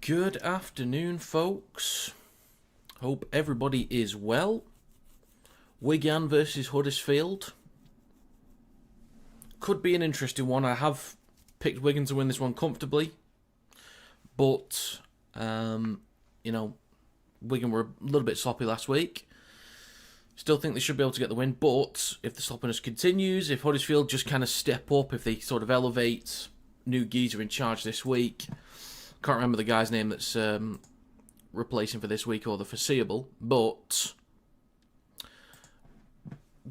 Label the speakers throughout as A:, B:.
A: Good afternoon, folks. Hope everybody is well. Wigan versus Huddersfield. Could be an interesting one. I have picked Wigan to win this one comfortably. But, Wigan were a little bit sloppy last week. Still think they should be able to get the win. But if the sloppiness continues, if Huddersfield just kind of step up, if they sort of elevate, new geezer in charge this week. Can't remember the guy's name that's replacing for this week or the foreseeable, but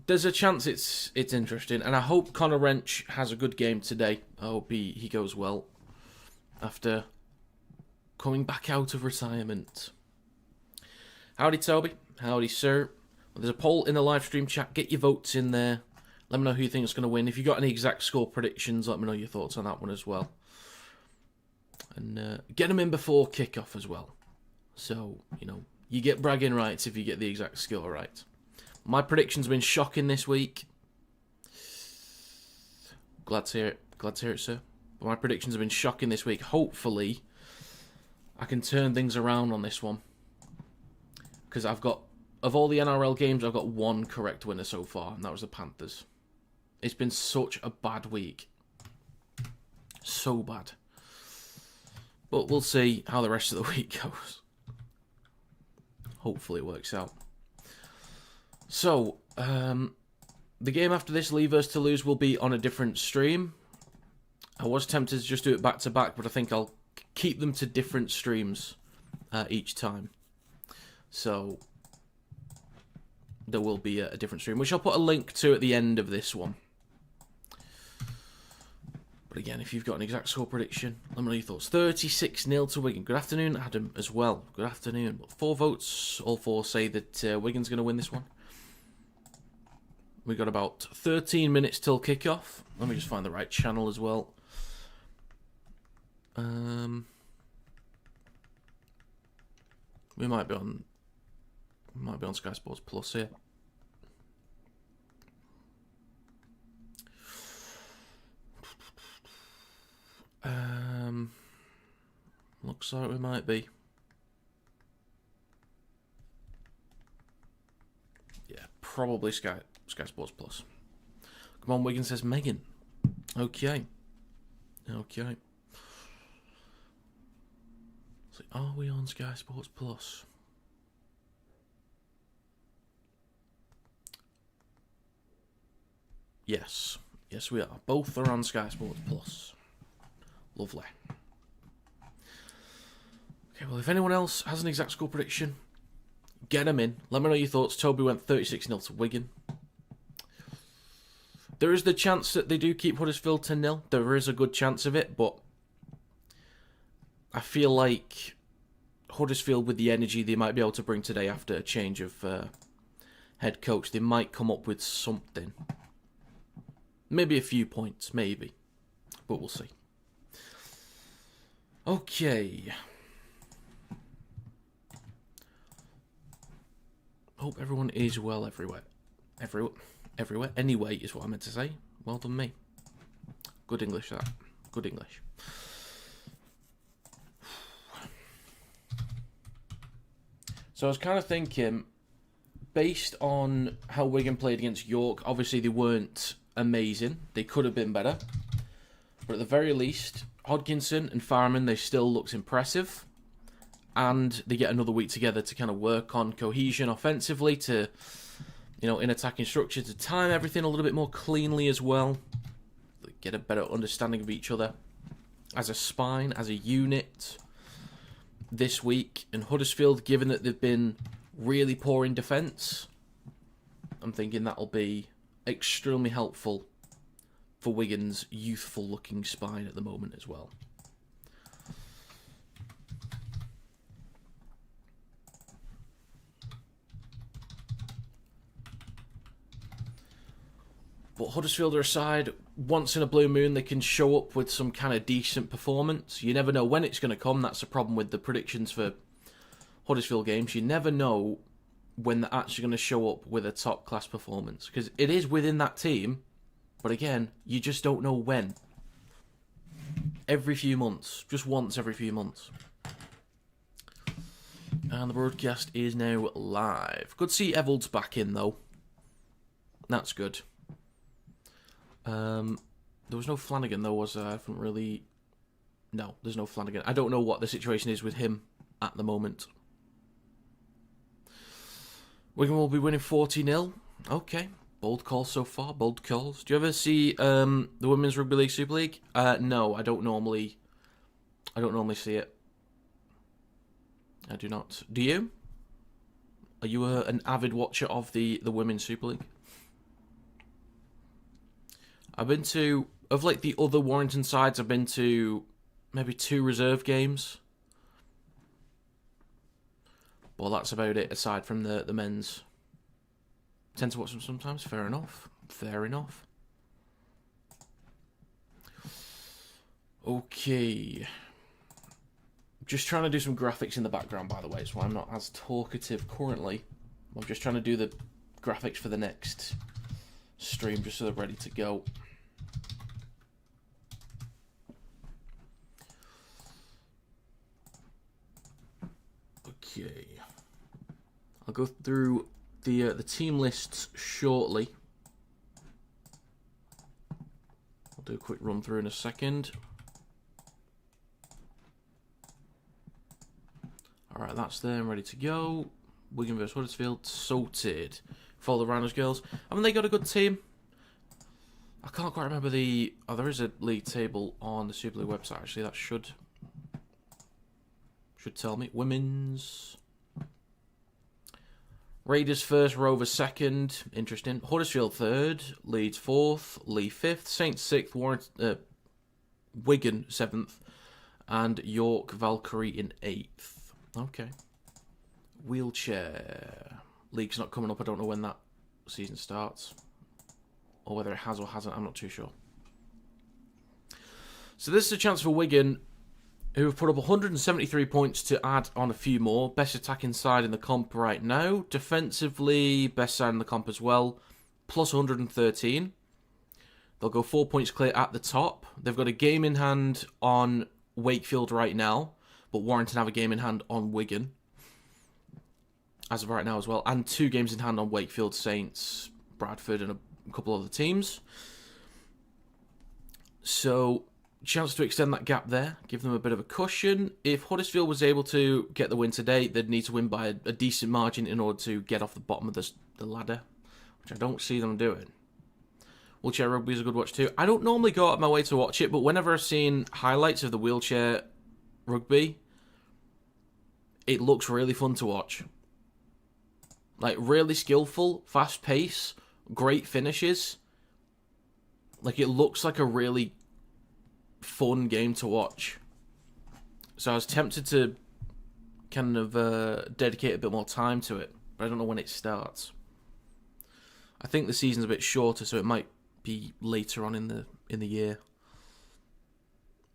A: there's a chance it's interesting, and I hope Connor Wrench has a good game today. I hope he goes well after coming back out of retirement. Howdy, Toby. Howdy, sir. Well, there's a poll in the live stream chat. Get your votes in there. Let me know who you think is going to win. If you've got any exact score predictions, let me know your thoughts on that one as well. And get them in before kickoff as well. So, you get bragging rights if you get the exact score right. My predictions have been shocking this week. Glad to hear it, sir. But my predictions have been shocking this week. Hopefully, I can turn things around on this one. Because of all the NRL games, I've got one correct winner so far, and that was the Panthers. It's been such a bad week. So bad. But we'll see how the rest of the week goes. Hopefully it works out. So, the game after this, Leavers to Lose, will be on a different stream. I was tempted to just do it back to back, but I think I'll keep them to different streams each time. So, there will be a different stream, which I'll put a link to at the end of this one. But again, if you've got an exact score prediction, let me know your thoughts. 36-0 to Wigan. Good afternoon, Adam, as well. Good afternoon. 4 votes. All 4 say that Wigan's going to win this one. We've got about 13 minutes till kickoff. Let me just find the right channel as well. We might be on Sky Sports Plus here. Looks like we might be. Yeah, probably Sky Sports Plus. Come on, Wigan, says Megan. Okay. So, are we on Sky Sports Plus? Yes, we are. Both are on Sky Sports Plus. Lovely. Okay, well, if anyone else has an exact score prediction, get them in. Let me know your thoughts. Toby went 36-0 to Wigan. There is the chance that they do keep Huddersfield to 0. There is a good chance of it, but I feel like Huddersfield, with the energy they might be able to bring today after a change of head coach, they might come up with something. Maybe a few points, maybe. But we'll see. Okay. Hope everyone is well everywhere. Everywhere. Anyway is what I meant to say. Well done me. Good English, that. Good English. So I was kind of thinking, based on how Wigan played against York, obviously they weren't amazing. They could have been better. But at the very least, Hodgkinson and Farman, they still looked impressive. And they get another week together to kind of work on cohesion offensively, to, in attacking structure, to time everything a little bit more cleanly as well. Get a better understanding of each other as a spine, as a unit this week. And Huddersfield, given that they've been really poor in defence, I'm thinking that'll be extremely helpful for Wigan's youthful-looking spine at the moment as well. But Huddersfield are a side, once in a blue moon, they can show up with some kind of decent performance. You never know when it's going to come. That's the problem with the predictions for Huddersfield games. You never know when they're actually going to show up with a top-class performance. Because it is within that team, but again, you just don't know when. Every few months. Just once every few months. And the broadcast is now live. Good to see Evold's back in, though. That's good. There was no Flanagan, though, was there? I haven't really... No, there's no Flanagan. I don't know what the situation is with him at the moment. Wigan will be winning 40-0. Okay. Bold calls so far. Bold calls. Do you ever see the Women's Rugby League Super League? No, I don't normally see it. I do not. Do you? Are you an avid watcher of the Women's Super League? I've been to, of like the other Warrington sides, I've been to maybe 2 reserve games. Well, that's about it, aside from the men's. Tend to watch them sometimes. Fair enough. Fair enough. Okay. Just trying to do some graphics in the background, by the way, so I'm not as talkative currently. I'm just trying to do the graphics for the next stream, just so they're ready to go. Okay. I'll go through the team lists shortly. I'll do a quick run through in a second. Alright, that's there and ready to go. Wigan vs Huddersfield, sorted. Follow the Rhinos girls. Haven't they got a good team? I can't quite remember the... Oh, there is a league table on the Super League website, actually. That should tell me. Women's... Raiders first, Rovers second. Interesting. Huddersfield third. Leeds fourth. Lee fifth. Saints sixth. Wigan seventh. And York Valkyrie in eighth. Okay. Wheelchair. League's not coming up. I don't know when that season starts. Or whether it has or hasn't. I'm not too sure. So this is a chance for Wigan, who have put up 173 points, to add on a few more. Best attacking side in the comp right now. Defensively, best side in the comp as well. Plus 113. They'll go 4 points clear at the top. They've got a game in hand on Wakefield right now, but Warrington have a game in hand on Wigan as of right now as well. And 2 games in hand on Wakefield, Saints, Bradford, and a couple other teams. So... chance to extend that gap there, give them a bit of a cushion. If Huddersfield was able to get the win today, they'd need to win by a decent margin in order to get off the bottom of the ladder, which I don't see them doing. Wheelchair Rugby is a good watch too. I don't normally go out of my way to watch it, but whenever I've seen highlights of the Wheelchair Rugby, it looks really fun to watch. Like, really skillful, fast pace, great finishes. Like, it looks like a really fun game to watch. So I was tempted to kind of dedicate a bit more time to it, but I don't know when it starts. I think the season's a bit shorter, so it might be later on in the year.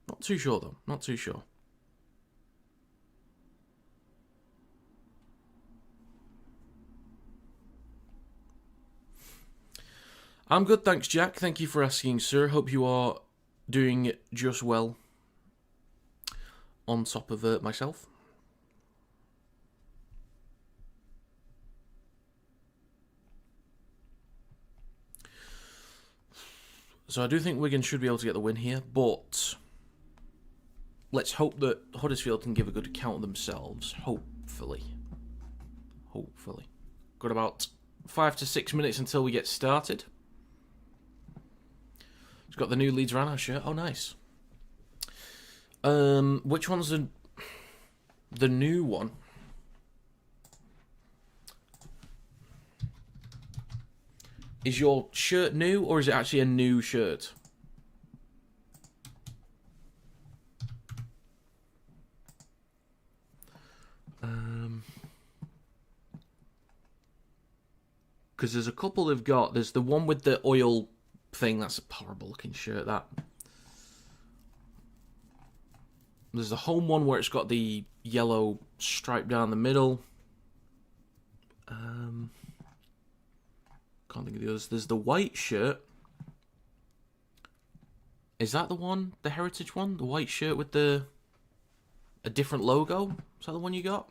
A: Not too sure though. Not too sure. I'm good, thanks, Jack. Thank you for asking, sir. Hope you are doing just well on top of myself. So I do think Wigan should be able to get the win here, but let's hope that Huddersfield can give a good account of themselves. Hopefully. Hopefully. Got about 5 to 6 minutes until we get started. It's got the new Leeds Rhinos shirt. Oh, nice. Which one's the new one? Is your shirt new, or is it actually a new shirt? Because there's a couple they've got. There's the one with the oil thing. That's a horrible looking shirt, that. There's the home one where it's got the yellow stripe down the middle. Can't think of the others. There's the white shirt. Is that the one? The heritage one? The white shirt with a different logo? Is that the one you got?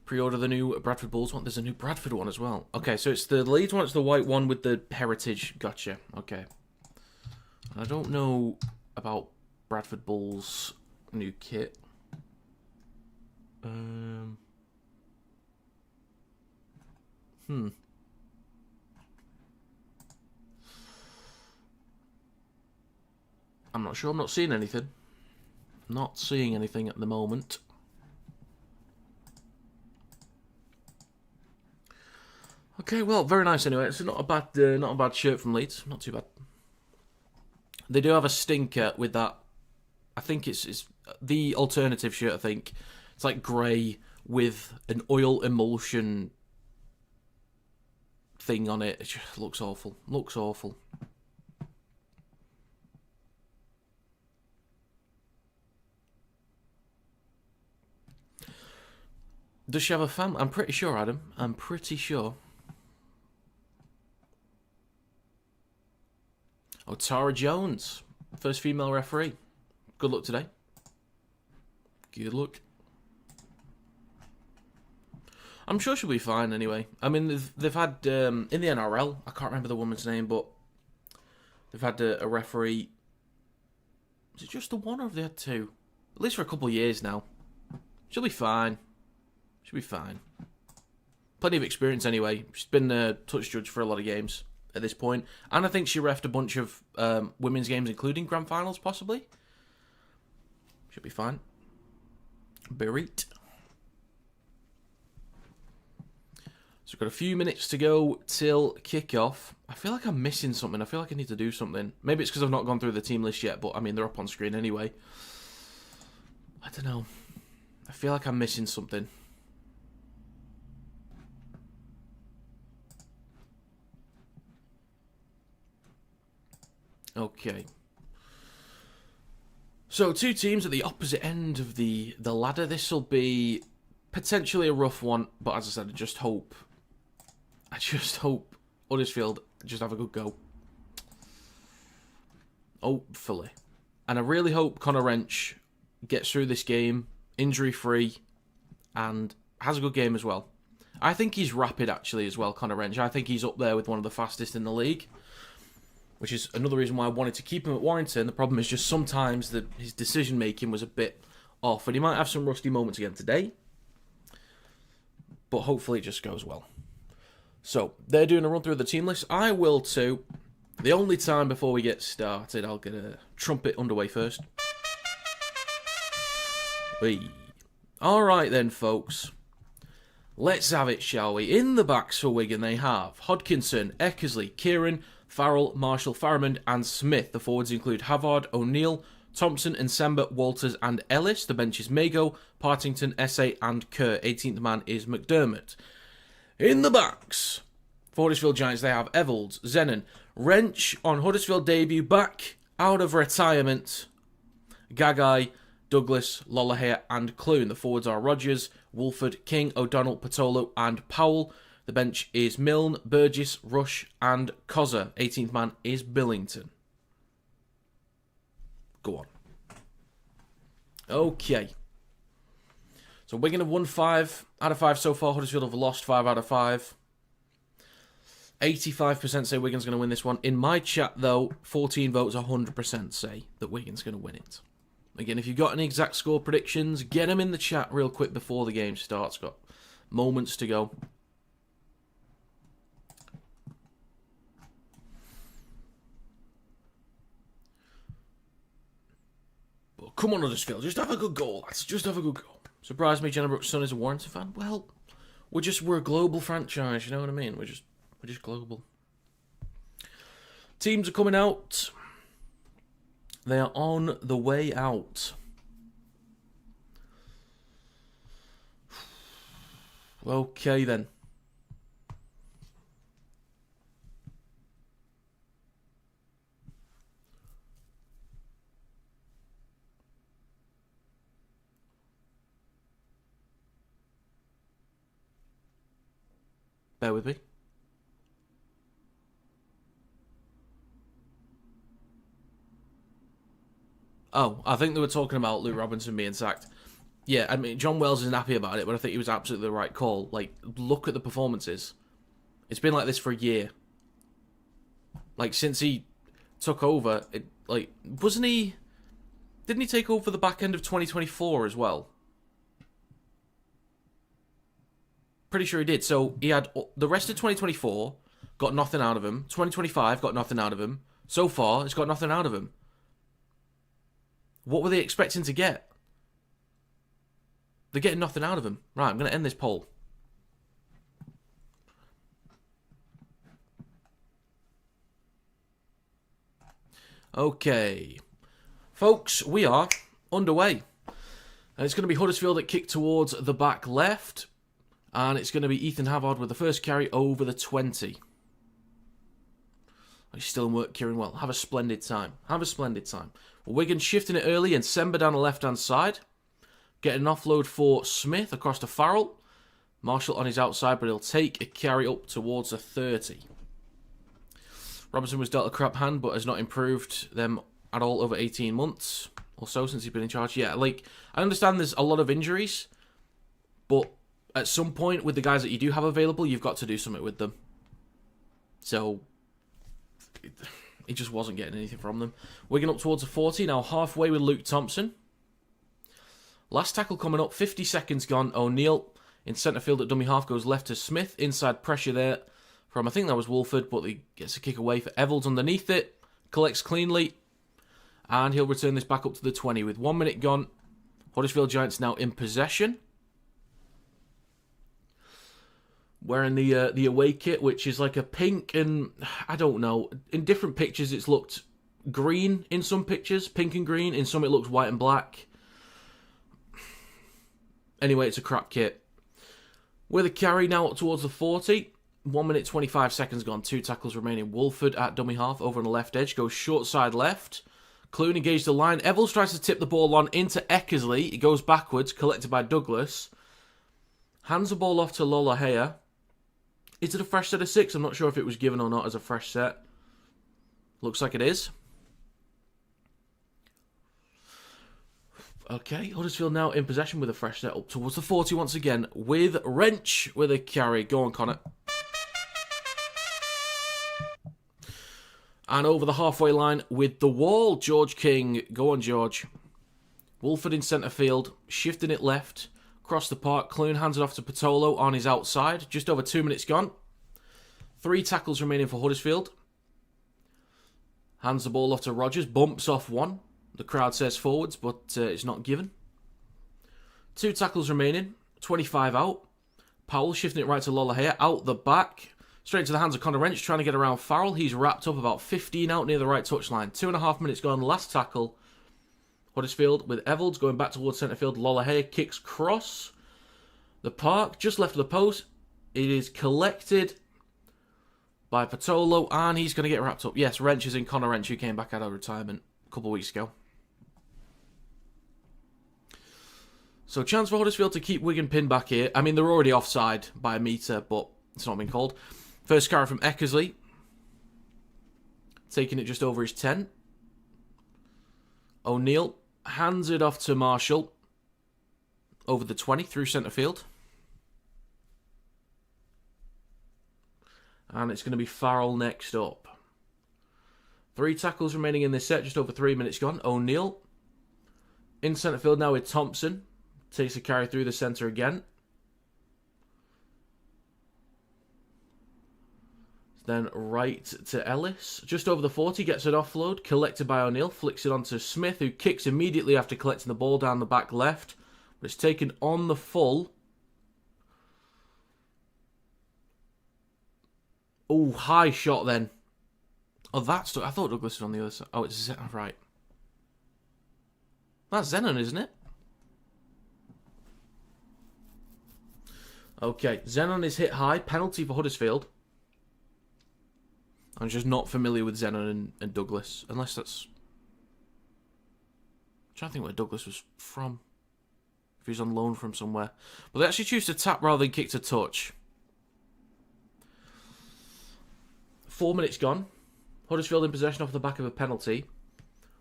A: Pre-order the new Bradford Bulls one. There's a new Bradford one as well. Okay, so it's the Leeds one. It's the white one with the heritage. Gotcha. Okay. I don't know about Bradford Bulls new kit. I'm not sure. I'm not seeing anything. Not seeing anything at the moment. Okay, well, very nice anyway. It's not a bad shirt from Leeds. Not too bad. They do have a stinker with that. I think it's the alternative shirt. I think it's like grey with an oil emulsion thing on it. It just looks awful. Looks awful. Does she have a family? I'm pretty sure, Adam. I'm pretty sure. Oh, Tara Jones. First female referee. Good luck today. Good luck. I'm sure she'll be fine anyway. I mean, they've had, in the NRL, I can't remember the woman's name, but they've had a referee. Is it just the one or have they had two? At least for a couple of years now. She'll be fine. She'll be fine. Plenty of experience anyway. She's been a touch judge for a lot of games at this point. And I think she refed a bunch of women's games, including grand finals, possibly. Should be fine. Bereat. So we've got a few minutes to go till kickoff. I feel like I'm missing something. I feel like I need to do something. Maybe it's because I've not gone through the team list yet, but I mean, they're up on screen anyway. I don't know. I feel like I'm missing something. Okay. So, two teams at the opposite end of the ladder. This will be potentially a rough one, but as I said, I just hope Huddersfield just have a good go. Hopefully. And I really hope Connor Wrench gets through this game injury-free and has a good game as well. I think he's rapid, actually, as well, Connor Wrench. I think he's up there with one of the fastest in the league, which is another reason why I wanted to keep him at Warrington. The problem is just sometimes his decision-making was a bit off, and he might have some rusty moments again today, but hopefully it just goes well. So, they're doing a run-through of the team list. I will too. The only time before we get started, I'll get a trumpet underway first. Alright then, folks. Let's have it, shall we? In the backs for Wigan, they have Hodkinson, Eckersley, Kieran, Farrell, Marshall, Farrimond, and Smith. The forwards include Havard, O'Neill, Thompson, Nsemba, Walters, and Ellis. The bench is Mago, Partington, Essay, and Kerr. 18th man is McDermott. In the backs for Huddersfield Giants, they have Evalds, Zenon, Wrench on Huddersfield debut, back out of retirement, Gagai, Douglas, Lollahare, and Clune. The forwards are Rogers, Wolford, King, O'Donnell, Patolo, and Powell. The bench is Milne, Burgess, Rush, and Cozza. 18th man is Billington. Go on. Okay. So Wigan have won 5 out of 5 so far. Huddersfield have lost 5 out of 5. 85% say Wigan's going to win this one. In my chat, though, 14 votes, 100% say that Wigan's going to win it. Again, if you've got any exact score predictions, get them in the chat real quick before the game starts. Got moments to go. But come on, Huddersfield, just have a good goal, lads. Just have a good goal. Surprised me, Jenna Brooks' son is a Warrington fan. Well, we're a global franchise, you know what I mean? We're just global. Teams are coming out. They are on the way out. Okay, then. Bear with me. Oh, I think they were talking about Luke Robinson being sacked. Yeah, I mean, John Wells isn't happy about it, but I think he was absolutely the right call. Like, look at the performances. It's been like this for a year. Like, since he took over, wasn't he... Didn't he take over the back end of 2024 as well? Pretty sure he did. So, he had the rest of 2024, got nothing out of him. 2025, got nothing out of him. So far, it's got nothing out of him. What were they expecting to get? They're getting nothing out of him. Right, I'm going to end this poll. Okay. Folks, we are underway. And it's going to be Huddersfield that kick towards the back left. And it's going to be Ethan Havard with the first carry over the 20. He's still in work, Kieran Well. Have a splendid time. Have a splendid time. Well, Wigan shifting it early and Semba down the left-hand side. Getting an offload for Smith across to Farrell. Marshall on his outside, but he'll take a carry up towards the 30. Robinson was dealt a crap hand, but has not improved them at all over 18 months or so since he's been in charge. Yeah, like, I understand there's a lot of injuries, but at some point with the guys that you do have available, you've got to do something with them. So, he just wasn't getting anything from them. Wigan up towards the 40, now halfway with Luke Thompson. Last tackle coming up, 50 seconds gone. O'Neill in centre field at dummy half goes left to Smith. Inside pressure there from, I think that was Wolford, but he gets a kick away for Evalds underneath it. Collects cleanly. And he'll return this back up to the 20 with 1 minute gone. Huddersfield Giants now in possession. Wearing the away kit, which is like a pink and, I don't know, in different pictures it's looked green in some pictures, pink and green. In some it looks white and black. Anyway, it's a crap kit. With a carry now up towards the 40. 1 minute 25 seconds gone. 2 tackles remaining. Wolford at dummy half over on the left edge. Goes short side left. Clune engaged the line. Evalds tries to tip the ball on into Eckersley. It goes backwards. Collected by Douglas. Hands the ball off to Lolohea. Is it a fresh set of 6? I'm not sure if it was given or not as a fresh set. Looks like it is. Okay, Huddersfield now in possession with a fresh set up towards the 40 once again with Wrench with a carry. Go on, Connor. And over the halfway line with the wall, George King. Go on, George. Wolford in centre field, shifting it left. Across the park, Clune hands it off to Patolo on his outside. Just over 2 minutes gone. 3 tackles remaining for Huddersfield. Hands the ball off to Rogers, bumps off one. The crowd says forwards, but it's not given. 2 tackles remaining. 25 out. Powell shifting it right to Lolohea. Out the back. Straight into the hands of Connor Wrench, trying to get around Farrell. He's wrapped up about 15 out near the right touchline. 2.5 minutes gone. Last tackle. Huddersfield with Evalds going back towards centre field. Lolohea kicks cross. The park, just left of the post. It is collected by Patolo, and he's going to get wrapped up. Yes, Wrench is in. Connor Wrench, who came back out of retirement a couple of weeks ago. So chance for Huddersfield to keep Wigan pinned back here. I mean, they're already offside by a metre, but it's not been called. First carry from Eckersley. Taking it just over his 10. O'Neill hands it off to Marshall. Over the 20 through centre field. And it's going to be Farrell next up. 3 tackles remaining in this set, just over 3 minutes gone. O'Neill in centre field now with Thompson. Takes a carry through the centre again. Then right to Ellis. Just over the 40, gets an offload. Collected by O'Neill. Flicks it onto Smith, who kicks immediately after collecting the ball down the back left. But it's taken on the full. Oh, high shot then. Oh, that's... I thought Douglas was on the other side. Oh, it's Zenon, right. That's Zenon, isn't it? Okay, Zenon is hit high. Penalty for Huddersfield. I'm just not familiar with Zenon and Douglas. Unless that's... I'm trying to think where Douglas was from. If he was on loan from somewhere. But they actually choose to tap rather than kick to touch. 4 minutes gone. Huddersfield in possession off the back of a penalty.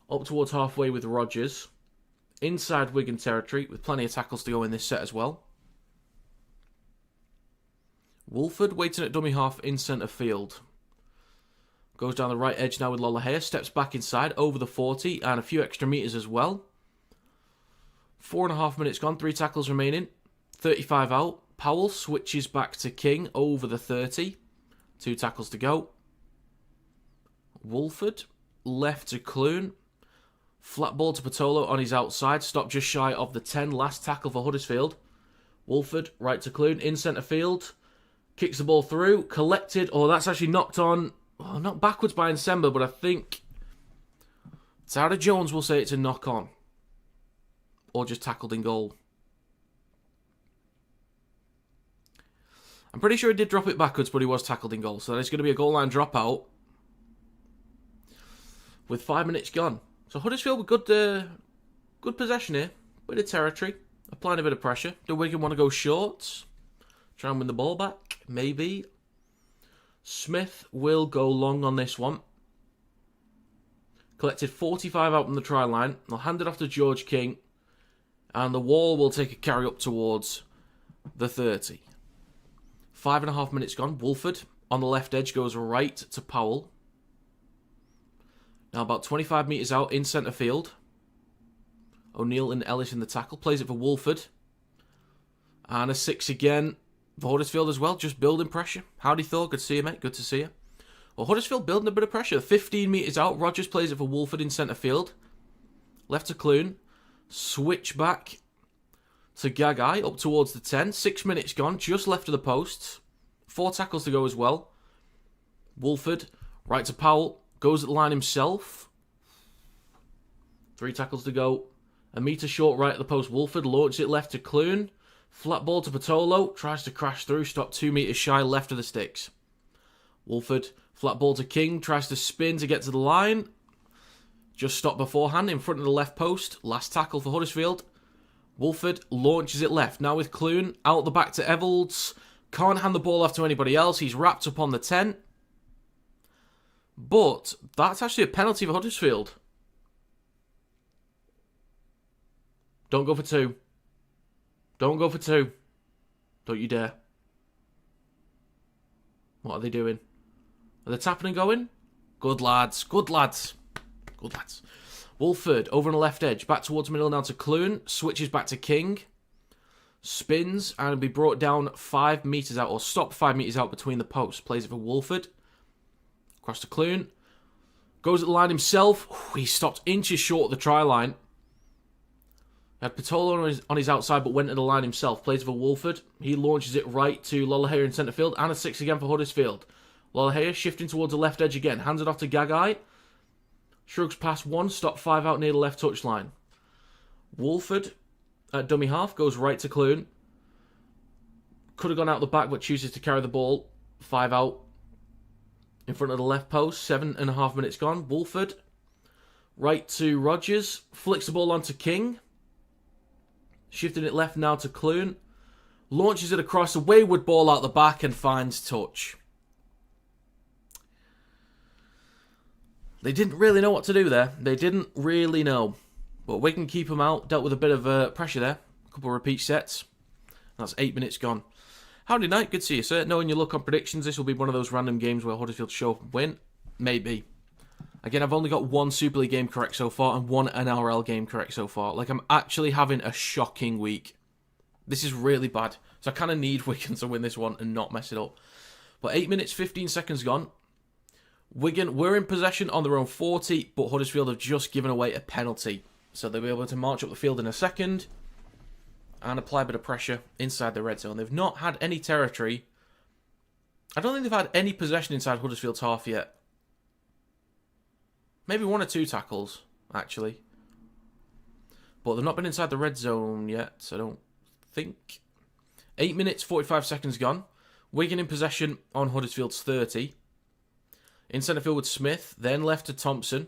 A: Up towards halfway with Rogers. inside Wigan territory with plenty of tackles to go in this set as well. Wolford waiting at dummy half in centre field. Goes down the right edge now with Lolohea. Steps back inside over the 40 and a few extra metres as well. 4.5 minutes gone. 3 tackles remaining. 35 out. Powell switches back to King over the 30. 2 tackles to go. Wolford left to Clune. Flat ball to Patolo on his outside. Stopped just shy of the 10. Last tackle for Huddersfield. Wolford right to Clune in centre field. Kicks the ball through. Collected. Oh, that's actually knocked on. Oh, not backwards by Nsemba, but I think Tara Jones will say it's a knock on. Or just tackled in goal. I'm pretty sure he did drop it backwards, but he was tackled in goal. So that is going to be a goal line dropout with 5 minutes gone. So Huddersfield with good possession here. Bit of territory. Applying a bit of pressure. Do Wigan want to go short? Try and win the ball back? Maybe. Smith will go long on this one. Collected 45 out from the try line. They'll hand it off to George King. And the Wall will take a carry up towards the 30. 5.5 minutes gone. Wolford on the left edge goes right to Powell. Now about 25 metres out in centre field. O'Neill and Ellis in the tackle. Plays it for Wolford. And a 6 again for Huddersfield as well. Just building pressure. Howdy Thor. Good to see you, mate. Good to see you. Well, Huddersfield building a bit of pressure. 15 metres out. Rogers plays it for Wolford in centre field. Left to Clune. Switch back to Gagai up towards the 10. 6 minutes gone. Just left of the posts. 4 tackles to go as well. Wolford right to Powell. Goes at the line himself. 3 tackles to go. A metre short right at the post. Wolford launches it left to Clune. Flat ball to Patolo. Tries to crash through. Stopped 2 metres shy left of the sticks. Wolford. Flat ball to King. Tries to spin to get to the line. Just stopped beforehand in front of the left post. Last tackle for Huddersfield. Wolford launches it left. Now with Clune. Out the back to Evolds. Can't hand the ball off to anybody else. He's wrapped up on the 10. But that's actually a penalty for Huddersfield. Don't go for 2. Don't go for 2. Don't you dare. What are they doing? Are they tapping and going? Good lads. Good lads. Good lads. Wolford over on the left edge. Back towards the middle now to Clune. Switches back to King. Spins and will be brought down 5 metres out. Or stopped 5 metres out between the posts. Plays it for Wolford. Across to Clune. Goes at the line himself. Ooh, he stopped inches short of the try line. Had Patolo on his outside but went to the line himself. Plays for Wolford. He launches it right to Lolohea in centre field. And a 6 again for Huddersfield. Lolohea shifting towards the left edge again. Hands it off to Gagai. Shrugs past 1. Stop 5 out near the left touchline. Wolford at dummy half. Goes right to Clune. Could have gone out the back but chooses to carry the ball. 5 out. In front of the left post. 7.5 minutes gone. Wolford. Right to Rogers. Flicks the ball onto King. Shifting it left now to Clune. Launches it across. A wayward ball out the back and finds touch. They didn't really know what to do there. They didn't really know. But Wigan keep them out. Dealt with a bit of pressure there. A couple of repeat sets. That's 8 minutes gone. Howdy, Knight. Good to see you, sir. Knowing your luck on predictions, this will be one of those random games where Huddersfield show up and win. Maybe. Again, I've only got 1 Super League game correct so far and 1 NRL game correct so far. Like, I'm actually having a shocking week. This is really bad. So I kind of need Wigan to win this one and not mess it up. But 8 minutes, 15 seconds gone. Wigan were in possession on their own 40, but Huddersfield have just given away a penalty. So they'll be able to march up the field in a second and apply a bit of pressure inside the red zone. They've not had any territory. I don't think they've had any possession inside Huddersfield's half yet. Maybe 1 or 2 tackles, actually. But they've not been inside the red zone yet, I don't think. 8 minutes, 45 seconds gone. Wigan in possession on Huddersfield's 30. In centre field with Smith, then left to Thompson.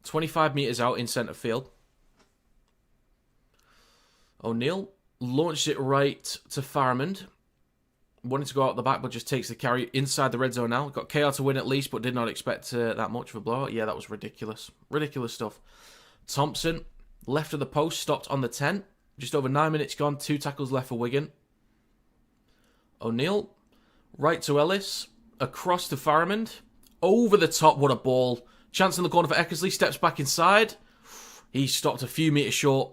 A: 25 metres out in centre field. O'Neill launched it right to Faramond. Wanted to go out the back, but just takes the carry inside the red zone now. Got KR to win at least, but did not expect that much of a blowout. Yeah, that was ridiculous. Ridiculous stuff. Thompson Left of the post, stopped on the 10. Just over 9 minutes gone. 2 tackles left for Wigan. O'Neill. Right to Ellis. Across to Faramond. Over the top. What a ball. Chance in the corner for Eckersley. Steps back inside. He stopped a few metres short.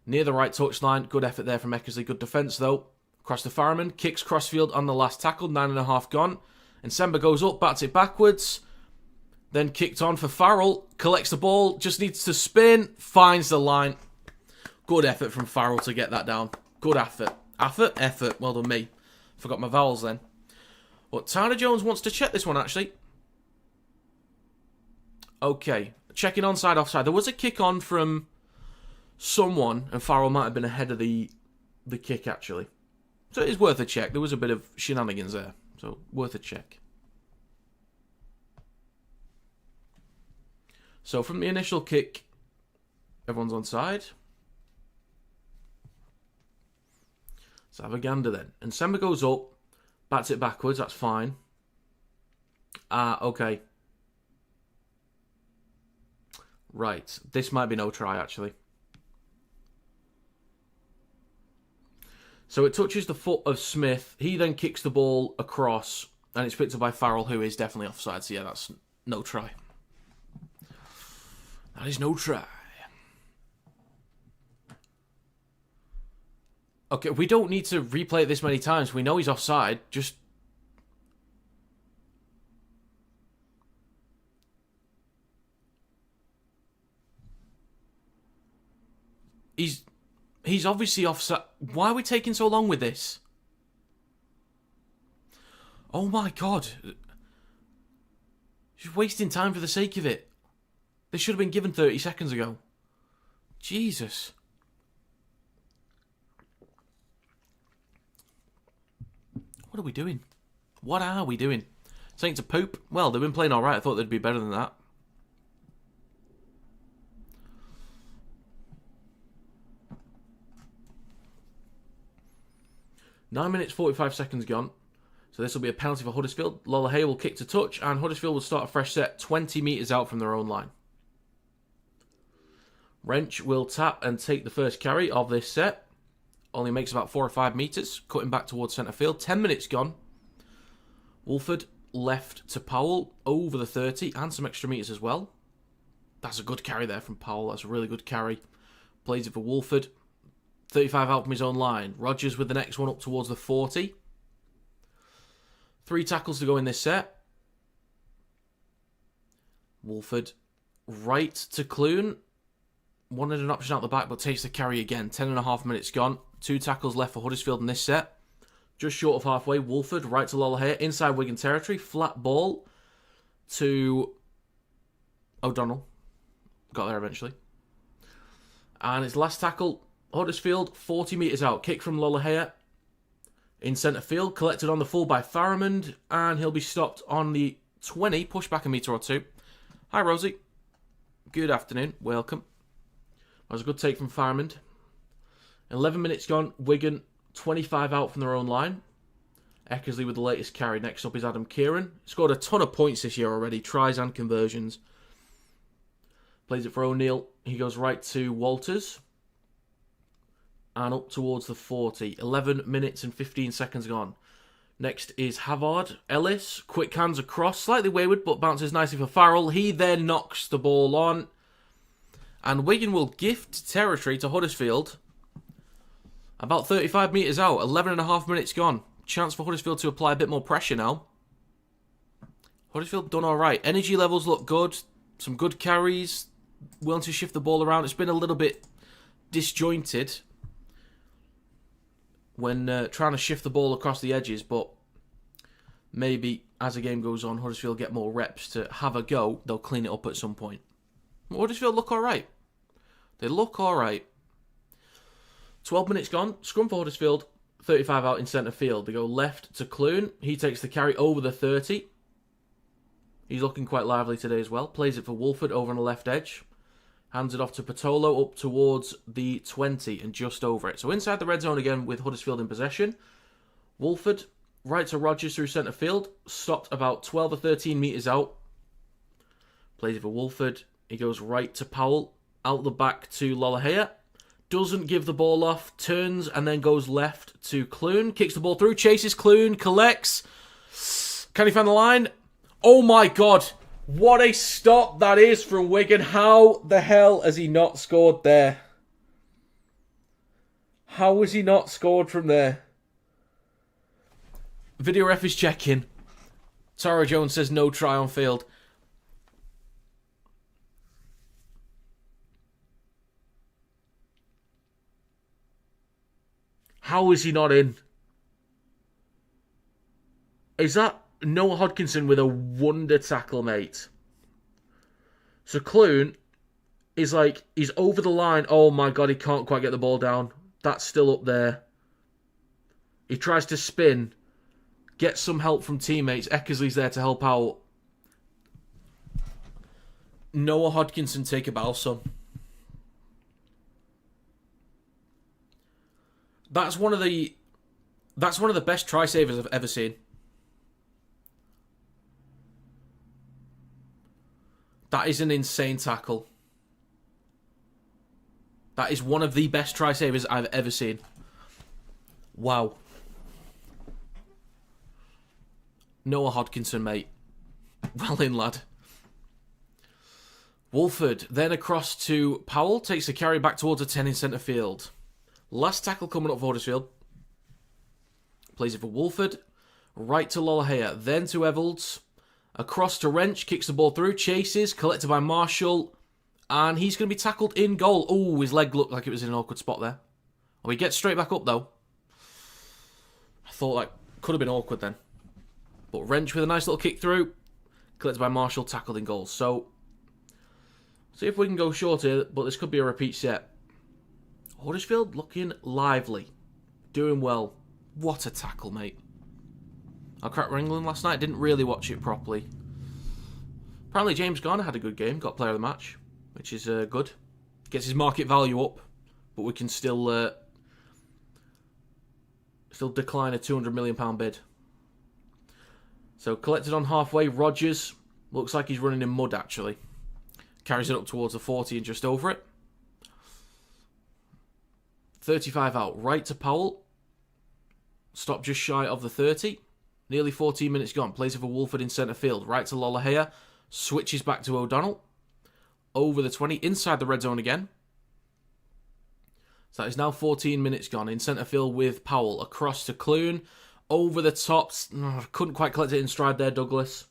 A: Near the right touchline. Good effort there from Eckersley. Good defence though. Across to Faramond. Kicks crossfield on the last tackle. 9.5 gone. And Semba goes up. Bats it backwards. Then kicked on for Farrell. Collects the ball. Just needs to spin. Finds the line. Good effort from Farrell to get that down. Good effort. Effort. Well done me. Forgot my vowels then. But Tyler Jones wants to check this one actually. Okay. Checking onside, offside. There was a kick on from someone, and Farrell might have been ahead of the kick actually. So it is worth a check. There was a bit of shenanigans there. So worth a check. So from the initial kick, everyone's onside. Let's have a gander then. And Semba goes up, bats it backwards, that's fine. Okay. Right, this might be no try actually. So it touches the foot of Smith. He then kicks the ball across, and it's picked up by Farrell, who is definitely offside. So yeah, that's no try. That is no try. Okay, we don't need to replay it this many times. We know he's offside. Just... He's obviously offside. Why are we taking so long with this? Oh my god. Just wasting time for the sake of it. This should have been given 30 seconds ago. Jesus. What are we doing? What are we doing? Saying to poop? Well, they've been playing alright. I thought they'd be better than that. Nine minutes, 45 seconds gone. So this will be a penalty for Huddersfield. Lolohea will kick to touch, and Huddersfield will start a fresh set 20 metres out from their own line. Wrench will tap and take the first carry of this set. Only makes about 4 or 5 metres. Cutting back towards centre field. 10 minutes gone. Wolford left to Powell. Over the 30 and some extra metres as well. That's a good carry there from Powell. That's a really good carry. Plays it for Wolford. 35 out from his own line. Rogers with the next one up towards the 40. 3 tackles to go in this set. Wolford right to Clune. Wanted an option out the back, but takes the carry again. 10.5 minutes gone. 2 tackles left for Huddersfield in this set. Just short of halfway. Wolford right to Lolohea. Inside Wigan territory. Flat ball to O'Donnell. Got there eventually. And his last tackle, Huddersfield, 40 metres out. Kick from Lolohea in centre field. Collected on the full by Faramond. And he'll be stopped on the 20. Push back a metre or 2. Hi, Rosie. Good afternoon. Welcome. That was a good take from Faramond. 11 minutes gone. Wigan, 25 out from their own line. Eckersley with the latest carry. Next up is Adam Kieran. Scored a ton of points this year already. Tries and conversions. Plays it for O'Neill. He goes right to Walters. And up towards the 40. 11 minutes and 15 seconds gone. Next is Havard. Ellis. Quick hands across. Slightly wayward, but bounces nicely for Farrell. He then knocks the ball on. And Wigan will gift territory to Huddersfield. About 35 metres out. 11.5 minutes gone. Chance for Huddersfield to apply a bit more pressure now. Huddersfield done alright. Energy levels look good. Some good carries. Willing to shift the ball around. It's been a little bit disjointed when trying to shift the ball across the edges. But maybe as the game goes on, Huddersfield get more reps to have a go. They'll clean it up at some point. Huddersfield look alright. They look alright. 12 minutes gone. Scrum for Huddersfield. 35 out in centre field. They go left to Clune. He takes the carry over the 30. He's looking quite lively today as well. Plays it for Wolford over on the left edge. Hands it off to Patolo up towards the 20 and just over it. So inside the red zone again with Huddersfield in possession. Wolford right to Rogers through centre field. Stopped about 12 or 13 metres out. Plays it for Wolford. He goes right to Powell. Out the back to Lolohea. Doesn't give the ball off. Turns and then goes left to Clune. Kicks the ball through. Chases Clune. Collects. Can he find the line? Oh my god. What a stop that is from Wigan. How the hell has he not scored there? How has he not scored from there? Video ref is checking. Tara Jones says no try on field. How is he not in? Is that Noah Hodkinson with a wonder tackle, mate? So Clune is like, he's over the line. Oh my god, he can't quite get the ball down. That's still up there. He tries to spin. Get some help from teammates. Eckersley's there to help out. Noah Hodkinson take a bow, son. That's one of the best try savers I've ever seen. That is an insane tackle. That is one of the best try savers I've ever seen. Wow. Noah Hodkinson, mate. Well in, lad. Wolford then across to Powell. Takes the carry back towards a 10 in centre field. Last tackle coming up for Huddersfield. Plays it for Wolford. Right to Lolohea. Then to Evolds. Across to Wrench. Kicks the ball through. Chases. Collected by Marshall. And he's going to be tackled in goal. Oh, his leg looked like it was in an awkward spot there. Oh, he gets straight back up, though. I thought that could have been awkward then. But Wrench with a nice little kick through. Collected by Marshall. Tackled in goal. So, see if we can go short here. But this could be a repeat set. Huddersfield looking lively. Doing well. What a tackle, mate. I cracked England last night. Didn't really watch it properly. Apparently James Garner had a good game. Got player of the match. Which is good. Gets his market value up. But we can still decline a £200 million bid. So collected on halfway. Rogers. Looks like he's running in mud, actually. Carries it up towards the 40 and just over it. 35 out. Right to Powell. Stop just shy of the 30. Nearly 14 minutes gone. Plays it for Wolford in centre field. Right to Lolohea. Switches back to O'Donnell. Over the 20. Inside the red zone again. So that is now 14 minutes gone. In centre field with Powell. Across to Clune. Over the tops. Couldn't quite collect it in stride there, Douglas.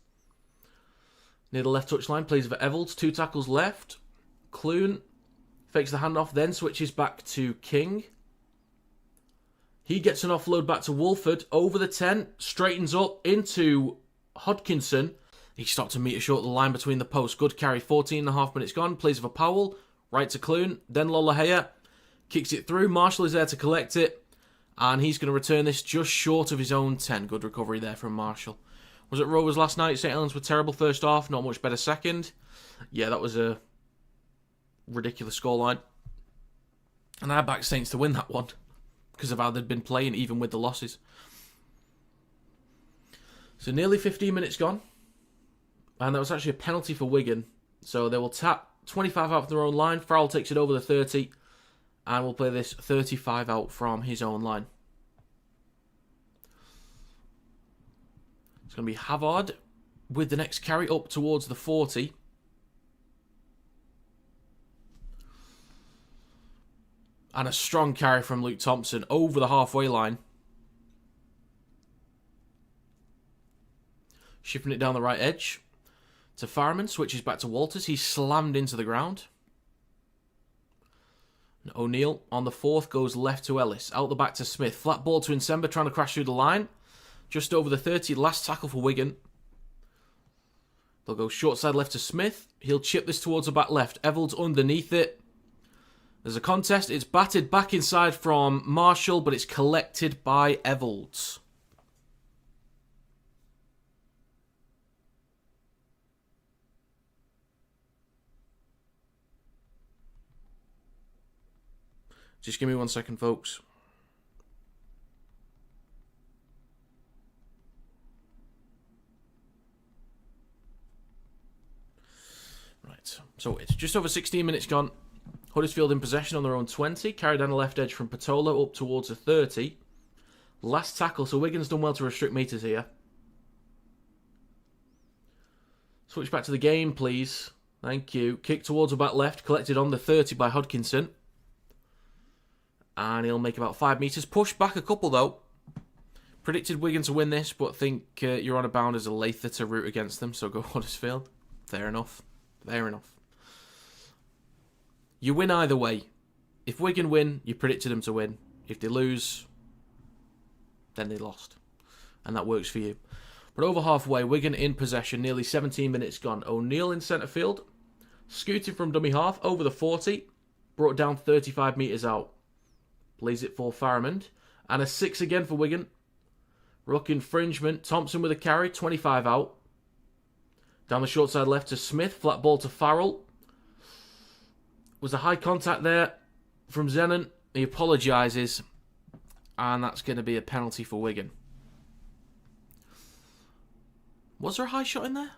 A: Near the left touchline. Plays it for Evolds. 2 tackles left. Clune. Fakes the handoff. Then switches back to King. He gets an offload back to Wolford. Over the 10. Straightens up into Hodkinson. He stopped a metre short of the line between the posts. Good carry. 14.5 minutes gone. Plays for Powell. Right to Clune. Then Lolohea. Kicks it through. Marshall is there to collect it. And he's going to return this just short of his own 10. Good recovery there from Marshall. Was it Rovers last night? St Helens were terrible first half. Not much better second. Yeah, that was a ridiculous scoreline. And I backed Saints to win that one. Because of how they'd been playing, even with the losses. So nearly 15 minutes gone. And that was actually a penalty for Wigan. So they will tap 25 out from their own line. Farrell takes it over the 30. And we'll play this 35 out from his own line. It's going to be Havard with the next carry up towards the 40. And a strong carry from Luke Thompson over the halfway line. Shifting it down the right edge to Farman. Switches back to Walters. He's slammed into the ground. And O'Neill on the 4th goes left to Ellis. Out the back to Smith. Flat ball to Nsemba trying to crash through the line. Just over the 30. Last tackle for Wigan. They'll go short side left to Smith. He'll chip this towards the back left. Evolds underneath it. There's a contest. It's batted back inside from Marshall, but it's collected by Evolds. Just give me 1 second, folks. Right, so it's just over 16 minutes gone. Huddersfield in possession on their own 20. Carried down the left edge from Patolo up towards the 30. Last tackle, so Wigan's done well to restrict meters here. Switch back to the game, please. Thank you. Kick towards the back left, collected on the 30 by Hodkinson. And he'll make about 5 metres. Push back a couple, though. Predicted Wigan to win this, but think you're on a bound as a Lather to root against them, so go Huddersfield. Fair enough. Fair enough. You win either way. If Wigan win, you predicted them to win. If they lose, then they lost. And that works for you. But over halfway, Wigan in possession, nearly 17 minutes gone. O'Neill in centre field. Scooting from dummy half, over the 40. Brought down 35 metres out. Plays it for Faramond. And a 6 again for Wigan. Ruck infringement. Thompson with a carry, 25 out. Down the short side left to Smith. Flat ball to Farrell. Was a high contact there from Zenon. He apologises. And that's going to be a penalty for Wigan. Was there a high shot in there?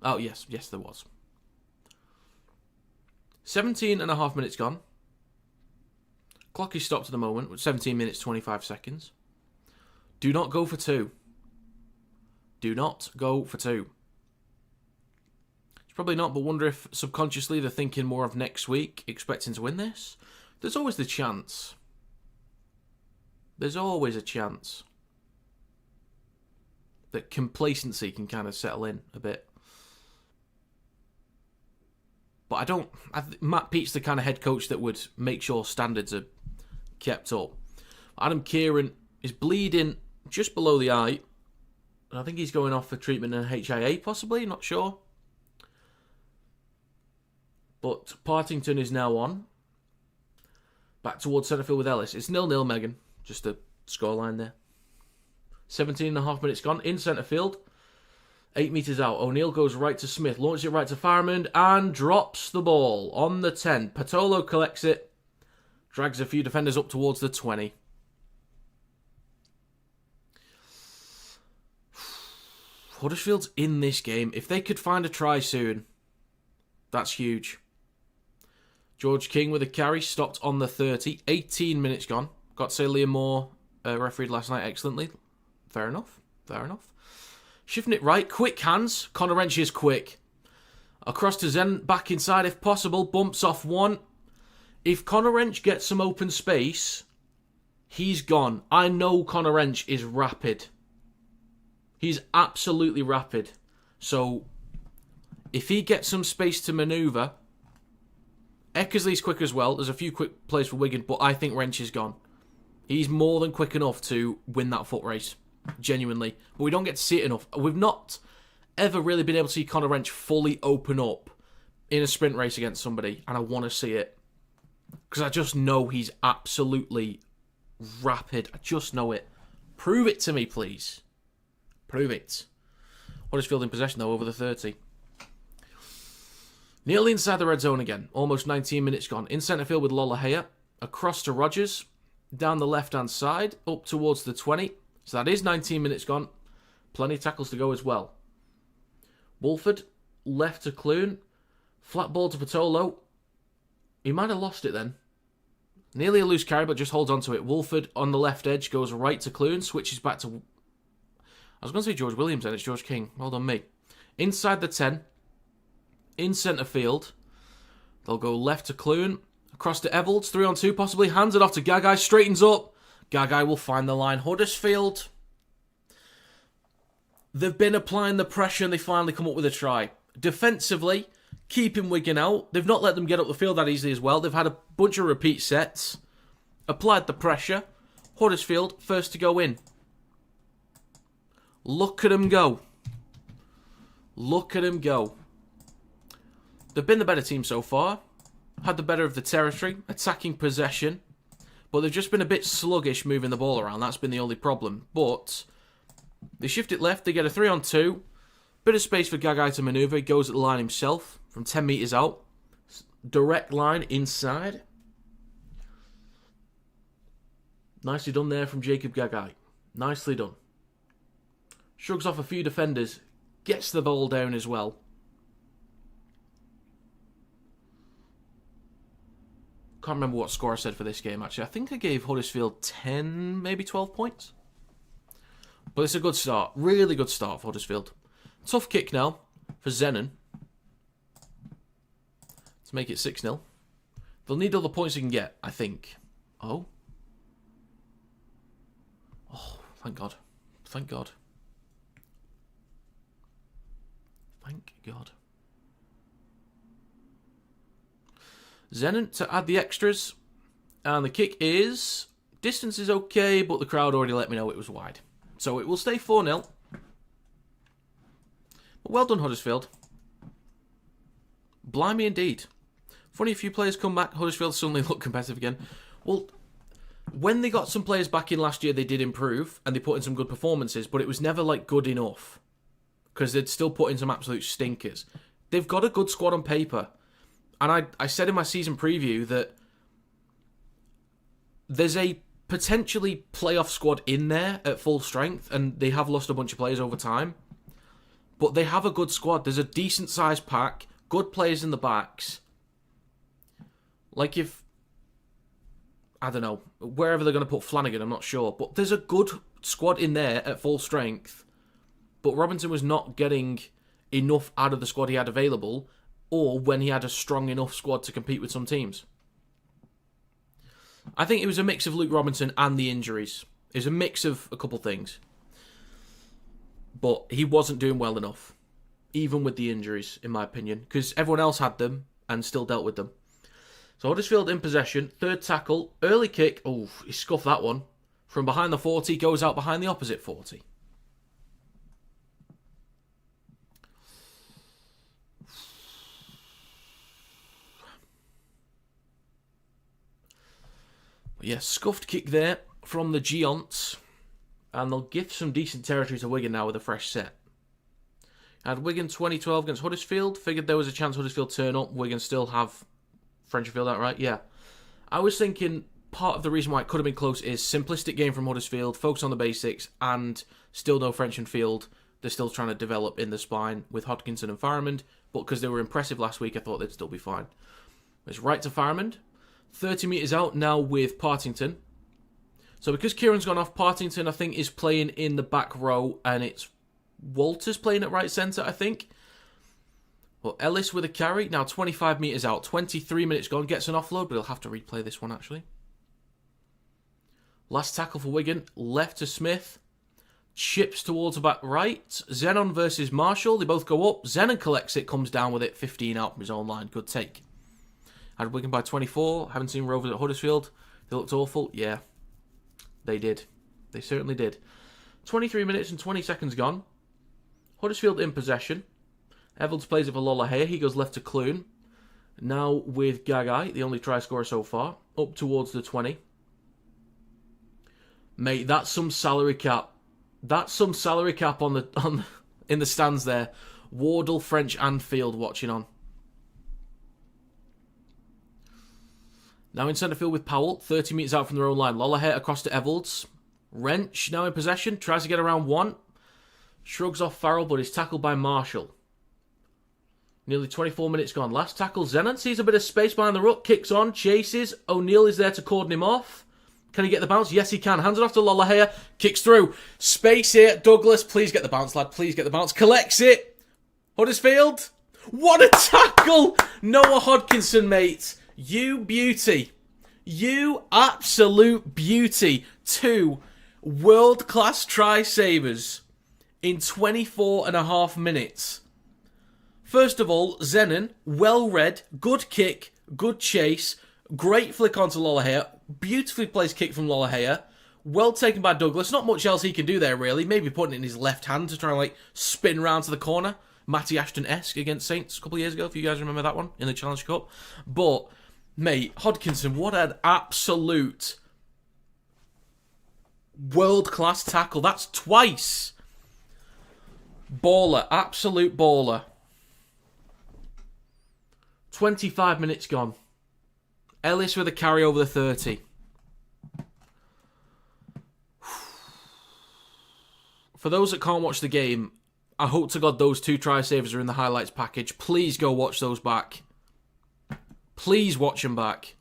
A: Oh, yes. Yes, there was. 17 and a half minutes gone. Clock is stopped at the moment with 17 minutes, 25 seconds. Do not go for 2. Do not go for 2. It's probably not, but wonder if subconsciously they're thinking more of next week, expecting to win this. There's always the chance. There's always a chance that complacency can kind of settle in a bit. But Matt Pete's the kind of head coach that would make sure standards are kept up. Adam Kieran is bleeding just below the eye. I think he's going off for treatment in HIA, possibly, not sure. But Partington is now on. Back towards centre field with Ellis. It's 0-0, Megan. Just a scoreline there. 17 and a half minutes gone. In centre field. 8 metres out. O'Neill goes right to Smith. Launches it right to Faramond. And drops the ball on the 10. Patolo collects it. Drags a few defenders up towards the 20. Huddersfield's in this game. If they could find a try soon, that's huge. George King with a carry. Stopped on the 30. 18 minutes gone. Got to say Liam Moore refereed last night excellently. Fair enough. Fair enough. Shifting it right. Quick hands. Connor Wrench is quick. Across to Zen. Back inside if possible. Bumps off one. If Connor Wrench gets some open space, he's gone. I know Connor Wrench is rapid. He's absolutely rapid. So, if he gets some space to manoeuvre, Eckersley's quick as well. There's a few quick plays for Wigan, but I think Wrench is gone. He's more than quick enough to win that foot race. Genuinely. But we don't get to see it enough. We've not ever really been able to see Connor Wrench fully open up in a sprint race against somebody, and I want to see it. Because I just know he's absolutely rapid. I just know it. Prove it to me, please. Prove it. Huddersfield in possession, though, over the 30. Nearly inside the red zone again. Almost 19 minutes gone. In centre field with Lolohea. Across to Rogers. Down the left-hand side. Up towards the 20. So that is 19 minutes gone. Plenty of tackles to go as well. Wolford. Left to Clune. Flat ball to Patolo. He might have lost it then. Nearly a loose carry, but just holds on to it. Wolford on the left edge goes right to Clune. Switches back to... I was going to say George Williams then. It's George King. Hold on me. Inside the 10. In centre field. They'll go left to Clune. Across to Evolds. 3-on-2 possibly. Hands it off to Gagai. Straightens up. Gagai will find the line. Huddersfield. They've been applying the pressure and they finally come up with a try. Defensively, keeping Wigan out. They've not let them get up the field that easily as well. They've had a bunch of repeat sets. Applied the pressure. Huddersfield first to go in. Look at them go. Look at them go. They've been the better team so far. Had the better of the territory. Attacking possession. But they've just been a bit sluggish moving the ball around. That's been the only problem. But they shift it left. They get a 3-on-2. Bit of space for Gagai to manoeuvre. He goes at the line himself from 10 metres out. Direct line inside. Nicely done there from Jacob Gagai. Nicely done. Shrugs off a few defenders. Gets the ball down as well. can't remember what score I said for this game, actually. I think I gave Huddersfield 10, maybe 12 points. But it's a good start. Really good start for Huddersfield. Tough kick now for Zenon to make it 6-0. They'll need all the points they can get, I think. Oh. Oh, thank God. Thank God. Thank God. Zenon to add the extras. And the kick is... Distance is okay, but the crowd already let me know it was wide. So it will stay 4-0. But well done, Huddersfield. Blimey indeed. Funny, a few players come back, Huddersfield suddenly look competitive again. Well, when they got some players back in last year, they did improve, and they put in some good performances, but it was never, like, good enough. Because they'd still put in some absolute stinkers. They've got a good squad on paper. And I said in my season preview that there's a potentially playoff squad in there at full strength, and they have lost a bunch of players over time. But they have a good squad. There's a decent-sized pack, good players in the backs. Like if, I don't know, wherever they're going to put Flanagan, I'm not sure. But there's a good squad in there at full strength. But Robinson was not getting enough out of the squad he had available, or when he had a strong enough squad to compete with some teams. I think it was a mix of Luke Robinson and the injuries. It was a mix of a couple things. But he wasn't doing well enough, even with the injuries, in my opinion, because everyone else had them and still dealt with them. So Huddersfield in possession, third tackle, early kick. Oh, he scuffed that one. From behind the 40, goes out behind the opposite 40. Yeah, scuffed kick there from the Giants. And they'll give some decent territory to Wigan now with a fresh set. Had Wigan 2012 against Huddersfield. Figured there was a chance Huddersfield turn up. Wigan still have French Field out, right? Yeah. I was thinking part of the reason why it could have been close is simplistic game from Huddersfield, focus on the basics, and still no French and Field. They're still trying to develop in the spine with Hodkinson and Farrimond, but because they were impressive last week, I thought they'd still be fine. It's right to Farrimond. 30 metres out now with Partington. So because Kieran's gone off, Partington, I think, is playing in the back row, and it's Walters playing at right centre, I think. Well, Ellis with a carry. Now 25 metres out. 23 minutes gone. Gets an offload, but he'll have to replay this one, actually. Last tackle for Wigan. Left to Smith. Chips towards the back right. Zenon versus Marshall. They both go up. Zenon collects it. Comes down with it. 15 out from his own line. Good take. Had Wigan by 24. Haven't seen Rovers at Huddersfield. They looked awful. Yeah. They did. They certainly did. 23 minutes and 20 seconds gone. Huddersfield in possession. Evans plays it for Lollahea. He goes left to Clune. Now with Gagai, the only try scorer so far. Up towards the 20. Mate, that's some salary cap. That's some salary cap in the stands there. Wardle, French and Field watching on. Now in centre field with Powell. 30 metres out from their own line. Lollahea across to Evalds. Wrench now in possession. Tries to get around one. Shrugs off Farrell, but is tackled by Marshall. Nearly 24 minutes gone. Last tackle. Zenon sees a bit of space behind the ruck. Kicks on. Chases. O'Neill is there to cordon him off. Can he get the bounce? Yes, he can. Hands it off to Lollahea. Kicks through. Space here. Douglas, please get the bounce, lad. Please get the bounce. Collects it. Huddersfield. What a tackle. Noah Hodkinson, mate. You beauty. You absolute beauty. 2 world-class try-savers in 24 and a half minutes. First of all, Zenon, well-read, good kick, good chase, great flick onto Lollahea, beautifully placed kick from Lollahea, well taken by Douglas, not much else he can do there really, maybe putting it in his left hand to try and spin round to the corner, Matty Ashton-esque against Saints a couple of years ago, if you guys remember that one, in the Challenge Cup. But, mate, Hodkinson, what an absolute world-class tackle, that's twice. Baller, absolute baller. 25 minutes gone. Ellis with a carry over the 30. For those that can't watch the game, I hope to God those 2 try savers are in the highlights package. Please go watch those back. Please watch them back.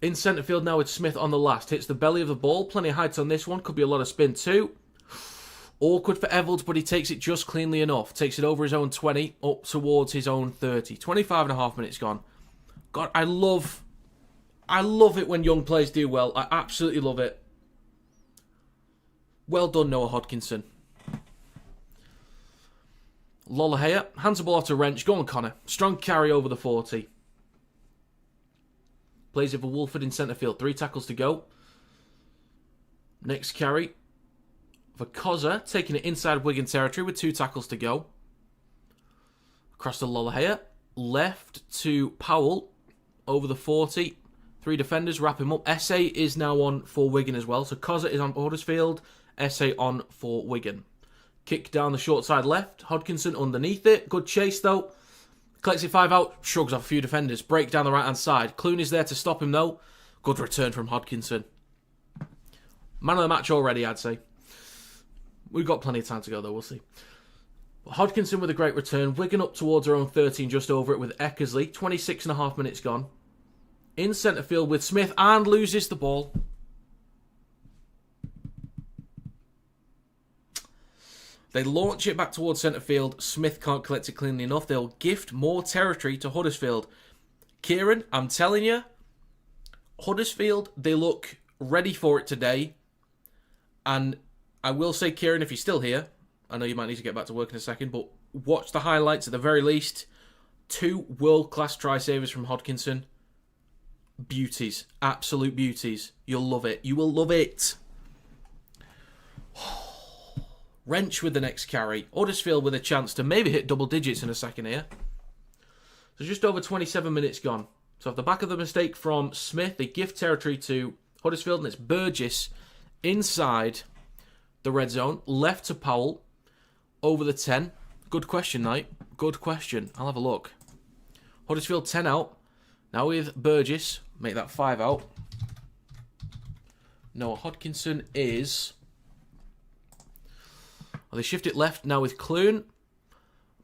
A: In centre field now with Smith on the last. Hits the belly of the ball. Plenty of height on this one. Could be a lot of spin too. Awkward for Evalds, but he takes it just cleanly enough. Takes it over his own 20, up towards his own 30. 25.5 minutes gone. God, I love it when young players do well. I absolutely love it. Well done, Noah Hodkinson. Lollahea, hands the ball off to Wrench. Go on, Connor. Strong carry over the 40. Plays it for Wolford in centre field. 3 tackles to go. Next carry for Cozza, taking it inside Wigan territory with 2 tackles to go. Across to Lollahea. Left to Powell. Over the 40. 3 defenders, wrap him up. Essay is now on for Wigan as well. So Cozza is on Huddersfield. Essay on for Wigan. Kick down the short side left. Hodkinson underneath it. Good chase though. Collects it 5 out. Shrugs off a few defenders. Break down the right hand side. Clooney's there to stop him though. Good return from Hodkinson. Man of the match already, I'd say. We've got plenty of time to go though. We'll see. Hodkinson with a great return. Wigan up towards our own 13, just over it with Eckersley. 26.5 minutes gone. In centre field with Smith and loses the ball. They launch it back towards centre field. Smith can't collect it cleanly enough. They'll gift more territory to Huddersfield. Kieran, I'm telling you, Huddersfield, they look ready for it today. And I will say, Kieran, if you're still here, I know you might need to get back to work in a second, but watch the highlights at the very least. 2 world-class try savers from Hodkinson. Beauties. Absolute beauties. You'll love it. You will love it. Wrench with the next carry. Huddersfield with a chance to maybe hit double digits in a second here. So just over 27 minutes gone. So off the back of the mistake from Smith, they gift territory to Huddersfield, and it's Burgess inside the red zone. Left to Powell. Over the 10. Good question, Knight. Good question. I'll have a look. Huddersfield 10 out. Now with Burgess. Make that 5 out. Noah Hodkinson is... Well, they shift it left now with Clune.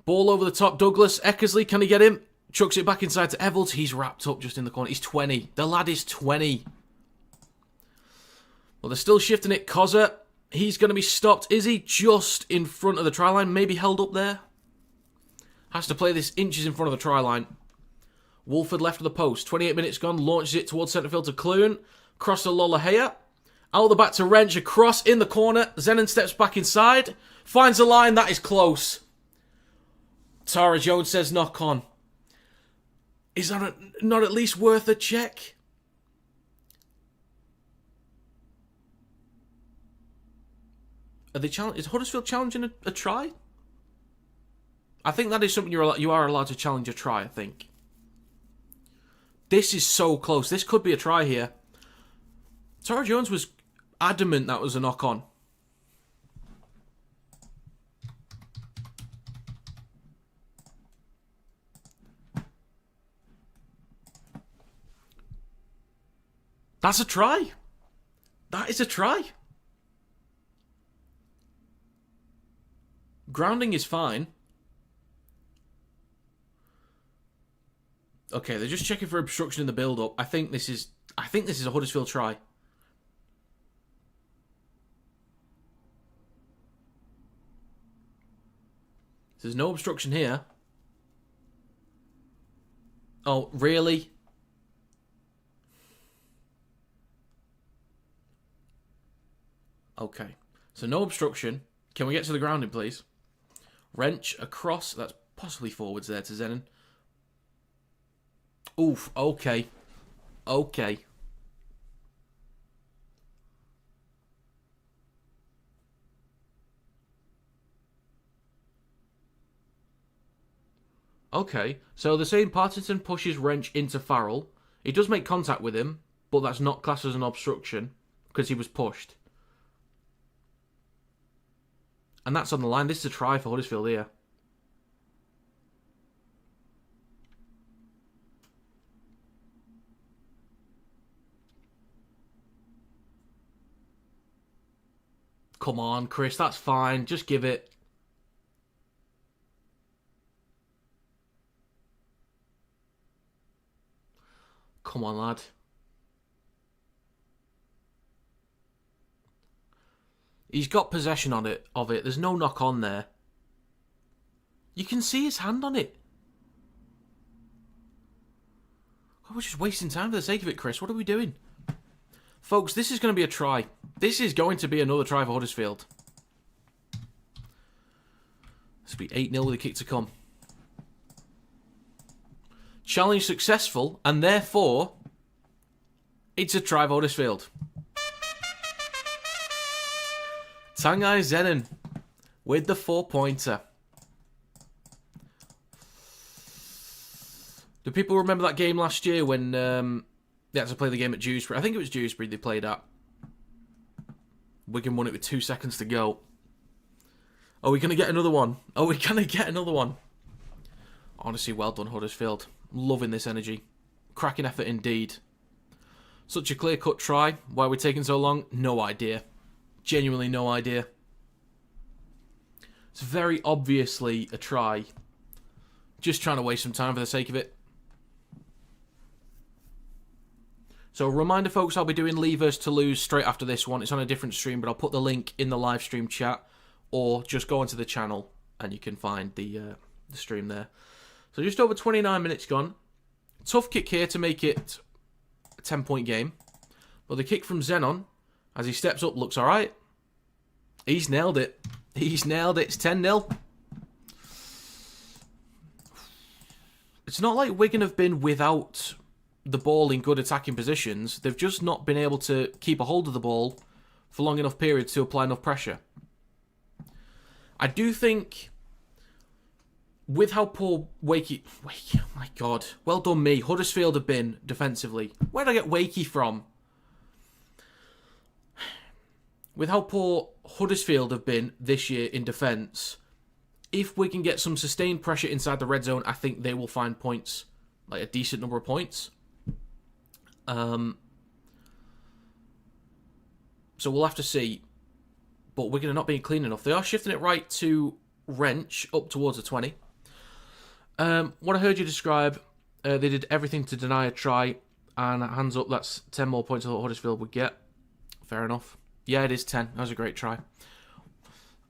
A: Ball over the top. Douglas. Eckersley. Can he get him? Chucks it back inside to Evalds. He's wrapped up just in the corner. He's 20. The lad is 20. Well, they're still shifting it. Cozza. He's going to be stopped. Is he just in front of the try line? Maybe held up there. Has to play this inches in front of the try line. Wolford left of the post. 28 minutes gone. Launches it towards centre field to Clune. Cross to Lollahea. Out the back to Wrench. Across in the corner. Zenon steps back inside. Finds a line. That is close. Tara Jones says knock on. Is that not at least worth a check? Are they is Huddersfield challenging a try? I think that is something you are allowed to challenge a try, I think. This is so close. This could be a try here. Tara Jones was adamant that was a knock-on. That's a try. That is a try. Grounding is fine. Okay, they're just checking for obstruction in the build-up. I think this is a Huddersfield try. There's no obstruction here. Oh, really? Okay. So no obstruction. Can we get to the grounding, please? Wrench across. That's possibly forwards there to Zenon. Oof. Okay. Okay. Okay. So the same Partington pushes Wrench into Farrell. He does make contact with him, but that's not classed as an obstruction because he was pushed. And that's on the line. This is a try for Huddersfield here. Come on, Chris. That's fine. Just give it. Come on, lad. He's got possession of it. There's no knock on there. You can see his hand on it. God, we're just wasting time for the sake of it, Chris. What are we doing? Folks, this is going to be a try. This is going to be another try for Huddersfield. This will be 8-0 with a kick to come. Challenge successful, and therefore, it's a try for Huddersfield. Tangai Zenon with the 4-pointer. Do people remember that game last year when they had to play the game at Dewsbury? I think it was Dewsbury they played at. Wigan won it with 2 seconds to go. Are we going to get another one? Honestly, well done, Huddersfield. Loving this energy. Cracking effort indeed. Such a clear-cut try. Why are we taking so long? No idea. Genuinely no idea. It's very obviously a try. Just trying to waste some time for the sake of it. So a reminder, folks, I'll be doing Leavers to Lose straight after this one. It's on a different stream, but I'll put the link in the live stream chat, or just go onto the channel and you can find the stream there. So just over 29 minutes gone. Tough kick here to make it a 10-point game. But the kick from Zenon, as he steps up, looks alright. He's nailed it. It's 10-0. It's not like Wigan have been without the ball in good attacking positions. They've just not been able to keep a hold of the ball for long enough periods to apply enough pressure. I do think, with how poor Wakey, oh my God, well done me, Huddersfield have been defensively. Where did I get Wakey from? With how poor Huddersfield have been this year in defence, if we can get some sustained pressure inside the red zone, I think they will find points, like a decent number of points. So we'll have to see. But Wigan are not being clean enough. They are shifting it right to Wrench up towards the 20. What I heard you describe, they did everything to deny a try, and hands up, that's 10 more points I thought Huddersfield would get. Fair enough. Yeah, it is 10. That was a great try.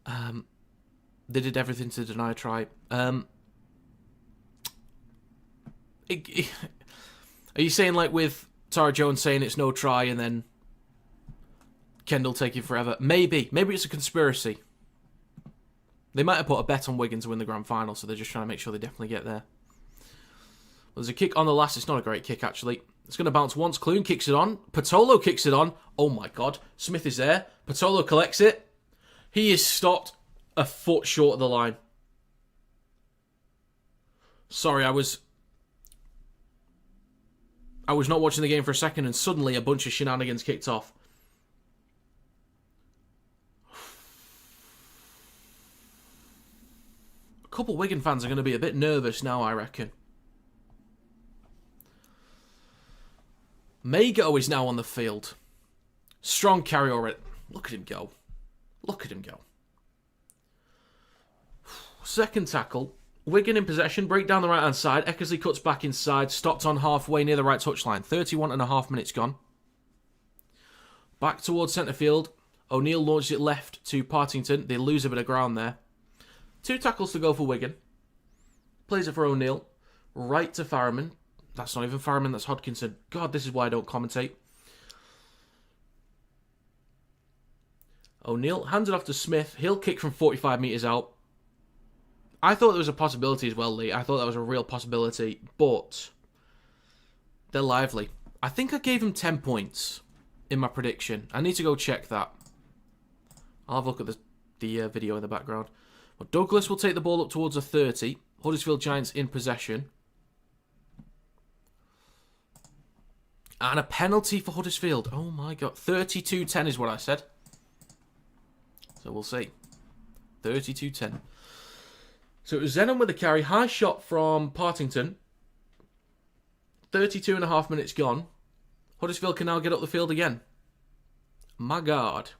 A: They did everything to deny a try. Are you saying, like, with Tara Jones saying it's no try and then Kendall taking forever? Maybe. Maybe it's a conspiracy. They might have put a bet on Wigan to win the grand final, so they're just trying to make sure they definitely get there. Well, there's a kick on the last. It's not a great kick, actually. It's going to bounce once. Clune kicks it on. Patolo kicks it on. Oh, my God. Smith is there. Patolo collects it. He is stopped a foot short of the line. Sorry, I was not watching the game for a second, and suddenly a bunch of shenanigans kicked off. A couple Wigan fans are going to be a bit nervous now, I reckon. Mago is now on the field. Strong carry already. Look at him go. Look at him go. Second tackle. Wigan in possession. Break down the right-hand side. Eckersley cuts back inside. Stopped on halfway near the right touchline. 31.5 minutes gone. Back towards centre field. O'Neill launches it left to Partington. They lose a bit of ground there. 2 tackles to go for Wigan. Plays it for O'Neill. Right to Farriman. That's not even Farriman, that's Hodkinson. God, this is why I don't commentate. O'Neill hands it off to Smith. He'll kick from 45 metres out. I thought there was a possibility as well, Lee. I thought that was a real possibility, but they're lively. I think I gave him 10 points in my prediction. I need to go check that. I'll have a look at the video in the background. But Douglas will take the ball up towards a 30. Huddersfield Giants in possession. And a penalty for Huddersfield. Oh my God. 32-10 is what I said. So we'll see. 32-10. So it was Zenon with the carry. High shot from Partington. 32.5 minutes gone. Huddersfield can now get up the field again. My God.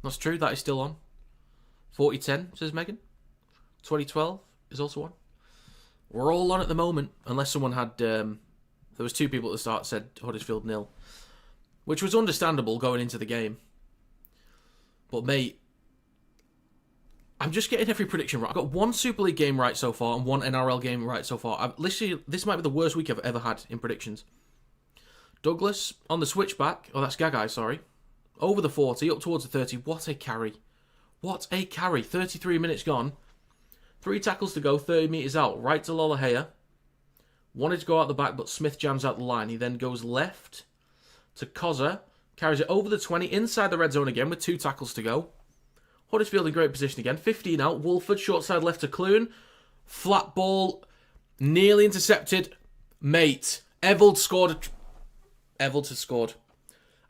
A: That's true. That is still on. 40-10, says Megan. 2012 is also on. We're all on at the moment. Unless someone had... there was 2 people at the start said Huddersfield 0. Which was understandable going into the game. But, mate, I'm just getting every prediction right. I've got one Super League game right so far and one NRL game right so far. Literally, this might be the worst week I've ever had in predictions. Douglas on the switchback. Oh, that's Gagai, sorry. Over the 40, up towards the 30. What a carry. What a carry. 33 minutes gone. 3 tackles to go, 30 metres out. Right to Lolohea. Wanted to go out the back, but Smith jams out the line. He then goes left to Koza. Carries it over the 20, inside the red zone again with 2 tackles to go. Huddersfield in great position again. 15 out. Wolford, short side left to Clune. Flat ball. Nearly intercepted. Mate. Evald scored. Evald has scored.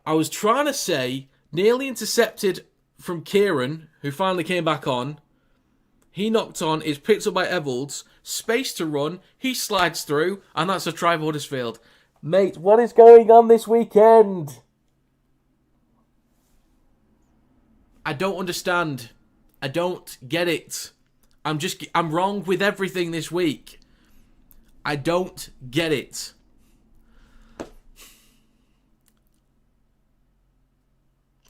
A: I was trying to say, nearly intercepted from Kieran, who finally came back on. He knocked on, is picked up by Evalds. Space to run. He slides through. And that's a try for Huddersfield. Mate, what is going on this weekend? I don't understand. I don't get it. I'm wrong with everything this week. I don't get it.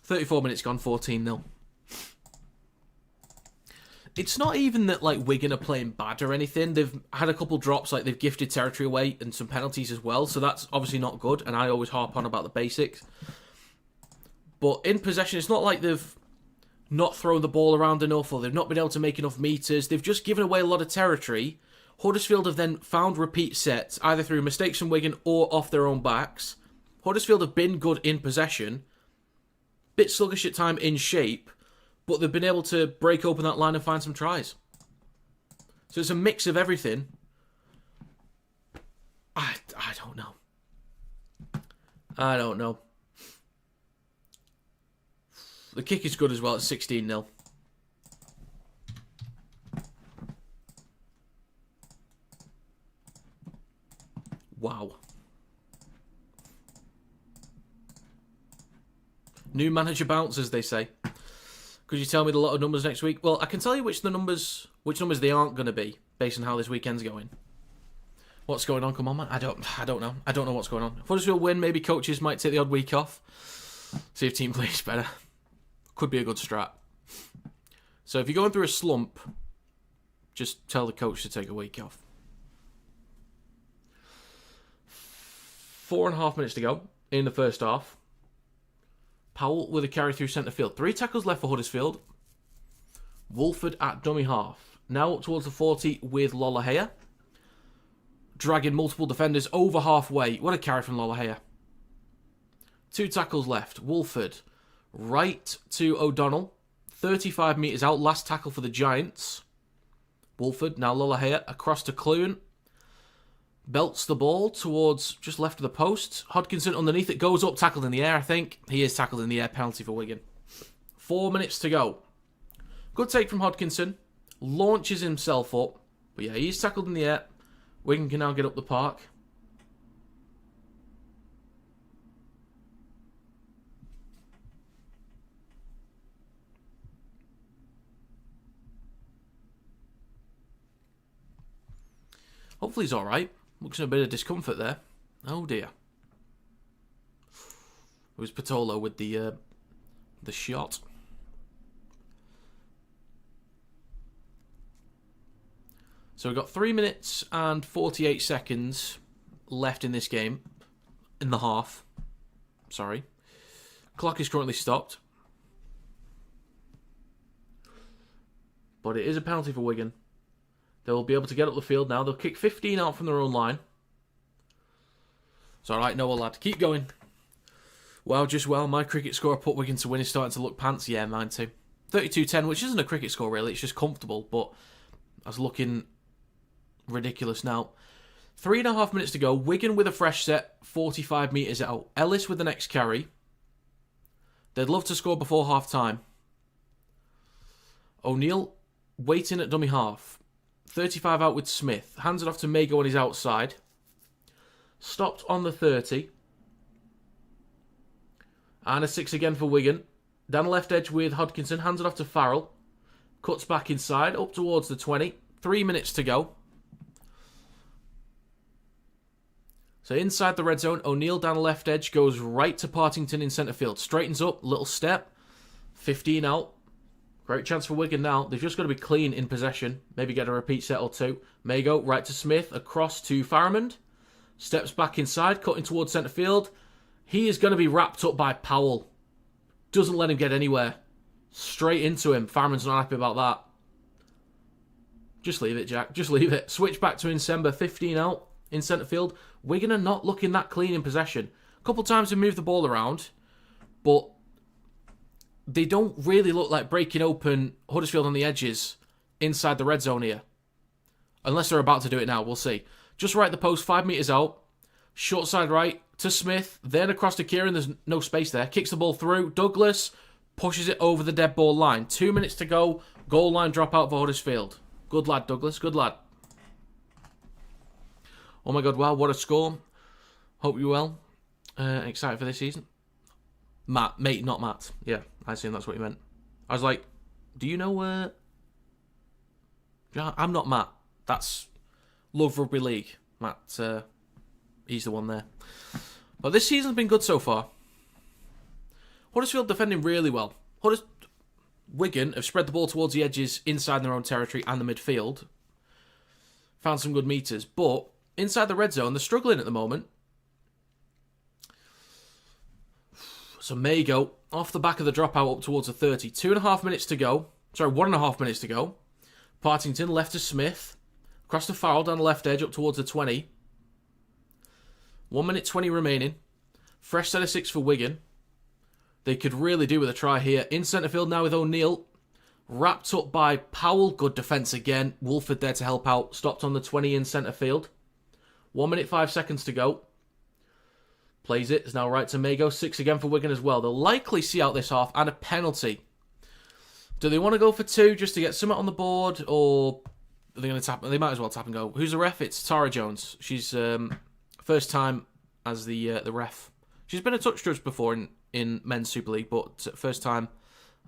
A: "34 minutes gone, 14-0. It's not even that like Wigan are playing bad or anything. They've had a couple drops, like they've gifted territory away and some penalties as well. So that's obviously not good. And I always harp on about the basics. But in possession, it's not like they've not thrown the ball around enough or they've not been able to make enough meters. They've just given away a lot of territory. Huddersfield have then found repeat sets, either through mistakes from Wigan or off their own backs. Huddersfield have been good in possession. Bit sluggish at time in shape, but they've been able to break open that line and find some tries. So it's a mix of everything. I don't know. I don't know. The kick is good as well at 16-0. Wow. New manager bounce, as they say. Could you tell me the lot of numbers next week? Well, I can tell you which numbers they aren't going to be, based on how this weekend's going. What's going on? Come on, man. I don't know. I don't know what's going on. If Huddersfield win, maybe coaches might take the odd week off. See if team plays better. Could be a good strat. So if you're going through a slump, just tell the coach to take a week off. 4.5 minutes to go in the first half. Powell with a carry through centre field. 3 tackles left for Huddersfield. Wolford at dummy half. Now up towards the 40 with Lolohea. Dragging multiple defenders over halfway. What a carry from Lolohea. 2 tackles left. Wolford right to O'Donnell. 35 metres out. Last tackle for the Giants. Wolford, now Lolohea, across to Clune. Belts the ball towards just left of the post. Hodkinson underneath it. Goes up, tackled in the air, I think. He is tackled in the air. Penalty for Wigan. 4 minutes to go. Good take from Hodkinson. Launches himself up. But yeah, he's tackled in the air. Wigan can now get up the park. Hopefully he's alright. Looks in a bit of discomfort there. Oh dear. It was Patolo with the shot. So we've got 3 minutes and 48 seconds left in this game. In the half. Sorry. Clock is currently stopped. But it is a penalty for Wigan. They'll be able to get up the field now. They'll kick 15 out from their own line. It's alright, Noah lad. Keep going. Wow, just well. My cricket score put Wigan to win is starting to look pants. Yeah, mine too. 32-10, which isn't a cricket score really. It's just comfortable, but I was looking ridiculous now. 3.5 minutes to go. Wigan with a fresh set. 45 metres out. Ellis with the next carry. They'd love to score before half-time. O'Neill waiting at dummy half. 35 out with Smith. Hands it off to Mago on his outside. Stopped on the 30. And a 6 again for Wigan. Down the left edge with Hodkinson. Hands it off to Farrell. Cuts back inside. Up towards the 20. 3 minutes to go. So inside the red zone. O'Neill down the left edge. Goes right to Partington in centre field. Straightens up. Little step. 15 out. Great chance for Wigan now. They've just got to be clean in possession. Maybe get a repeat set or two. Mago, right to Smith, across to Faramond. Steps back inside, cutting towards centre field. He is going to be wrapped up by Powell. Doesn't let him get anywhere. Straight into him. Faramond's not happy about that. Just leave it, Jack. Just leave it. Switch back to Insemba, 15 out in centre field. Wigan are not looking that clean in possession. A couple times they moved the ball around, but they don't really look like breaking open Huddersfield on the edges inside the red zone here. Unless they're about to do it now, we'll see. Just right at the post, 5 metres out. Short side right to Smith. Then across to Kieran. There's no space there. Kicks the ball through. Douglas pushes it over the dead ball line. 2 minutes to go. Goal line dropout for Huddersfield. Good lad, Douglas. Good lad. Oh my God, wow, what a score. Hope you're well. Excited for this season. Matt, mate, not Matt. Yeah, I assume that's what you meant. I was like, do you know I'm not Matt. That's Love Rugby League. Matt, he's the one there. But this season's been good so far. Huddersfield defending really well. Wigan have spread the ball towards the edges inside their own territory and the midfield. Found some good meters. But inside the red zone, they're struggling at the moment. So Mago, off the back of the dropout up towards the 30. 2.5 minutes to go. Sorry, 1.5 minutes to go. Partington left to Smith. Across the foul down the left edge up towards the 20. 1 minute 20 remaining. Fresh set of 6 for Wigan. They could really do with a try here. In centre field now with O'Neill. Wrapped up by Powell. Good defence again. Wolford there to help out. Stopped on the 20 in centre field. 1 minute 5 seconds to go. Plays it. It's now right to Mago. 6 again for Wigan as well. They'll likely see out this half and a penalty. Do they want to go for 2 just to get something on the board? Or are they going to tap? They might as well tap and go. Who's the ref? It's Tara Jones. She's first time as the ref. She's been a touch judge before in Men's Super League, but first time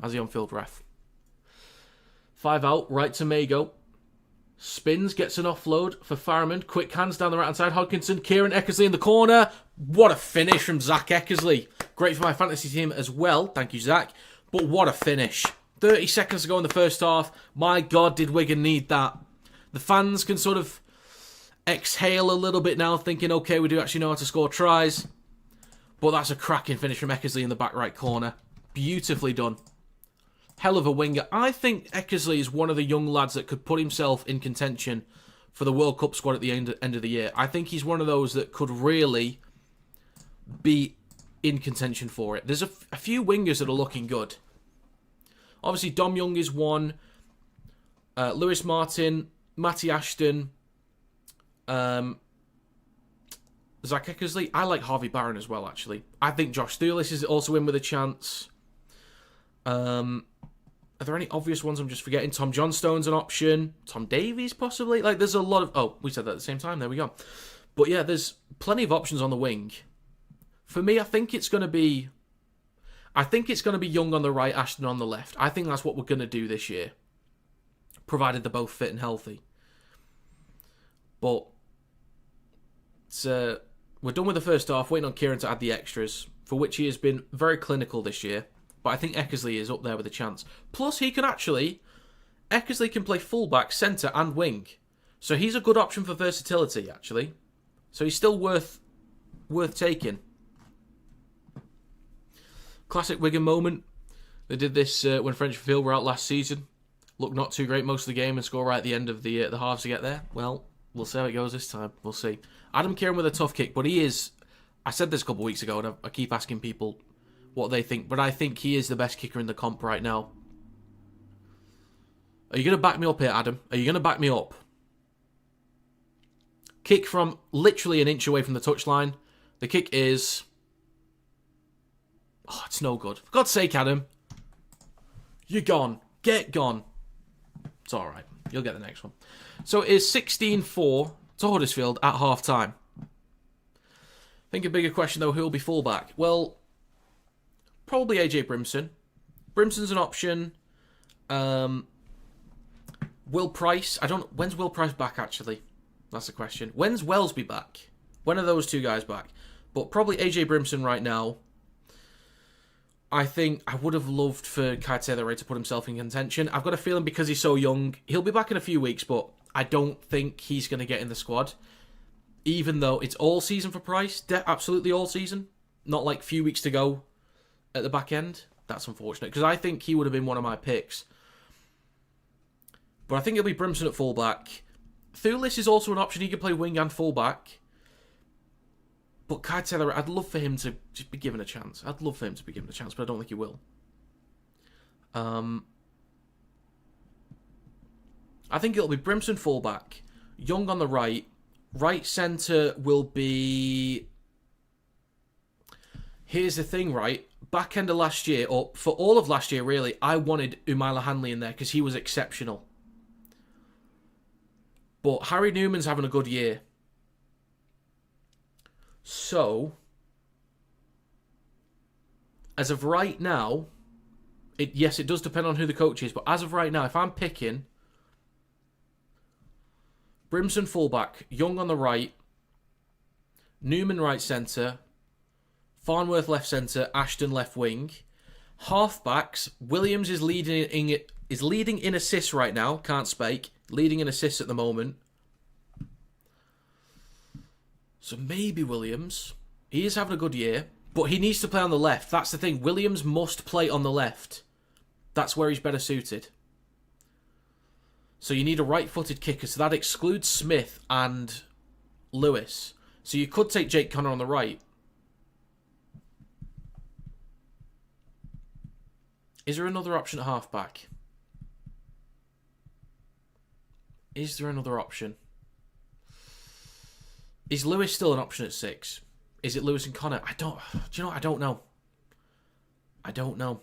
A: as the on-field ref. 5 out, right to Mago. Spins, gets an offload for Faramond. Quick hands down the right-hand side. Hodkinson, Kieran Eckersley in the corner. What a finish from Zach Eckersley. Great for my fantasy team as well. Thank you, Zach. But what a finish. 30 seconds to go in the first half. My God, did Wigan need that. The fans can sort of exhale a little bit now, thinking, okay, we do actually know how to score tries. But that's a cracking finish from Eckersley in the back right corner. Beautifully done. Hell of a winger. I think Eckersley is one of the young lads that could put himself in contention for the World Cup squad at the end of the year. I think he's one of those that could really be in contention for it. There's a few wingers that are looking good. Obviously, Dom Young is one. Lewis Martin, Matty Ashton, Zach Eckersley. I like Harvey Barron as well, actually. I think Josh Thulis is also in with a chance. Are there any obvious ones I'm just forgetting? Tom Johnstone's an option. Tom Davies, possibly. Like, there's a lot of... Oh, we said that at the same time. There we go. But yeah, there's plenty of options on the wing. For me, I think it's going to be Young on the right, Ashton on the left. I think that's what we're going to do this year. Provided they're both fit and healthy. But we're done with the first half, waiting on Kieran to add the extras, for which he has been very clinical this year. But I think Eckersley is up there with a chance. Plus, Eckersley can play fullback, centre and wing. So he's a good option for versatility, actually. So he's still worth taking. Classic Wigan moment. They did this when French Field were out last season. Looked not too great most of the game and score right at the end of the halves to get there. Well, we'll see how it goes this time. We'll see. Adam Kieran with a tough kick, but he is... I said this a couple of weeks ago, and I keep asking people what they think, but I think he is the best kicker in the comp right now. Are you going to back me up here, Adam? Are you going to back me up? Kick from literally an inch away from the touchline. The kick is... Oh, it's no good. For God's sake, Adam. You're gone. Get gone. It's alright. You'll get the next one. So it is 16-4 to Huddersfield at half-time. I think a bigger question, though, who will be fullback? Well, probably AJ Brimson. Brimson's an option. Will Price. When's Will Price back, actually? That's the question. When's Wellesby back? When are those two guys back? But probably AJ Brimson right now. I think I would have loved for KineticRL to put himself in contention. I've got a feeling because he's so young, he'll be back in a few weeks, but I don't think he's going to get in the squad. Even though it's all season for Price, absolutely all season. Not like few weeks to go at the back end. That's unfortunate, because I think he would have been one of my picks. But I think it'll be Brimson at fullback. Thulis is also an option. He can play wing and fullback. But KineticRL, I'd love for him to just be given a chance. I'd love for him to be given a chance, but I don't think he will. I think it'll be Brimson fullback, Young on the right. Right centre will be... Here's the thing, right? Back end of last year, or for all of last year, really, I wanted Umaila Hanley in there because he was exceptional. But Harry Newman's having a good year. So, as of right now, yes, it does depend on who the coach is, but as of right now, if I'm picking Brimson fullback, Young on the right, Newman right centre, Farnworth left centre, Ashton left wing. Halfbacks, Williams is leading in assists right now, can't spake, leading in assists at the moment. So maybe Williams. He is having a good year, but he needs to play on the left. That's the thing. Williams must play on the left. That's where he's better suited. So you need a right-footed kicker. So that excludes Smith and Lewis. So you could take Jake Connor on the right. Is there another option at halfback? Is there another option? Is Lewis still an option at 6? Is it Lewis and Connor? Do you know what? I don't know. I don't know.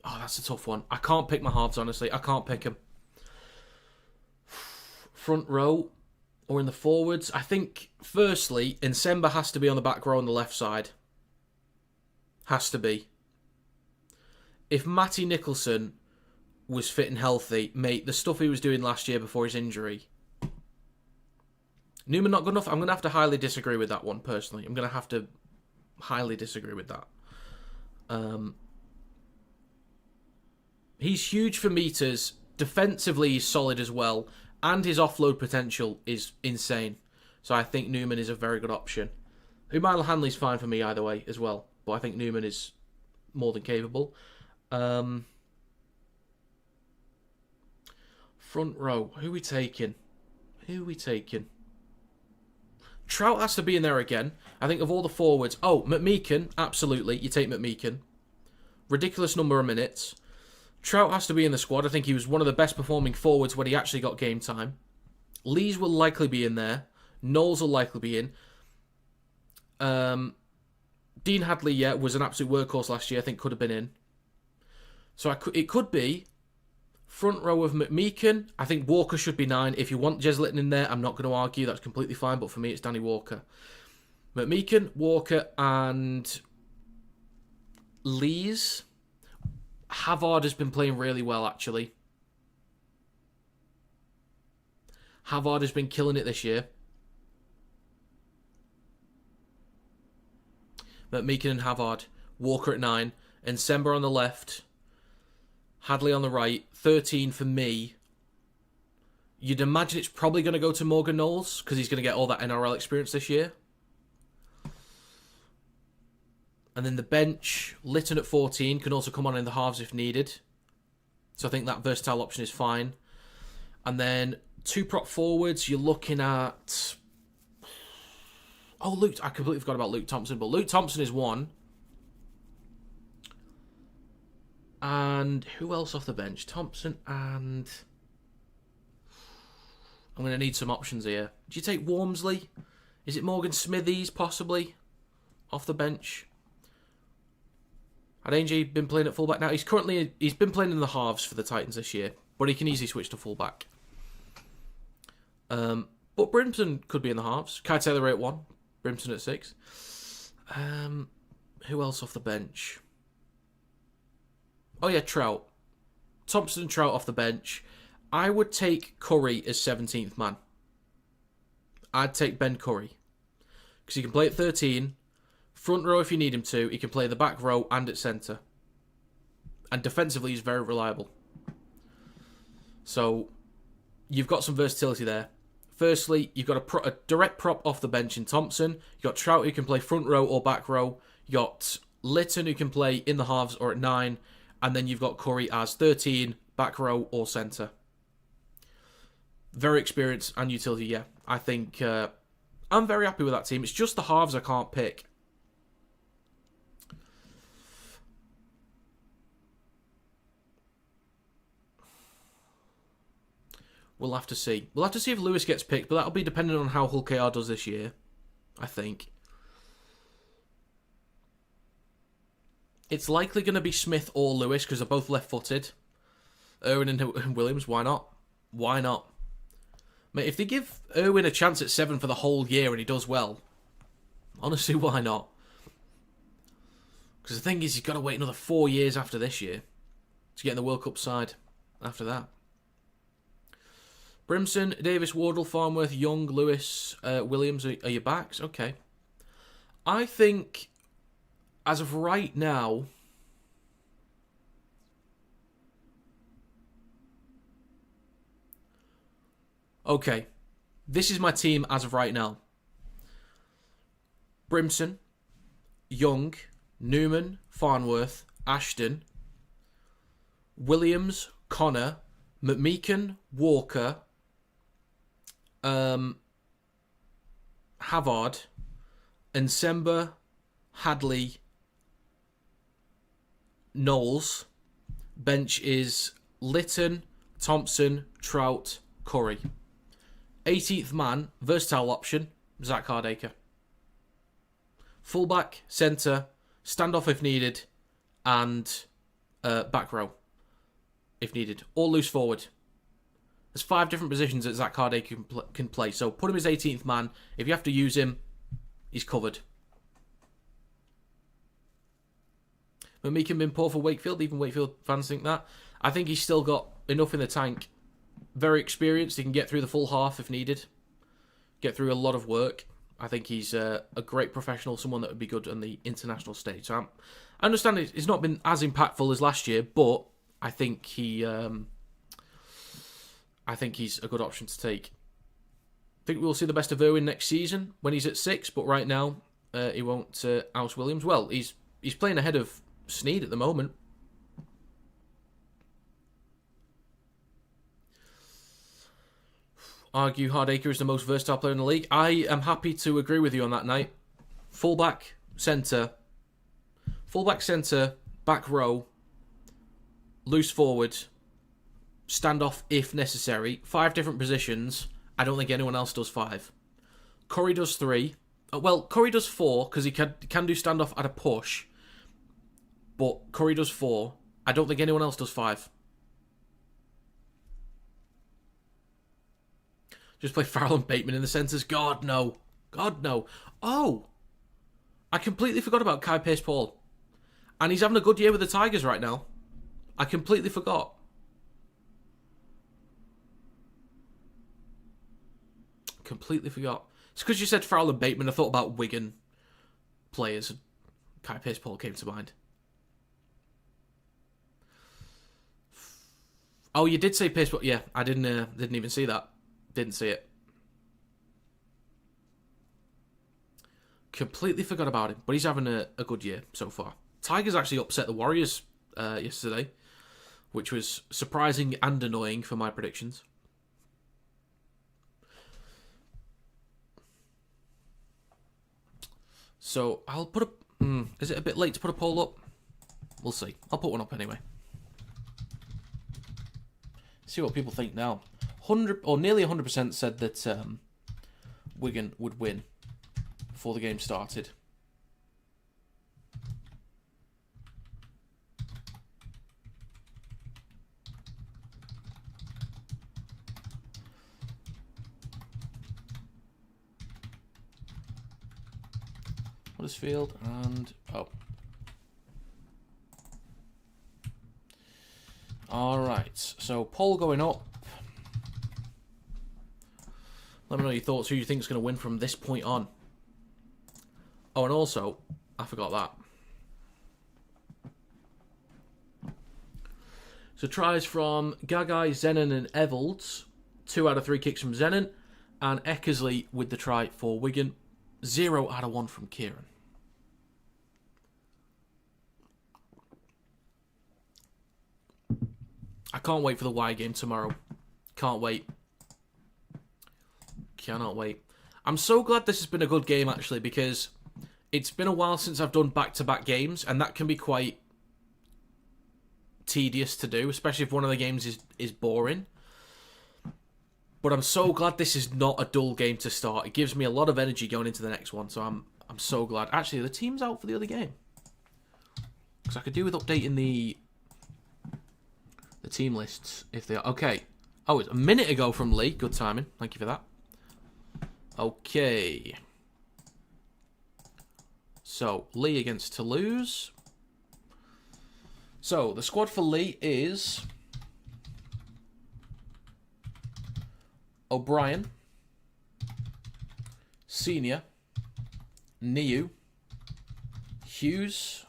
A: Oh, that's a tough one. I can't pick my halves, honestly. I can't pick them. Front row or in the forwards. I think, firstly, Nsemba has to be on the back row on the left side. Has to be. If Matty Nicholson was fit and healthy, mate, the stuff he was doing last year before his injury. Newman not good enough? I'm going to have to highly disagree with that one, personally. I'm going to have to highly disagree with that. He's huge for meters. Defensively, he's solid as well. And his offload potential is insane. So I think Newman is a very good option. Umaila Hanley's fine for me either way as well. But I think Newman is more than capable. Front row. Who are we taking? Trout has to be in there again. I think of all the forwards. Oh, McMeekan. Absolutely. You take McMeekan. Ridiculous number of minutes. Trout has to be in the squad. I think he was one of the best performing forwards when he actually got game time. Lees will likely be in there. Knowles will likely be in. Dean Hadley, was an absolute workhorse last year. I think could have been in. So it could be front row of McMeekan. I think Walker should be 9. If you want Jez Litton in there, I'm not going to argue. That's completely fine. But for me, it's Danny Walker. McMeekan, Walker, and Lees. Havard has been playing really well, actually. Havard has been killing it this year. McMeekan and Havard. Walker at 9. And Nsemba on the left. Hadley on the right. 13 for me. You'd imagine it's probably going to go to Morgan Knowles because he's going to get all that NRL experience this year. And then the bench, Litton at 14, can also come on in the halves if needed. So I think that versatile option is fine. And then 2 prop forwards, you're looking at... Oh, Luke, I completely forgot about Luke Thompson, but Luke Thompson is 1. And who else off the bench? Thompson and... I'm going to need some options here. Do you take Wormsley? Is it Morgan Smithies, possibly? Off the bench? Had AJ been playing at fullback now? He's been playing in the halves for the Titans this year, but he can easily switch to fullback. But Brimson could be in the halves. KineticRL at 1, Brimson at 6. Who else off the bench? Oh yeah, Trout. Thompson and Trout off the bench. I would take Curry as 17th man. I'd take Ben Curry. because he can play at 13, front row if you need him to. He can play the back row and at centre. And defensively, he's very reliable. So, you've got some versatility there. Firstly, you've got a direct prop off the bench in Thompson. You've got Trout who can play front row or back row. You've got Litton who can play in the halves or at 9. And then you've got Curry as 13, back row or centre. Very experienced and utility, yeah. I think I'm very happy with that team. It's just the halves I can't pick. We'll have to see. We'll have to see if Lewis gets picked, but that'll be dependent on how Hull KR does this year, I think. It's likely going to be Smith or Lewis because they're both left-footed. Irwin and Williams, why not? Why not? Mate, if they give Irwin a chance at 7 for the whole year and he does well, honestly, why not? Because the thing is, he's got to wait another 4 years after this year to get in the World Cup side after that. Brimson, Davis, Wardle, Farnworth, Young, Lewis, Williams are your backs? Okay. I think, as of right now, okay, this is my team as of right now. Brimson, Young, Newman, Farnworth, Ashton, Williams, Connor, McMeekan, Walker, Havard, Nsemba, Hadley, Knowles. Bench is Litton, Thompson, Trout, Curry. 18th man, versatile option, Zach Hardacre. Fullback, centre, standoff if needed, and back row if needed, or loose forward. There's 5 different positions that Zach Hardacre can play, so put him as 18th man. If you have to use him, he's covered. McMeekan been poor for Wakefield, even Wakefield fans think that. I think he's still got enough in the tank. Very experienced, he can get through the full half if needed. Get through a lot of work. I think he's a great professional, someone that would be good on the international stage. So I understand it's not been as impactful as last year, but I think he's a good option to take. I think we'll see the best of Irwin next season when he's at 6, but right now he won't oust Williams. Well, he's playing ahead of Sneed at the moment. Argue Hardacre is the most versatile player in the league. I am happy to agree with you on that night. Fullback, centre, back row, loose forward, standoff if necessary. 5 different positions. I don't think anyone else does 5. Curry does 3. Well, Curry does 4 because he can do standoff at a push. But Curry does 4. I don't think anyone else does 5. Just play Farrell and Bateman in the centres. God, no. God, no. Oh! I completely forgot about Kai Pearce-Paul. And he's having a good year with the Tigers right now. I completely forgot. Completely forgot. It's because you said Farrell and Bateman. I thought about Wigan players. Kai Pearce-Paul came to mind. Oh, you did say Pearce-Paul. Yeah, I didn't even see that. Didn't see it. Completely forgot about him. But he's having a good year so far. Tigers actually upset the Warriors yesterday, which was surprising and annoying for my predictions. So I'll put a... is it a bit late to put a poll up? We'll see. I'll put one up anyway. See what people think now. 100 or nearly 100% said that Wigan would win before the game started. Huddersfield and Alright, so poll going up. Let me know your thoughts, who you think is going to win from this point on. Oh, and also, I forgot that. So tries from Gagai, Zenon and Evalds. 2 out of 3 kicks from Zenon. And Eckersley with the try for Wigan. 0 out of 1 from Kieran. I can't wait for the Y game tomorrow. Can't wait. Cannot wait. I'm so glad this has been a good game, actually, because it's been a while since I've done back-to-back games, and that can be quite tedious to do, especially if one of the games is boring. But I'm so glad this is not a dull game to start. It gives me a lot of energy going into the next one, so I'm so glad. Actually, the team's out for the other game. Because I could do with updating the team lists if they are. Okay. Oh, it's a minute ago from Lee. Good timing. Thank you for that. Okay. So, Lee against Toulouse. So, the squad for Lee is O'Brien, Senior, Niu, Hughes,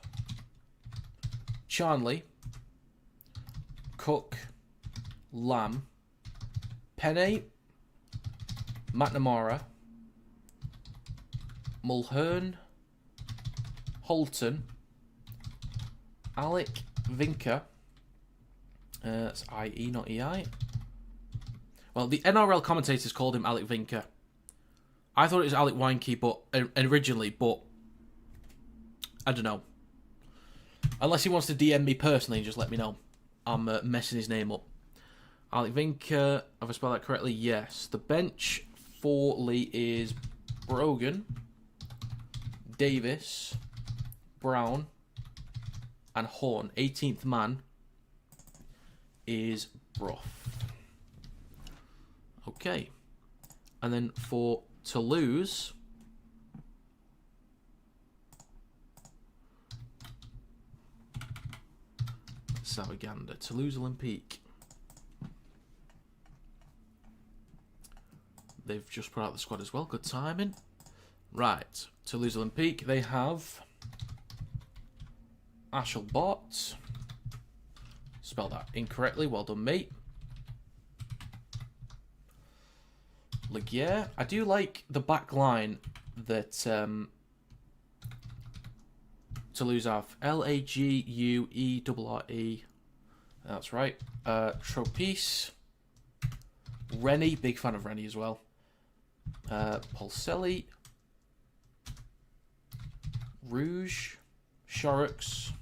A: Charnley, Cook, Lamb, Penne, McNamara, Mulhern, Holton, Alec Vinker. That's IE, not EI. Well, the NRL commentators called him Alec Vinker. I thought it was Alec Weinke, but originally, but I don't know. Unless he wants to DM me personally and just let me know. I'm messing his name up. Alec Vinker, have I spelled that correctly? Yes. The bench for Lee is Brogan, Davis, Brown, and Horn. 18th man is Brough. Okay. And then for Toulouse, Savaganda, Toulouse Olympique. They've just put out the squad as well. Good timing. Right. Toulouse Olympique. They have Ashelbot. Spelled that incorrectly. Well done, mate. Laguerre. I do like the back line that Toulouse have. Laguerre. That's right. Tropice. Rennie. Big fan of Rennie as well. Polselli. Rouge. Shorrocks.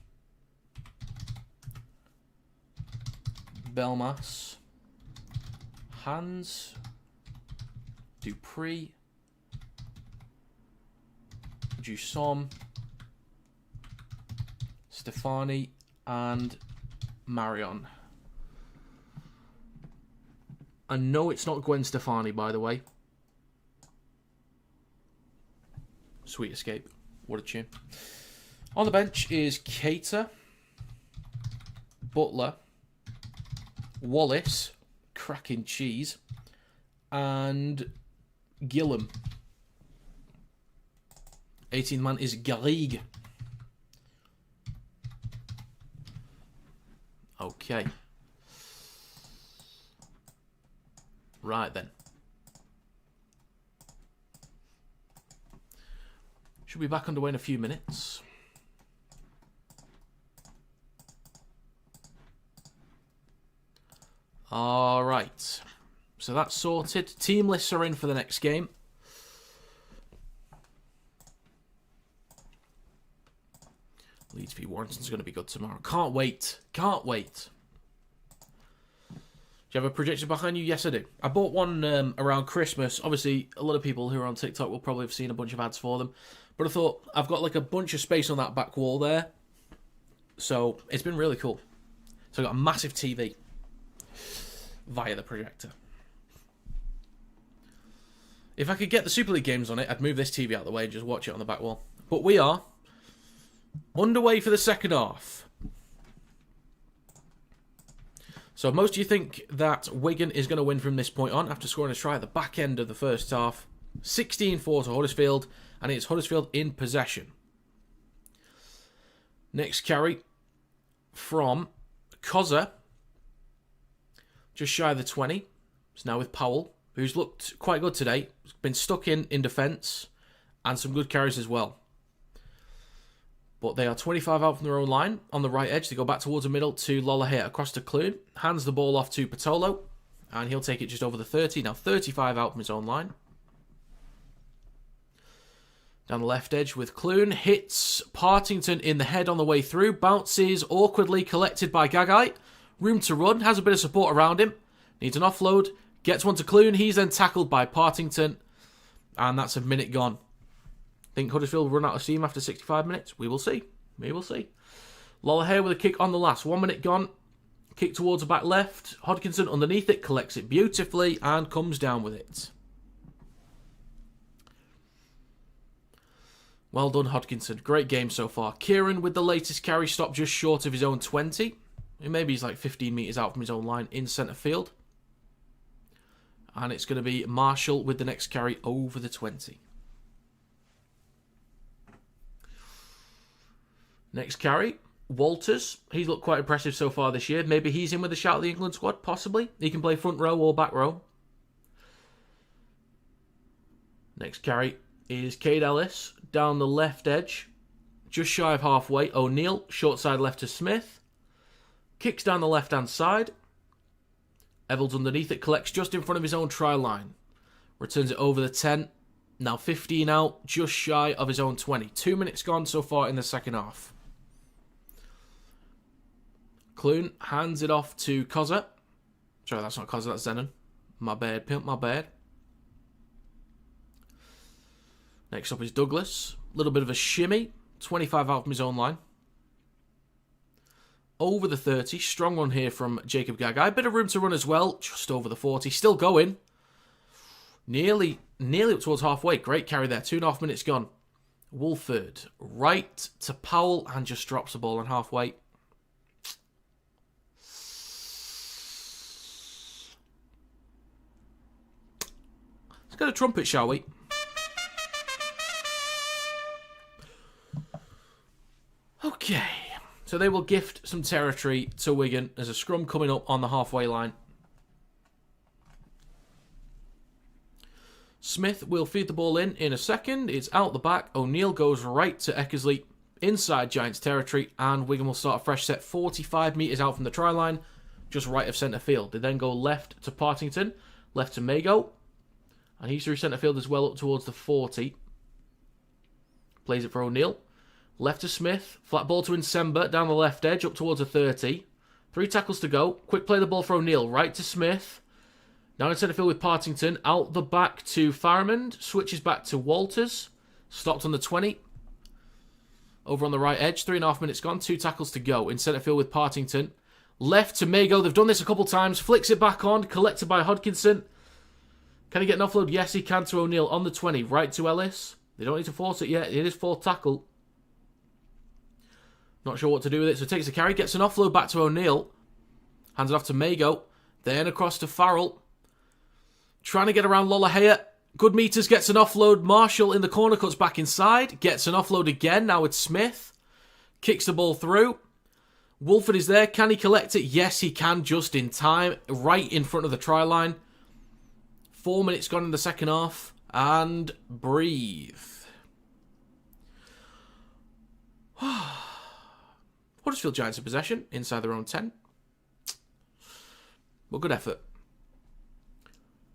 A: Belmas. Hans. Dupree. Jussom. Stefani. And Marion. I know it's not Gwen Stefani, by the way. Sweet Escape. What a tune. On the bench is Cater, Butler, Wallace, cracking cheese, and Gillam. 18th man is Garrigue. Okay. Right then. Should be back underway in a few minutes. Alright. So that's sorted. Team lists are in for the next game. Leeds v Warrington's going to be good tomorrow. Can't wait. Can't wait. Do you have a projection behind you? Yes, I do. I bought one around Christmas. Obviously, a lot of people who are on TikTok will probably have seen a bunch of ads for them. But I thought, I've got like a bunch of space on that back wall there. So, it's been really cool. So, I've got a massive TV via the projector. If I could get the Super League games on it, I'd move this TV out of the way and just watch it on the back wall. But we are underway for the second half. So most of you think that Wigan is going to win from this point on after scoring a try at the back end of the first half. 16-4 to Huddersfield. and it's Huddersfield in possession. Next carry from Koza, just shy of the 20. It's now with Powell, who's looked quite good today. He's been stuck in defence, and some good carries as well. But they are 25 out from their own line. On the right edge, they go back towards the middle to Lolohea, across to Clune. Hands the ball off to Patolo, and he'll take it just over the 30. Now 35 out from his own line. Down the left edge with Clune. Hits Partington in the head on the way through. Bounces awkwardly, collected by Gagai. Room to run. Has a bit of support around him. Needs an offload. Gets one to Clune. He's then tackled by Partington. And that's a minute gone. Think Huddersfield will run out of steam after 65 minutes? We will see. We will see. Lolohea with a kick on the last. 1 minute gone. Kick towards the back left. Hodkinson underneath it. Collects it beautifully and comes down with it. Well done, Hodkinson. Great game so far. Kieran with the latest carry, stopped just short of his own 20. Maybe he's like 15 metres out from his own line in centre field. And it's going to be Marshall with the next carry over the 20. Next carry, Walters. He's looked quite impressive so far this year. Maybe he's in with a shout of the England squad, possibly. He can play front row or back row. Next carry is Cade Ellis down the left edge, just shy of halfway. O'Neill, short side left to Smith. Kicks down the left-hand side. Evans underneath it, collects just in front of his own try line. Returns it over the 10. Now 15 out, just shy of his own 20. 2 minutes gone so far in the second half. Clune hands it off to Koza. Sorry, that's not Koza, that's Zenon. My bad, pimp, my bad. Next up is Douglas. A little bit of a shimmy. 25 out from his own line. Over the 30. Strong one here from Jacob Gagai. Bit of room to run as well. Just over the 40. Still going. Nearly up towards halfway. Great carry there. 2.5 minutes gone. Wolford. Right to Powell. And just drops the ball on halfway. Let's get a trumpet, shall we? Okay, so they will gift some territory to Wigan. There's a scrum coming up on the halfway line. Smith will feed the ball in a second. It's out the back. O'Neill goes right to Eckersley inside Giants territory, and Wigan will start a fresh set 45 metres out from the try line, just right of centre field. They then go left to Partington, left to Mago, and he's through centre field as well up towards the 40. Plays it for O'Neill. Left to Smith. Flat ball to Nsemba down the left edge up towards a 30. 3 tackles to go. Quick play the ball for O'Neill. Right to Smith. Down in centre field with Partington. Out the back to Faramond. Switches back to Walters. Stopped on the 20. Over on the right edge. 3.5 minutes gone. 2 tackles to go. In centre field with Partington. Left to Mago. They've done this a couple times. Flicks it back on. Collected by Hodkinson. Can he get an offload? Yes, he can to O'Neill on the 20. Right to Ellis. They don't need to force it yet. It is 4th tackle. Not sure what to do with it, so takes the carry, gets an offload back to O'Neill. Hands it off to Mago. Then across to Farrell. Trying to get around Lolohea. Good meters, gets an offload. Marshall in the corner, cuts back inside. Gets an offload again, now it's Smith. Kicks the ball through. Wolford is there, can he collect it? Yes, he can, just in time. Right in front of the try line. 4 minutes gone in the second half. And breathe. Huddersfield Giants in possession, inside their own 10. Well, good effort.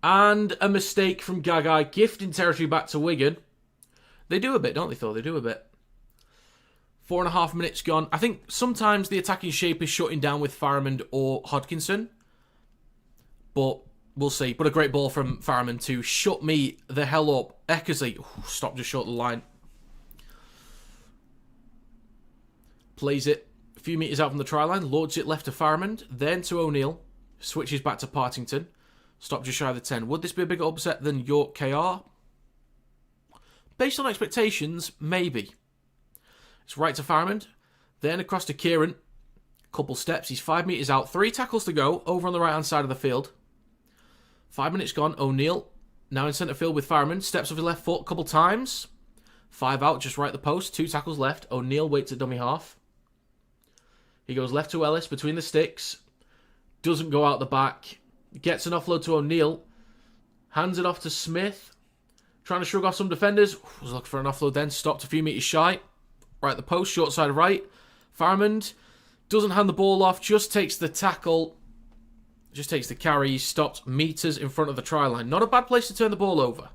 A: And a mistake from Gagai, gifting territory back to Wigan. They do a bit, don't they, Phil? They do a bit. 4.5 minutes gone. I think sometimes the attacking shape is shutting down with Faramond or Hodkinson. But we'll see. But a great ball from Faramond to shut me the hell up. Eckersley, stopped just short of the line. Plays it a few metres out from the try line. Loads it left to Faramond. Then to O'Neill. Switches back to Partington. Stopped just shy of the 10. Would this be a bigger upset than York KR? Based on expectations, maybe. It's right to Faramond. Then across to Kieran. Couple steps. He's 5 metres out. 3 tackles to go. Over on the right-hand side of the field. 5 minutes gone. O'Neill. Now in centre field with Faramond. Steps off his left foot a couple times. 5 out, just right at the post. 2 tackles left. O'Neill waits at dummy half. He goes left to Ellis between the sticks. Doesn't go out the back. Gets an offload to O'Neill. Hands it off to Smith. Trying to shrug off some defenders. Was looking for an offload then. Stopped a few metres shy. Right at the post, short side right. Farmond doesn't hand the ball off. Just takes the tackle. Just takes the carry. He's stopped metres in front of the try line. Not a bad place to turn the ball over.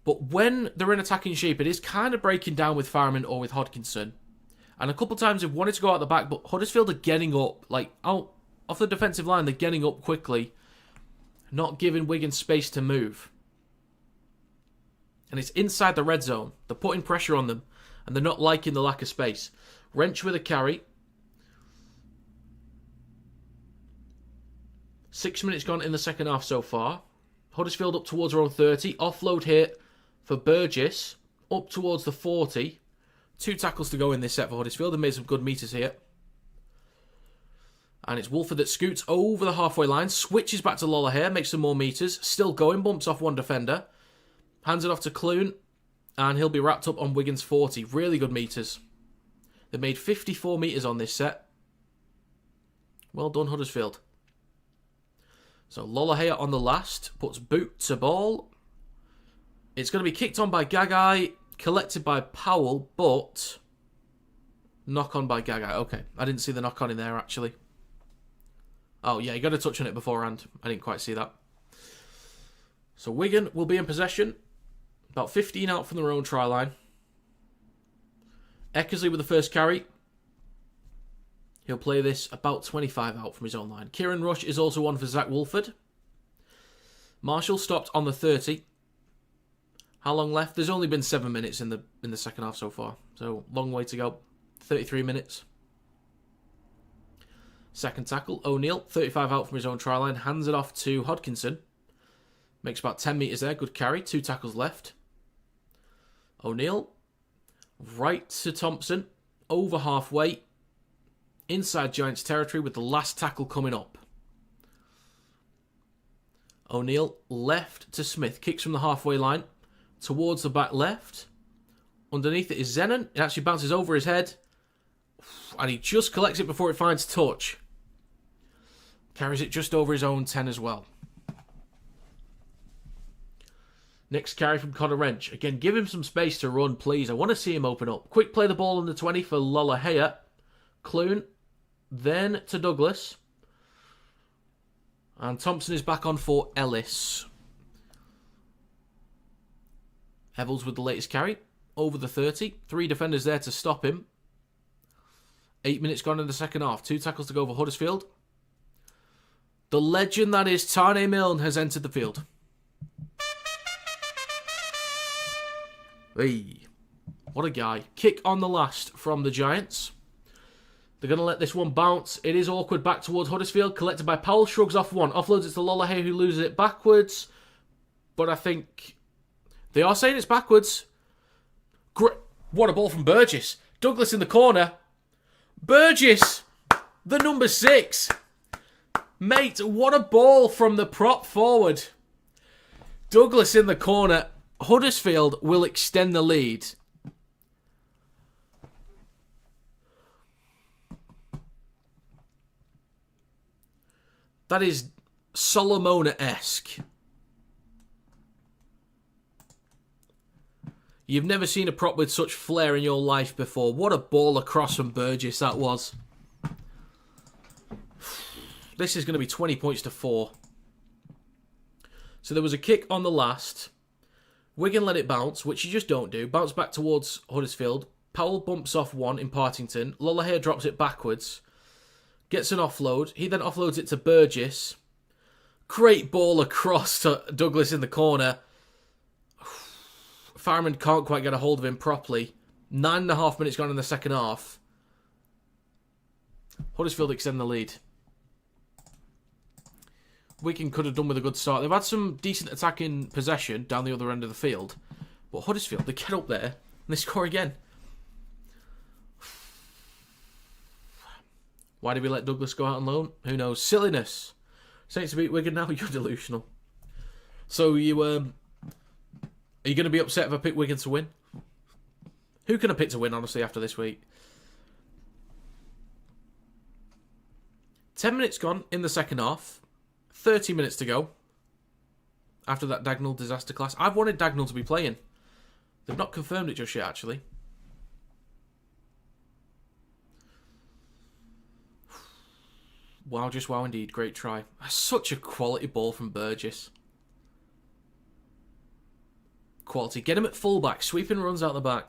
A: But when they're in attacking shape, it is kind of breaking down with Farmond or with Hodkinson. And a couple of times they've wanted to go out the back, but Huddersfield are getting up. Like, out off the defensive line, they're getting up quickly. Not giving Wigan space to move. And it's inside the red zone. They're putting pressure on them. And they're not liking the lack of space. Wrench with a carry. 6 minutes gone in the second half so far. Huddersfield up towards their own 30. Offload here for Burgess. Up towards the 40. 2 tackles to go in this set for Huddersfield. They've made some good meters here. And it's Wolford that scoots over the halfway line. Switches back to Lollahair. Makes some more meters. Still going. Bumps off one defender. Hands it off to Clune. And he'll be wrapped up on Wigan's 40. Really good meters. They've made 54 meters on this set. Well done, Huddersfield. So Lollahair on the last. Puts boot to ball. It's going to be kicked on by Gagai. Collected by Powell, but knock on by Gagai. Okay, I didn't see the knock on in there actually. Oh yeah, you got to touch on it beforehand. I didn't quite see that. So Wigan will be in possession. About 15 out from their own try line. Eckersley with the first carry. He'll play this about 25 out from his own line. Kieran Rush is also on for Zach Wolford. Marshall stopped on the 30. How long left? There's only been 7 minutes in the second half so far. So, long way to go. 33 minutes. Second tackle, O'Neill. 35 out from his own try line. Hands it off to Hodkinson. Makes about 10 metres there. Good carry. 2 tackles left. O'Neill. Right to Thompson. Over halfway. Inside Giants territory with the last tackle coming up. O'Neill left to Smith. Kicks from the halfway line. Towards the back left. Underneath it is Zenon. It actually bounces over his head. And he just collects it before it finds touch. Carries it just over his own 10 as well. Next carry from Connor Wrench. Again, give him some space to run, please. I want to see him open up. Quick play the ball on the 20 for Lollahair. Clune. Then to Douglas. And Thompson is back on for Ellis. Evels with the latest carry. Over the 30. 3 defenders there to stop him. 8 minutes gone in the second half. 2 tackles to go for Huddersfield. The legend that is Tane Milne has entered the field. Hey, what a guy. Kick on the last from the Giants. They're going to let this one bounce. It is awkward back towards Huddersfield. Collected by Powell. Shrugs off one. Offloads it to Lollahair, who loses it backwards. But I think they are saying it's backwards. What a ball from Burgess. Douglas in the corner. Burgess, the number 6. Mate, what a ball from the prop forward. Douglas in the corner. Huddersfield will extend the lead. That is Solomona-esque. You've never seen a prop with such flair in your life before. What a ball across from Burgess that was. This is going to be 20 points to 4. So there was a kick on the last. Wigan let it bounce, which you just don't do. Bounce back towards Huddersfield. Powell bumps off one in Partington. Lollahair drops it backwards. Gets an offload. He then offloads it to Burgess. Great ball across to Douglas in the corner. Fireman can't quite get a hold of him properly. 9.5 minutes gone in the second half. Huddersfield extend the lead. Wigan could have done with a good start. They've had some decent attacking possession down the other end of the field. But Huddersfield, they get up there and they score again. Why did we let Douglas go out on loan? Who knows? Silliness. Saints to beat Wigan now, you're delusional. So are you going to be upset if I pick Wigan to win? Who can I pick to win, honestly, after this week? 10 minutes gone in the second half. 30 minutes to go. After that Dagnall disaster class. I've wanted Dagnall to be playing. They've not confirmed it just yet, actually. Wow, just wow indeed. Great try. That's such a quality ball from Burgess. Quality. Get him at fullback. Sweeping runs out the back.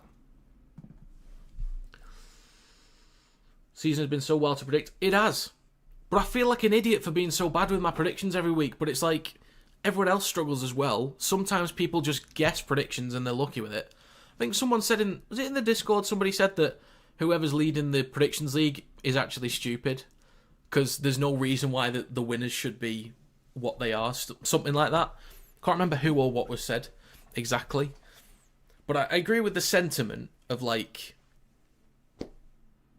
A: Season has been so well to predict. It has. But I feel like an idiot for being so bad with my predictions every week. But it's like everyone else struggles as well. Sometimes people just guess predictions and they're lucky with it. I think someone said was it in the Discord, somebody said that whoever's leading the Predictions League is actually stupid. Because there's no reason why the winners should be what they are. Something like that. Can't remember who or what was said exactly. But I agree with the sentiment of like,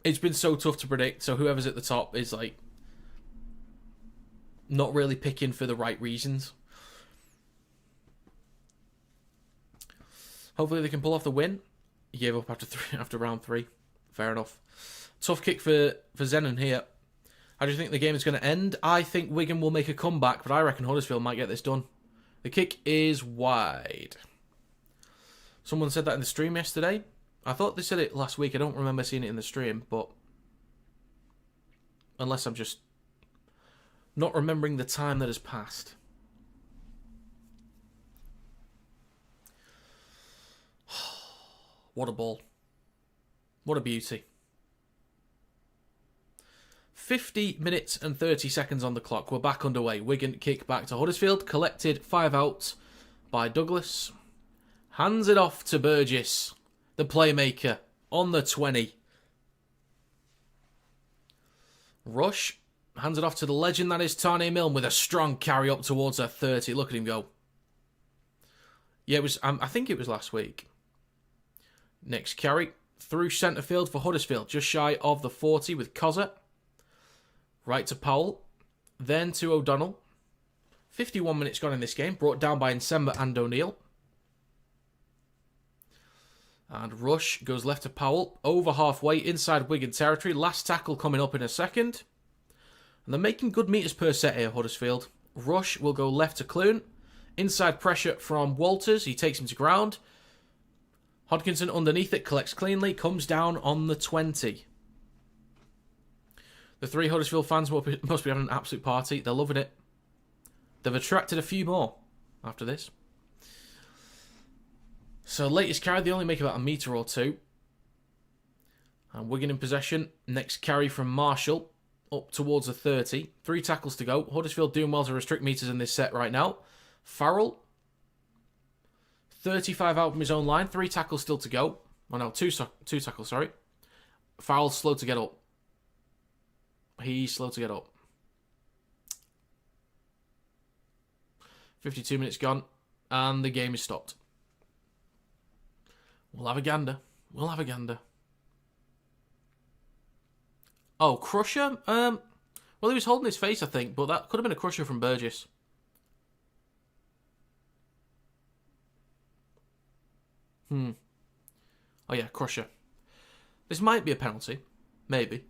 A: it's been so tough to predict. So whoever's at the top is like, not really picking for the right reasons. Hopefully they can pull off the win. He gave up after round 3. Fair enough. Tough kick for Zenon here. How do you think the game is going to end? I think Wigan will make a comeback, but I reckon Huddersfield might get this done. The kick is wide. Someone said that in the stream yesterday. I thought they said it last week. I don't remember seeing it in the stream, but unless I'm just not remembering the time that has passed. What a ball. What a beauty. 50 minutes and 30 seconds on the clock. We're back underway. Wigan kick back to Huddersfield. Collected 5 outs by Douglas. Hands it off to Burgess, the playmaker, on the 20. Rush hands it off to the legend that is Tane Milne with a strong carry up towards her 30. Look at him go. Yeah, it was. I think it was last week. Next carry through centre field for Huddersfield, just shy of the 40 with Cozza. Right to Powell, then to O'Donnell. 51 minutes gone in this game, brought down by Nsemba and O'Neill. And Rush goes left to Powell, over halfway inside Wigan territory. Last tackle coming up in a second. And they're making good metres per set here, Huddersfield. Rush will go left to Clune. Inside pressure from Walters, he takes him to ground. Hodkinson underneath it, collects cleanly, comes down on the 20. The 3 Huddersfield fans must be having an absolute party. They're loving it. They've attracted a few more after this. So latest carry, they only make about a metre or 2. And Wigan in possession. Next carry from Marshall, up towards the 30. 3 tackles to go. Huddersfield doing well to restrict metres in this set right now. Farrell, 35 out from his own line. 3 tackles still to go. Oh no, two tackles, sorry. Farrell's slow to get up. He's slow to get up. 52 minutes gone, and the game is stopped. We'll have a gander. We'll have a gander. Oh, Crusher? Well, he was holding his face, I think, but that could have been a Crusher from Burgess. Oh yeah, Crusher. This might be a penalty. Maybe.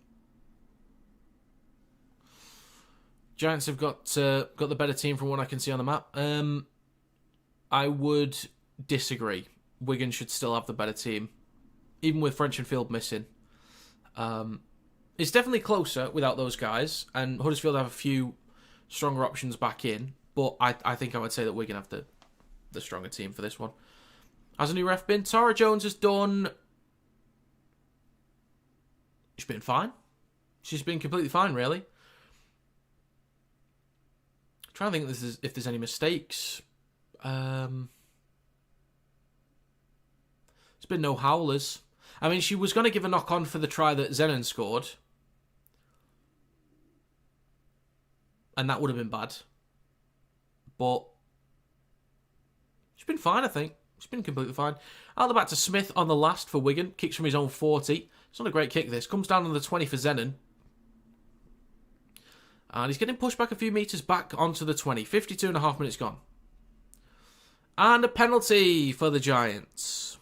A: Giants have got the better team from what I can see on the map. I would disagree. Wigan should still have the better team, even with French and Field missing. It's definitely closer without those guys, and Huddersfield have a few stronger options back in. But I think I would say that Wigan have the stronger team for this one. Has a new ref been? Tara Jones has done. She's been fine. She's been completely fine, really. Trying to think if there's any mistakes. There's been no howlers. I mean, she was going to give a knock on for the try that Zenon scored. And that would have been bad. But she's been fine, I think. She's been completely fine. Out the back to Smith on the last for Wigan. Kicks from his own 40. It's not a great kick, this. Comes down on the 20 for Zenon. And he's getting pushed back a few metres back onto the 20. 52.5 minutes gone. And a penalty for the Giants.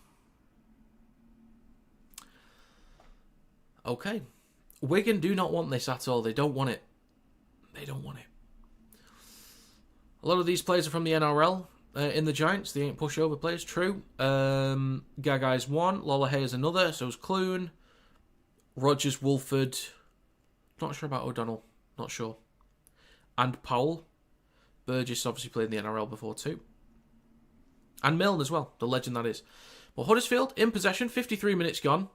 A: Okay. Wigan do not want this at all. They don't want it. They don't want it. A lot of these players are from the NRL in the Giants. They ain't pushover players. True. Gagai's one. Lolohei's another. So's Clune. Rogers, Wolford. Not sure about O'Donnell. Not sure. And Powell. Burgess obviously played in the NRL before too. And Milne as well. The legend that is. But Huddersfield in possession. 53 minutes gone.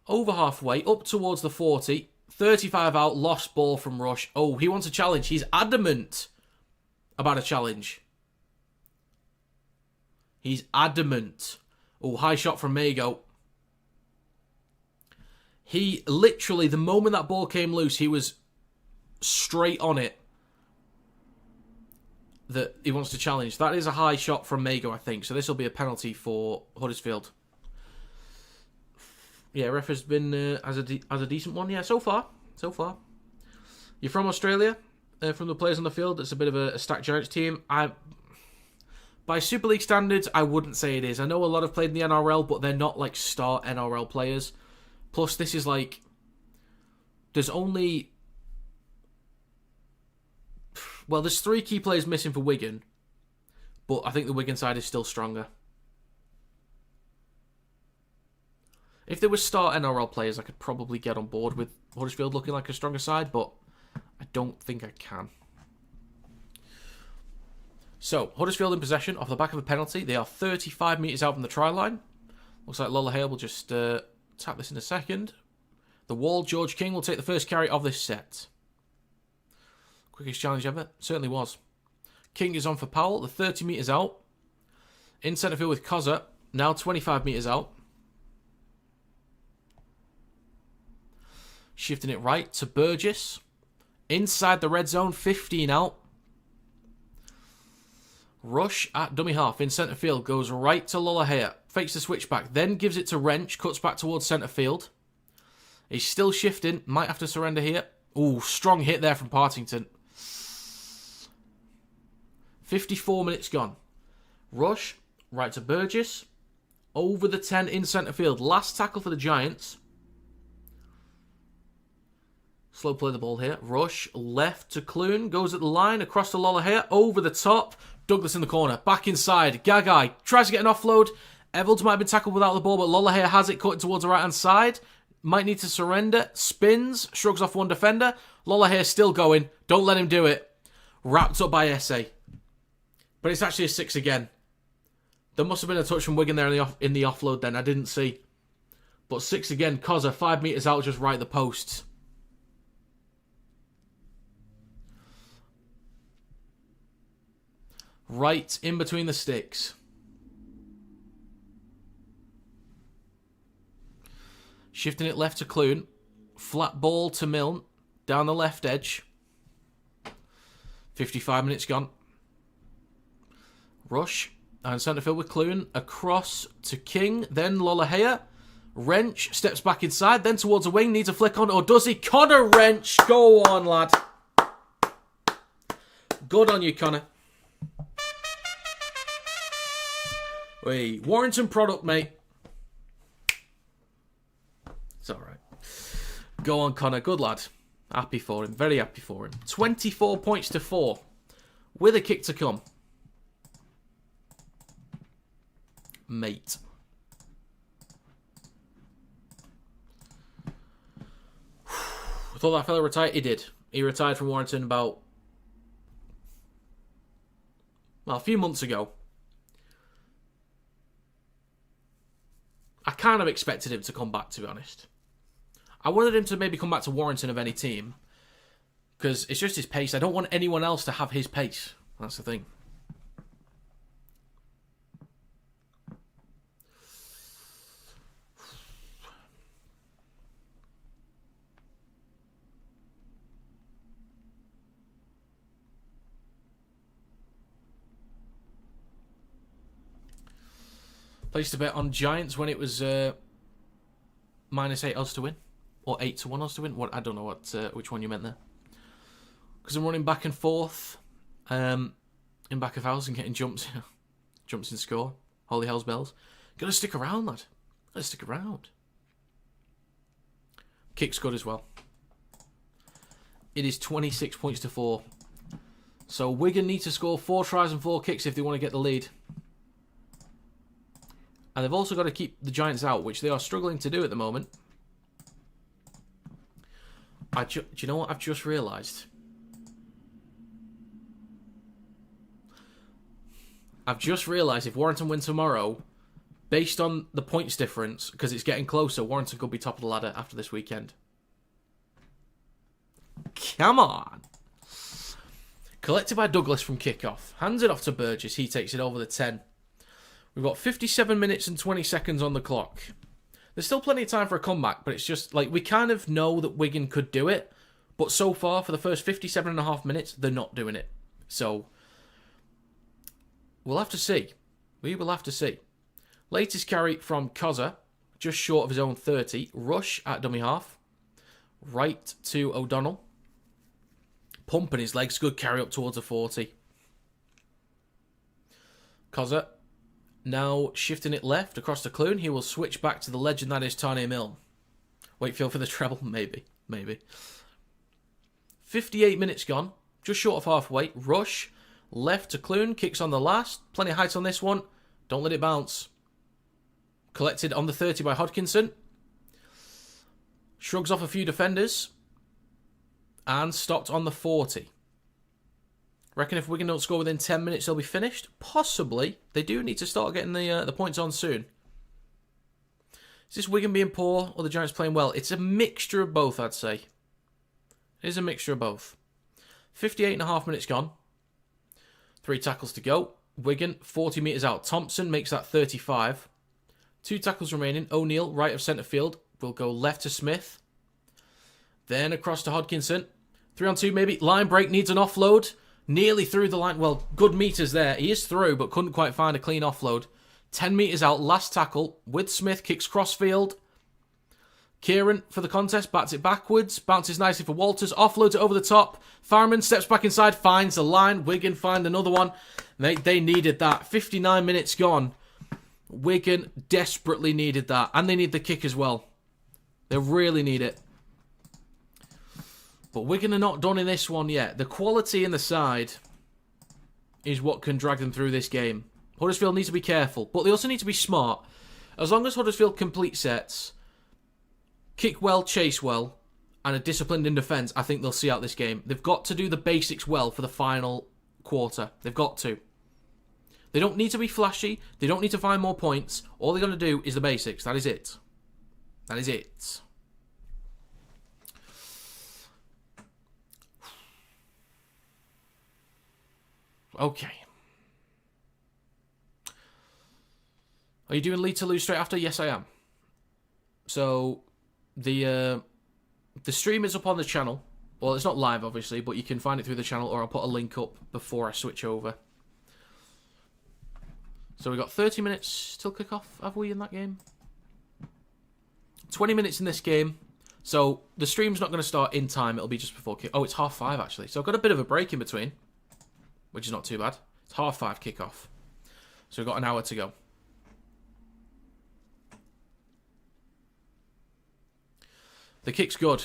A: Over halfway. Up towards the 40. 35 out. Lost ball from Rush. Oh, he wants a challenge. He's adamant about a challenge. He's adamant. Oh, high shot from Mago. He literally, the moment that ball came loose, he was straight on it. That he wants to challenge. That is a high shot from Mago, I think. So this will be a penalty for Huddersfield. Yeah, ref has been as a decent one. Yeah, so far. You're from Australia. From the players on the field, it's a bit of a stacked Giants team. By Super League standards, I wouldn't say it is. I know a lot have played in the NRL, but they're not like star NRL players. Plus, this is like... There's only... Well, there's 3 key players missing for Wigan. But I think the Wigan side is still stronger. If there were star NRL players, I could probably get on board with Huddersfield looking like a stronger side, but I don't think I can. So, Huddersfield in possession off the back of a penalty. They are 35 metres out from the try line. Looks like Lolohea will just tap this in a second. The wall, George King will take the first carry of this set. Quickest challenge ever. Certainly was. King is on for Powell. The 30 metres out. In centre field with Kozza. Now 25 metres out. Shifting it right to Burgess. Inside the red zone. 15 out. Rush at dummy half in centre field. Goes right to Lolohea. Fakes the switchback. Then gives it to Wrench. Cuts back towards centre field. He's still shifting. Might have to surrender here. Ooh, strong hit there from Partington. 54 minutes gone. Rush. Right to Burgess. Over the 10 in centre field. Last tackle for the Giants. Slow play the ball here. Rush. Left to Clune. Goes at the line. Across to Lolohea. Over the top. Douglas in the corner. Back inside. Gagai tries to get an offload. Evalds might have been tackled without the ball, but Lolohea has it cut towards the right-hand side. Might need to surrender. Spins. Shrugs off one defender. Lolohea still going. Don't let him do it. Wrapped up by Esse. But it's actually a 6 again. There must have been a touch from Wigan there in the offload then. I didn't see. But 6 again. Kozza 5 metres out just right at the posts. Right in between the sticks. Shifting it left to Clune. Flat ball to Milne. Down the left edge. 55 minutes gone. Rush. And centre field with Clune. Across to King. Then Lolohea. Wrench steps back inside. Then towards a wing. Needs a flick on. Or does he? Connor Wrench. Go on, lad. Good on you, Connor. Wait, Warrington product, mate. It's alright. Go on, Connor. Good lad. Happy for him. Very happy for him. 24 points to 4. With a kick to come. Mate. I thought that fella retired. He did. He retired from Warrington about... well, a few months ago. I kind of expected him to come back, to be honest. I wanted him to maybe come back to Warrington of any team. Because it's just his pace. I don't want anyone else to have his pace. That's the thing. Placed a bet on Giants when it was -8 odds to win. Or 8-1 odds to win. What I don't know which one you meant there. Because I'm running back and forth in back of house and getting jumps in score. Holy hell's bells. Gotta stick around, lad. Gotta stick around. Kick's good as well. It is 26 points to 4. So Wigan need to score 4 tries and 4 kicks if they want to get the lead. And they've also got to keep the Giants out, which they are struggling to do at the moment. Do you know what I've just realised? I've just realised if Warrington win tomorrow, based on the points difference, because it's getting closer, Warrington could be top of the ladder after this weekend. Come on. Collected by Douglas from Kickoff. Hands it off to Burgess. He takes it over the 10. We've got 57 minutes and 20 seconds on the clock. There's still plenty of time for a comeback, but it's just like we kind of know that Wigan could do it, but so far for the first 57.5 minutes, they're not doing it. So we'll have to see. We will have to see. Latest carry from Koza, just short of his own 30. Rush at dummy half. Right to O'Donnell. Pumping his legs. Good carry up towards a 40. Koza now shifting it left across to Clune. He will switch back to the legend that is Tarnay Milne. Wakefield for the treble? Maybe. 58 minutes gone. Just short of halfway. Rush. Left to Clune. Kicks on the last. Plenty of height on this one. Don't let it bounce. Collected on the 30 by Hodkinson. Shrugs off a few defenders. And stopped on the 40. Reckon if Wigan don't score within 10 minutes, they'll be finished? Possibly. They do need to start getting the points on soon. Is this Wigan being poor or the Giants playing well? It's a mixture of both, I'd say. It is a mixture of both. 58.5 minutes gone. 3 tackles to go. Wigan, 40 metres out. Thompson makes that 35. 2 tackles remaining. O'Neill, right of centre field, will go left to Smith. Then across to Hodkinson. 3 on 2 maybe. Line break, needs an offload. Nearly through the line. Well, good metres there. He is through, but couldn't quite find a clean offload. 10 metres out, last tackle. With Smith, kicks crossfield. Kieran for the contest, bats it backwards. Bounces nicely for Walters. Offloads it over the top. Fireman steps back inside, finds the line. Wigan find another one. They needed that. 59 minutes gone. Wigan desperately needed that. And they need the kick as well. They really need it. But Wigan are not done in this one yet. The quality in the side is what can drag them through this game. Huddersfield needs to be careful, but they also need to be smart. As long as Huddersfield complete sets, kick well, chase well, and are disciplined in defence, I think they'll see out this game. They've got to do the basics well for the final quarter. They've got to. They don't need to be flashy. They don't need to find more points. All they're going to do is the basics. That is it. That is it. Okay. Are you doing lead to lose straight after? Yes, I am. So, the stream is up on the channel. Well, it's not live, obviously, but you can find it through the channel, or I'll put a link up before I switch over. So we've got 30 minutes till kickoff, have we, in that game? 20 minutes in this game. So, the stream's not going to start in time. It'll be just before kick. Oh, it's 5:30, actually. So, I've got a bit of a break in between, which is not too bad. It's 5:30 kickoff. So we've got an hour to go. The kick's good.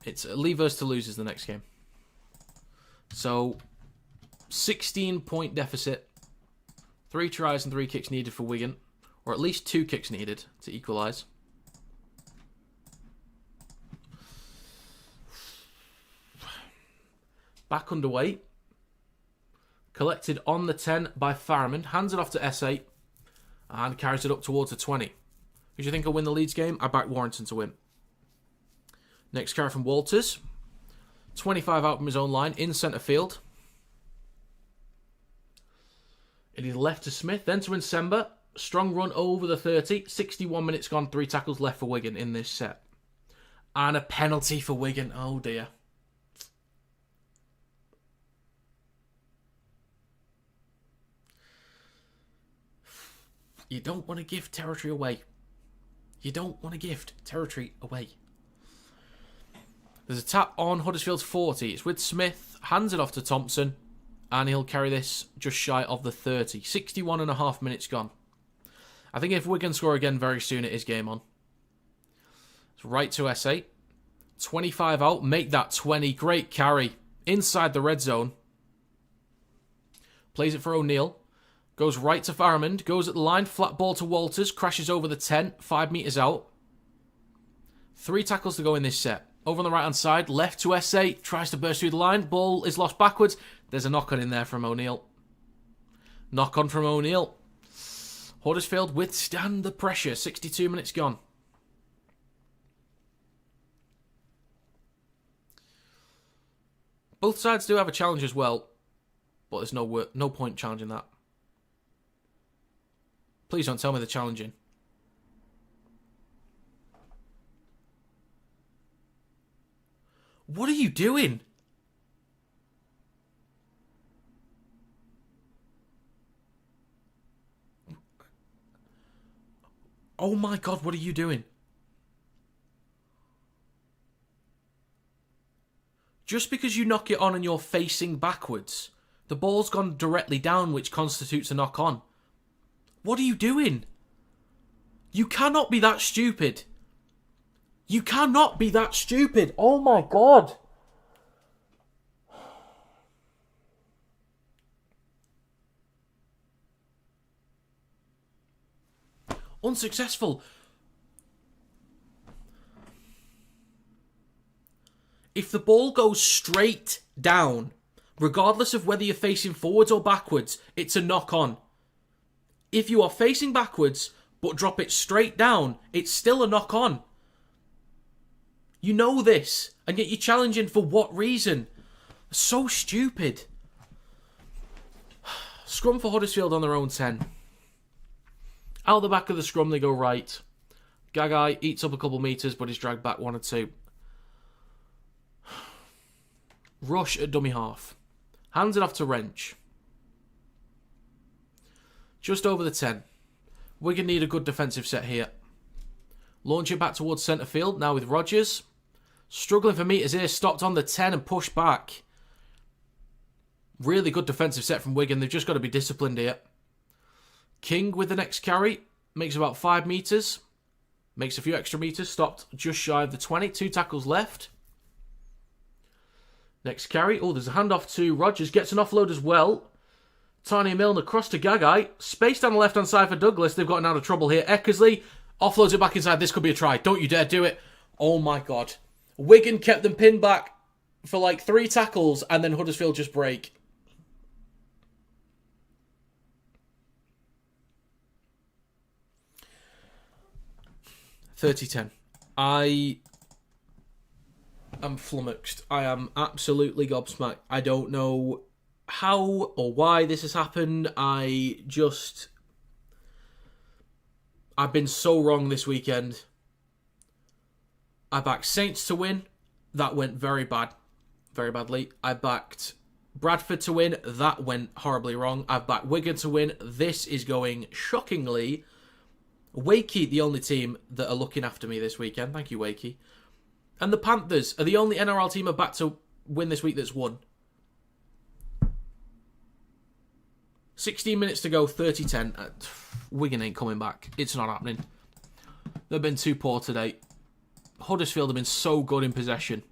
A: It's leavers to losers the next game. So, 16-point deficit. 3 tries and 3 kicks needed for Wigan. Or at least 2 kicks needed to equalise. Back underway. Collected on the 10 by Farriman. Hands it off to S8. And carries it up towards the 20. Who do you think will win the Leeds game? I back Warrington to win. Next carry from Walters. 25 out from his own line. In centre field. It is left to Smith. Then to Nsemba. Strong run over the 30. 61 minutes gone. 3 tackles left for Wigan in this set. And a penalty for Wigan. Oh dear. You don't want to give territory away. You don't want to give territory away. There's a tap on Huddersfield's 40. It's with Smith. Hands it off to Thompson. And he'll carry this just shy of the 30. 61.5 minutes gone. I think if Wigan score again very soon, it is game on. It's right to SA. 25 out. Make that 20. Great carry. Inside the red zone. Plays it for O'Neill. Goes right to Faramond. Goes at the line. Flat ball to Walters. Crashes over the 10. 5 metres out. 3 tackles to go in this set. Over on the right-hand side. Left to SA. Tries to burst through the line. Ball is lost backwards. There's a knock-on in there from O'Neill. Knock-on from O'Neill. Huddersfield withstand the pressure. 62 minutes gone. Both sides do have a challenge as well. But there's no point challenging that. Please don't tell me they're challenging. What are you doing? Oh my God, what are you doing? Just because you knock it on and you're facing backwards, the ball's gone directly down, which constitutes a knock-on. What are you doing? You cannot be that stupid. You cannot be that stupid. Oh my God. Unsuccessful. If the ball goes straight down, regardless of whether you're facing forwards or backwards, it's a knock-on. If you are facing backwards, but drop it straight down, it's still a knock-on. You know this, and yet you're challenging for what reason? So stupid. Scrum for Huddersfield on their own 10. Out the back of the scrum, they go right. Gagai eats up a couple metres, but is dragged back 1 or 2. Rush at dummy half. Hands it off to Wrench. Just over the 10. Wigan need a good defensive set here. Launch it back towards centre field, now with Rodgers. Struggling for metres here, stopped on the 10 and pushed back. Really good defensive set from Wigan, they've just got to be disciplined here. King with the next carry, makes about 5 metres. Makes a few extra metres, stopped just shy of the 20. 2 tackles left. Next carry, oh, there's a handoff to Rodgers, gets an offload as well. Tiny Milne across to Gagai. Space down the left-hand side for Douglas. They've gotten out of trouble here. Eckersley offloads it back inside. This could be a try. Don't you dare do it. Oh my God. Wigan kept them pinned back for like 3 tackles and then Huddersfield just break. $30-10. I am flummoxed. I am absolutely gobsmacked. I don't know how or why this has happened. I've been so wrong this weekend. I backed Saints to win. That went very badly. I backed Bradford to win. That went horribly wrong. I've backed Wigan to win. This is going shockingly. Wakey, the only team that are looking after me this weekend. Thank you, Wakey. And the Panthers are the only NRL team I've backed to win this week that's won. 16 minutes to go, 30-10. Wigan ain't coming back. It's not happening. They've been too poor today. Huddersfield have been so good in possession.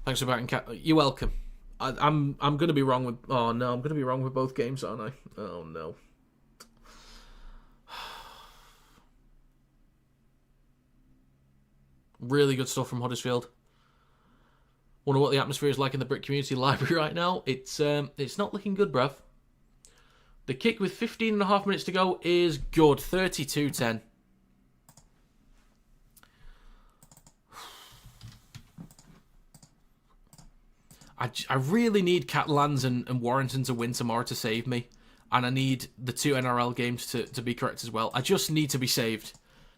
A: Thanks for backing, Cat. You're welcome. I'm going to be wrong with... Oh, no. I'm going to be wrong with both games, aren't I? Oh, no. Really good stuff from Huddersfield. Wonder what the atmosphere is like in the Brick Community Library right now. It's not looking good, bruv. The kick with 15 and a half minutes to go is good. 32-10. I really need Catalans and Warrington to win tomorrow to save me. And I need the 2 NRL games to be correct as well. I just need to be saved.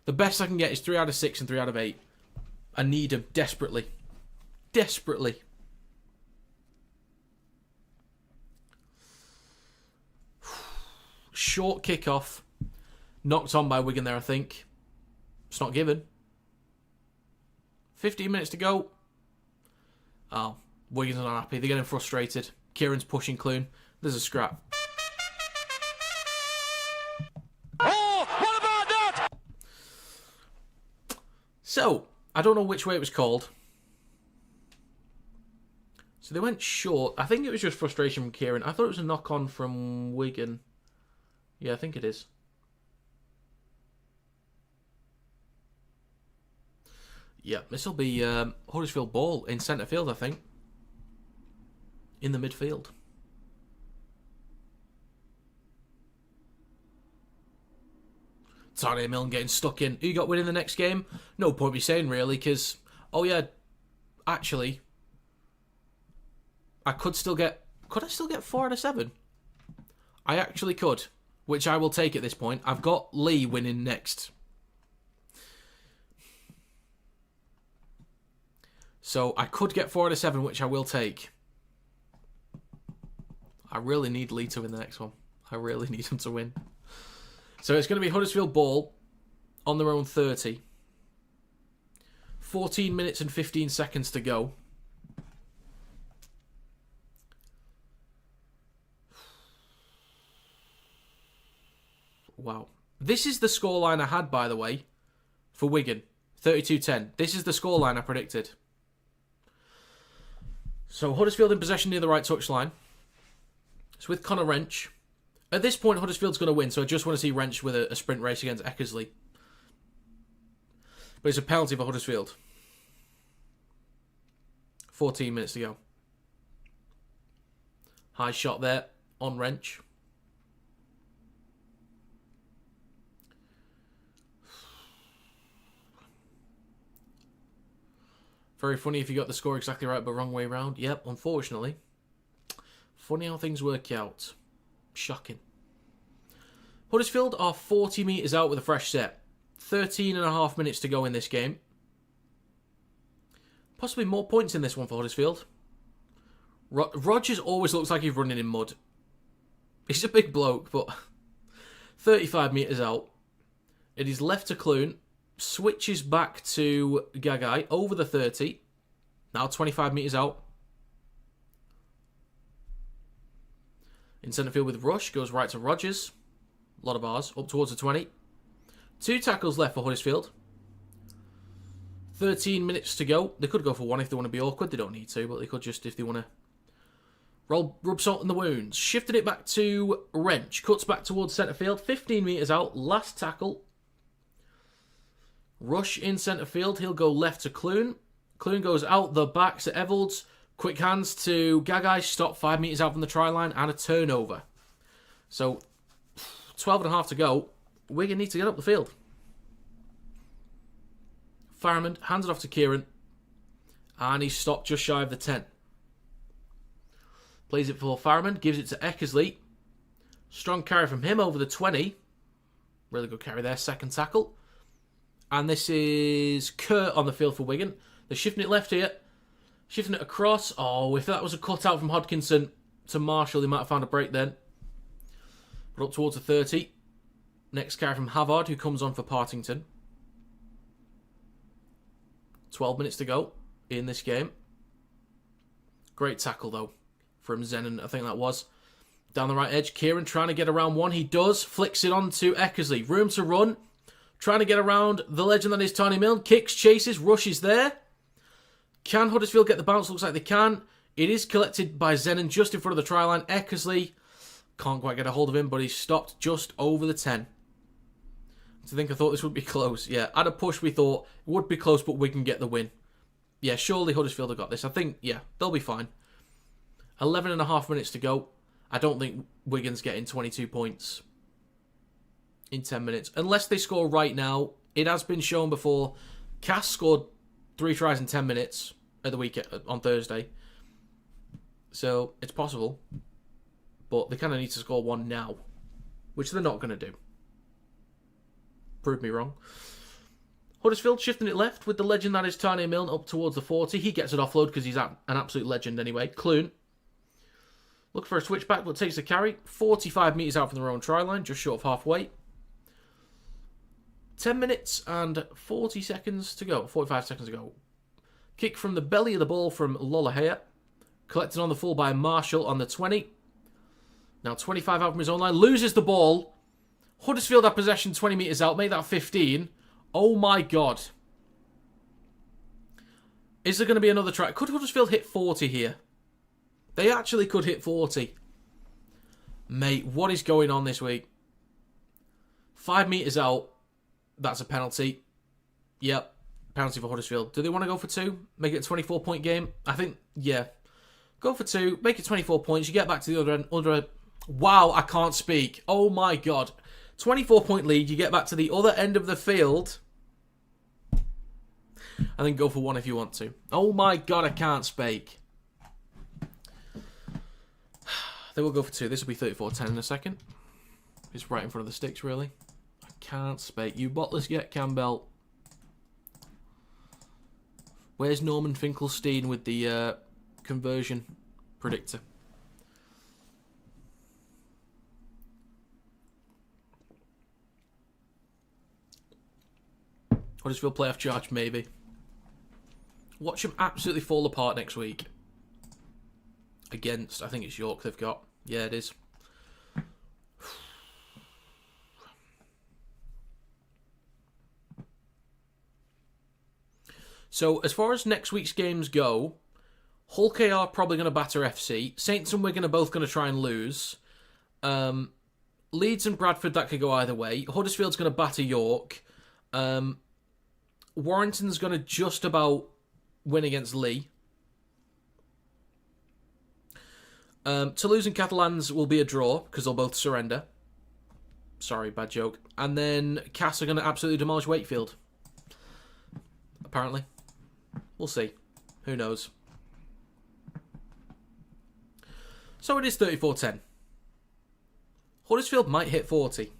A: The best I can get is 3 out of 6 and 3 out of 8. I need them desperately. Desperately. Short kickoff. Knocked on by Wigan there, I think. It's not given. 15 minutes to go. Oh, Wigan's not happy. They're getting frustrated. Kieran's pushing Clune. There's a scrap. So, I don't know which way it was called. So they went short. I think it was just frustration from Kieran. I thought it was a knock-on from Wigan. Yeah, I think it is. Yeah, this will be Huddersfield ball in centre field, I think. In the midfield. Tony Milne getting stuck in. Who got winning the next game? No point me saying, really, because... Oh, yeah. Actually... I could still get... Could I still get 4 out of 7? I actually could. Which I will take at this point. I've got Lee winning next. So I could get 4 out of 7, which I will take. I really need Lee to win the next one. I really need him to win. So it's going to be Huddersfield ball on their own 30. 14 minutes and 15 seconds to go. Wow. This is the scoreline I had, by the way, for Wigan. 32-10. This is the scoreline I predicted. So Huddersfield in possession near the right touchline. It's with Connor Wrench. At this point, Huddersfield's going to win, so I just want to see Wrench with a sprint race against Eckersley. But it's a penalty for Huddersfield. 14 minutes to go. High shot there on Wrench. Very funny if you got the score exactly right, but wrong way round. Yep, unfortunately. Funny how things work out. Shocking. Huddersfield are 40 metres out with a fresh set. 13.5 minutes to go in this game. Possibly more points in this one for Huddersfield. Rogers always looks like he's running in mud. He's a big bloke, but 35 metres out. It is left to Clune. Switches back to Gagai over the 30. Now 25 metres out. In centre field with Rush. Goes right to Rogers. A lot of bars. Up towards the 20. 2 tackles left for Huddersfield. 13 minutes to go. They could go for 1 if they want to be awkward. They don't need to, but they could just if they want to rub salt in the wounds. Shifted it back to Wrench. Cuts back towards centre field. 15 metres out. Last tackle. Rush in centre field. He'll go left to Clune. Clune goes out the back to Evalds. Quick hands to Gagai. Stop 5 metres out from the try line. And a turnover. So, 12.5 to go. Wigan need to get up the field. Farriman hands it off to Kieran. And he's stopped just shy of the 10. Plays it for Farriman. Gives it to Eckersley. Strong carry from him over the 20. Really good carry there. Second tackle. And this is Kurt on the field for Wigan. They're shifting it left here. Shifting it across. Oh, if that was a cutout from Hodkinson to Marshall, they might have found a break then. But up towards the 30. Next carry from Havard, who comes on for Partington. 12 minutes to go in this game. Great tackle, though, from Zenon, I think that was. Down the right edge, Kieran trying to get around one. He does. Flicks it on to Eckersley. Room to run. Trying to get around the legend that is Tony Milne. Kicks, chases, rushes there. Can Huddersfield get the bounce? Looks like they can. It is collected by Zenon just in front of the try line. Eckersley can't quite get a hold of him, but he's stopped just over the 10. I thought this would be close. Yeah, at a push we thought it would be close, but we can get the win. Yeah, surely Huddersfield have got this. I think, yeah, they'll be fine. 11.5 minutes to go. I don't think Wigan's getting 22 points in 10 minutes. Unless they score right now. It has been shown before. Cass scored 3 tries in 10 minutes at the weekend on Thursday. So, it's possible. But they kind of need to score 1 now. Which they're not going to do. Prove me wrong. Huddersfield shifting it left with the legend that is Tony Milne up towards the 40. He gets it offload because he's an absolute legend anyway. Clune. Look for a switchback, but takes the carry. 45 metres out from their own try line, just short of halfway. 10 minutes and 40 seconds to go. 45 seconds to go. Kick from the belly of the ball from Lollahea. Collected on the full by Marshall on the 20. Now 25 out from his own line. Loses the ball. Huddersfield have possession 20 metres out. Make that 15. Oh my God. Is there going to be another try? Could Huddersfield hit 40 here? They actually could hit 40. Mate, what is going on this week? 5 metres out. That's a penalty. Yep. Penalty for Huddersfield. Do they want to go for 2? Make it a 24-point game? I think, yeah. Go for 2. Make it 24 points. You get back to the other end. Wow, I can't speak. Oh my God. 24-point lead. You get back to the other end of the field. And then go for 1 if you want to. Oh my God, I can't speak. They will go for 2. This will be 34-10 in a second. It's right in front of the sticks, really. I can't speak. You botless yet, Campbell. Where's Norman Finkelstein with the conversion predictor? Huddersfield playoff charge, maybe. Watch them absolutely fall apart next week. Against, I think it's York they've got. Yeah, it is. So, as far as next week's games go, Hull KR are probably going to batter FC. Saints and Wigan are both going to try and lose. Leeds and Bradford, that could go either way. Huddersfield's going to batter York. Warrington's going to just about win against Lee. Toulouse and Catalans will be a draw because they'll both surrender. Sorry, bad joke. And then Cass are going to absolutely demolish Wakefield. Apparently. We'll see. Who knows? So it is 34-10. Huddersfield might hit 40.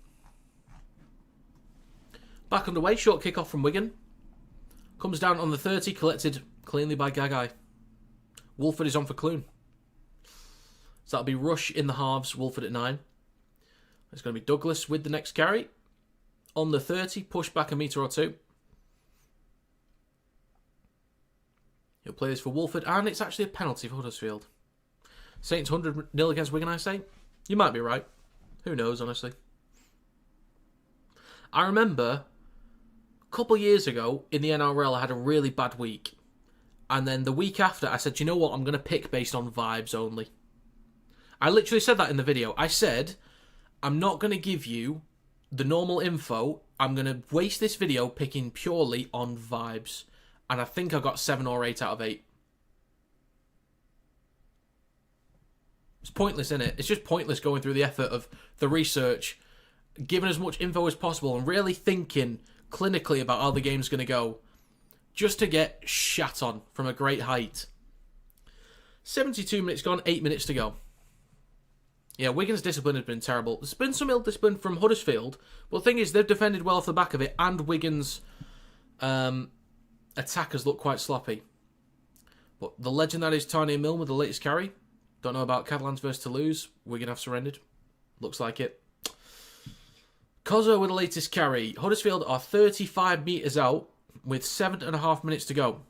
A: Back underway, short kick-off from Wigan. Comes down on the 30, collected cleanly by Gagai. Wolford is on for Clune. So that'll be Rush in the halves, Wolford at 9. It's going to be Douglas with the next carry. On the 30, push back a metre or 2. He'll play this for Wolford, and it's actually a penalty for Huddersfield. Saints 100-0 against Wigan, I say. You might be right. Who knows, honestly. I remember a couple years ago in the NRL, I had a really bad week. And then the week after, I said, you know what? I'm going to pick based on vibes only. I literally said that in the video. I said, I'm not going to give you the normal info. I'm going to waste this video picking purely on vibes. And I think I got 7 or 8 out of 8. It's pointless, isn't it? It's just pointless going through the effort of the research, giving as much info as possible, and really thinking clinically about how the game's going to go, just to get shat on from a great height. 72 minutes gone, 8 minutes to go. Yeah, Wigan's discipline has been terrible. There's been some ill discipline from Huddersfield, but the thing is, they've defended well off the back of it, and Wigan's attackers look quite sloppy. But the legend that is Tiny Milne with the latest carry. Don't know about Catalans versus Toulouse. Wigan have surrendered. Looks like it. Kozo with the latest carry. Huddersfield are 35 metres out with 7.5 minutes to go.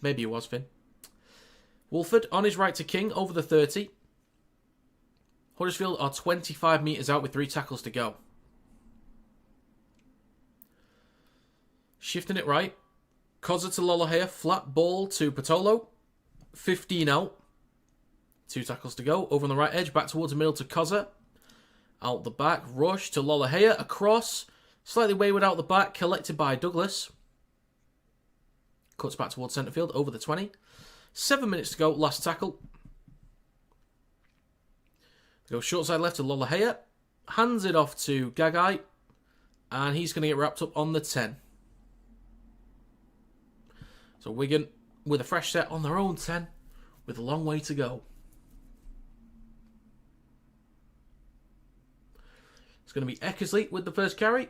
A: Maybe it was, Finn. Wolford on his right to King over the 30. Huddersfield are 25 metres out with 3 tackles to go. Shifting it right. Koza to Lolohea. Flat ball to Patolo. 15 out. 2 tackles to go. Over on the right edge. Back towards the middle to Koza. Out the back. Rush to Lolohea. Across. Slightly wayward out the back. Collected by Douglas. Cuts back towards centre field. Over the 20. 7 minutes to go. Last tackle. Go short side left to Lolohea. Hands it off to Gagai. And he's going to get wrapped up on the 10. So Wigan with a fresh set on their own 10. With a long way to go. It's going to be Eckersley with the first carry.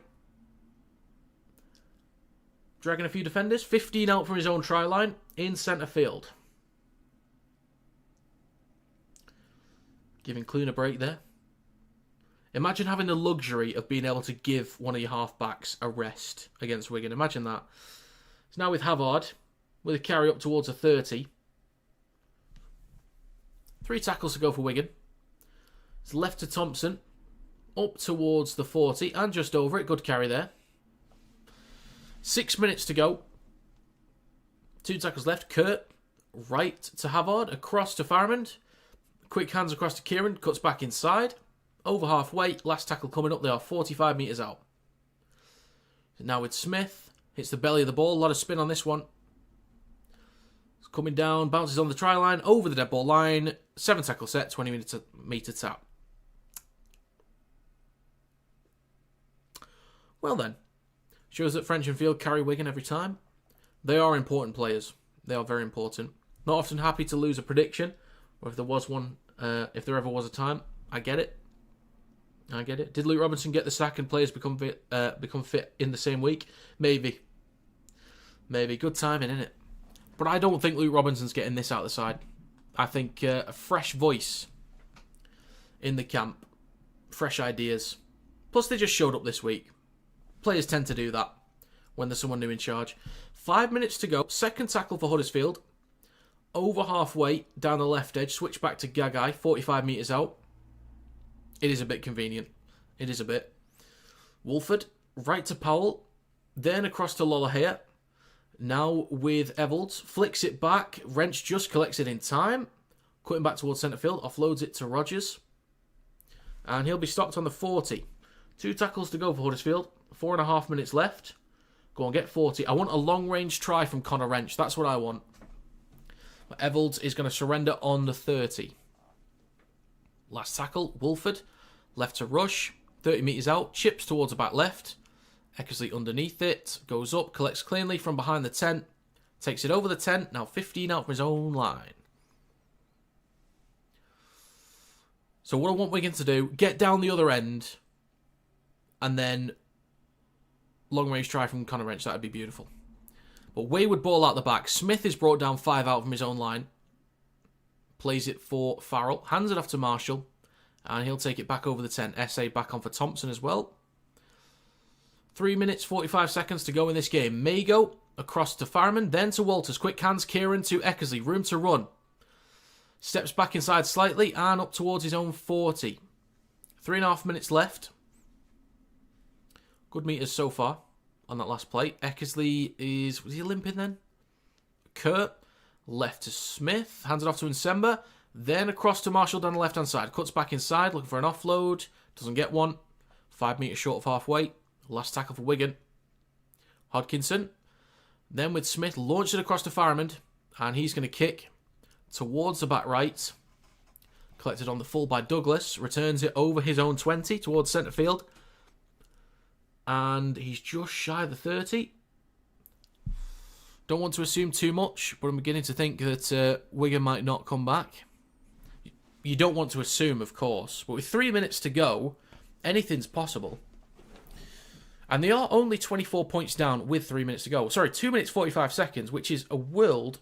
A: Dragging a few defenders. 15 out from his own try line. In centre field. Giving Clune a break there. Imagine having the luxury of being able to give one of your half-backs a rest against Wigan. Imagine that. It's now with Havard. With a carry up towards a 30. 3 tackles to go for Wigan. It's left to Thompson. Up towards the 40 and just over it. Good carry there. 6 minutes to go. 2 tackles left. Kurt right to Havard, across to Farmond. Quick hands across to Kieran, cuts back inside. Over halfway, last tackle coming up. They are 45 metres out. Now with Smith, hits the belly of the ball. A lot of spin on this one. It's coming down, bounces on the try line, over the dead ball line. 7 tackle set, 20 metre tap. Well then, shows that French and Field carry Wigan every time. They are important players. They are very important. Not often happy to lose a prediction, or if there was one, if there ever was a time. I get it. I get it. Did Luke Robinson get the sack and players become fit in the same week? Maybe. Maybe. Good timing, isn't it? But I don't think Luke Robinson's getting this out the side. I think a fresh voice in the camp. Fresh ideas. Plus, they just showed up this week. Players tend to do that when there's someone new in charge. 5 minutes to go. Second tackle for Huddersfield. Over halfway, down the left edge. Switch back to Gagai, 45 metres out. It is a bit convenient. It is a bit. Wolford, right to Powell. Then across to Lolohea. Now with Evolds. Flicks it back. Wrench just collects it in time. Cutting back towards centre field. Offloads it to Rogers. And he'll be stopped on the 40. 2 tackles to go for Huddersfield. 4.5 minutes left. Go on, get 40. I want a long-range try from Connor Wrench. That's what I want. But Evolds is going to surrender on the 30. Last tackle, Wolford. Left to Rush. 30 metres out. Chips towards the back left. Eckersley underneath it. Goes up. Collects cleanly from behind the tent. Takes it over the tent. Now 15 out from his own line. So what I want Wigan to do, get down the other end. And then long range try from Connor Wrench. That would be beautiful. But wayward ball out the back. Smith is brought down 5 out from his own line. Plays it for Farrell. Hands it off to Marshall. And he'll take it back over the 10. SA back on for Thompson as well. 3 minutes, 45 seconds to go in this game. Mago across to Farman. Then to Walters. Quick hands. Kieran to Eckersley. Room to run. Steps back inside slightly. And up towards his own 40. 3.5 minutes left. Good meters so far on that last play. Eckersley is... Was he limping then? Kurt. Left to Smith. Hands it off to Nsemba. Then across to Marshall down the left-hand side. Cuts back inside. Looking for an offload. Doesn't get one. 5 metres short of halfway. Last tackle for Wigan. Hodkinson. Then with Smith. Launched it across to Faramond. And he's going to kick towards the back right. Collected on the full by Douglas. Returns it over his own 20 towards centre field. And he's just shy of the 30. Don't want to assume too much, but I'm beginning to think that Wigan might not come back. You don't want to assume, of course, but with 3 minutes to go, anything's possible. And they are only 24 points down with 3 minutes to go. Sorry, 2 minutes 45 seconds, which is a world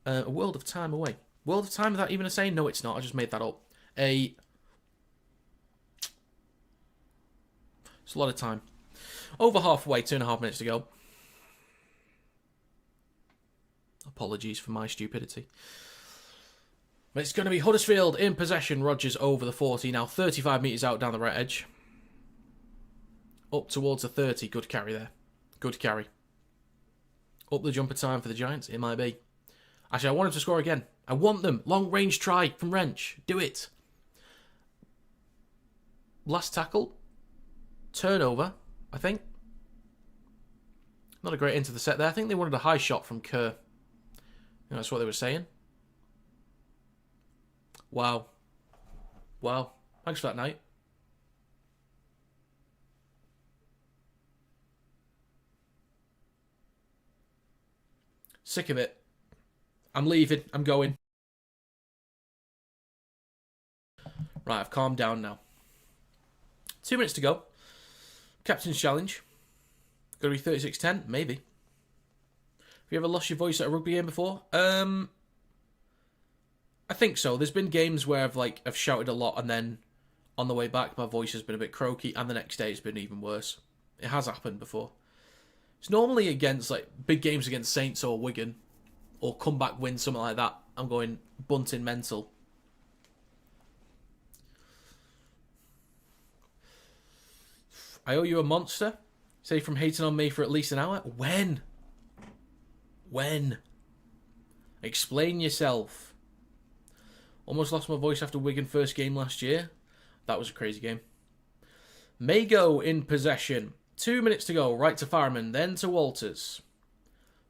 A: of time away. World of time without even a saying? No, it's not. I just made that up. It's a lot of time. Over halfway, 2.5 minutes to go. Apologies for my stupidity. But it's going to be Huddersfield in possession. Rogers over the 40. Now 35 metres out down the right edge. Up towards the 30. Good carry there. Good carry. Up the jumper time for the Giants. It might be. Actually, I want him to score again. I want them. Long range try from Wrench. Do it. Last tackle. Turnover, I think. Not a great into the set there. I think they wanted a high shot from Kerr. That's what they were saying. Wow. Wow. Thanks for that, Knight. Sick of it. I'm leaving. I'm going. Right, I've calmed down now. 2 minutes to go. Captain's challenge. Going to be 36-10? Maybe. Have you ever lost your voice at a rugby game before? I think so. There's been games where I've shouted a lot and then on the way back my voice has been a bit croaky and the next day it's been even worse. It has happened before. It's normally against big games against Saints or Wigan or comeback wins, something like that. I'm going bunting mental. I owe you a monster. Say from hating on me for at least an hour. When? Are Explain yourself. Almost lost my voice after Wigan first game last year. That was a crazy game. Mago in possession. 2 minutes to go. Right to Fireman, then to Walters.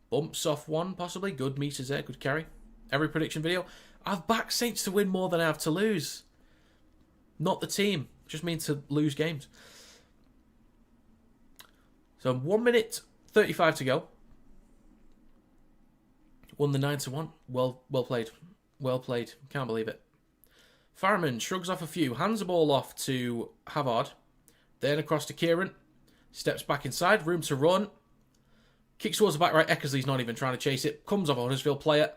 A: Bumps off one, possibly. Good meters there, good carry. Every prediction video. I've backed Saints to win more than I have to lose. Not the team. Just mean to lose games. So 1 minute 35 to go. Won the 9-1. Well played. Well played. Can't believe it. Fireman shrugs off a few. Hands the ball off to Havard. Then across to Kieran. Steps back inside. Room to run. Kicks towards the back right. Eckersley's not even trying to chase it. Comes off a Huddersfield player.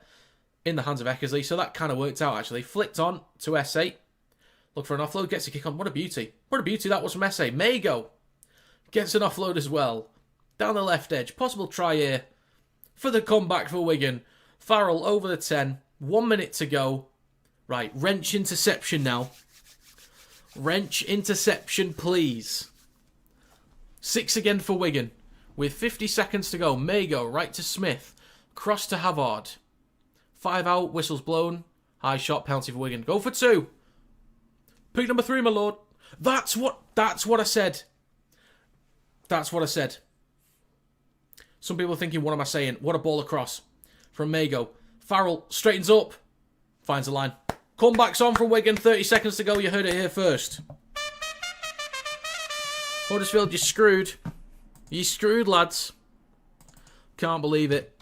A: In the hands of Eckersley. So that kind of worked out, actually. Flicked on to S8. Look for an offload. Gets a kick on. What a beauty. What a beauty that was from S8. Mago gets an offload as well. Down the left edge. Possible try here for the comeback for Wigan. Farrell over the 10. 1 minute to go. Right. Wrench interception now. Wrench interception, please. 6 again for Wigan. With 50 seconds to go. Mago right to Smith. Cross to Havard. 5 out. Whistle's blown. High shot. Penalty for Wigan. Go for 2. Pick number 3, my lord. That's what I said. That's what I said. Some people are thinking, what am I saying? What a ball across from Mago. Farrell straightens up. Finds the line. Comebacks on from Wigan. 30 seconds to go. You heard it here first. Huddersfield, you're screwed. You're screwed, lads. Can't believe it.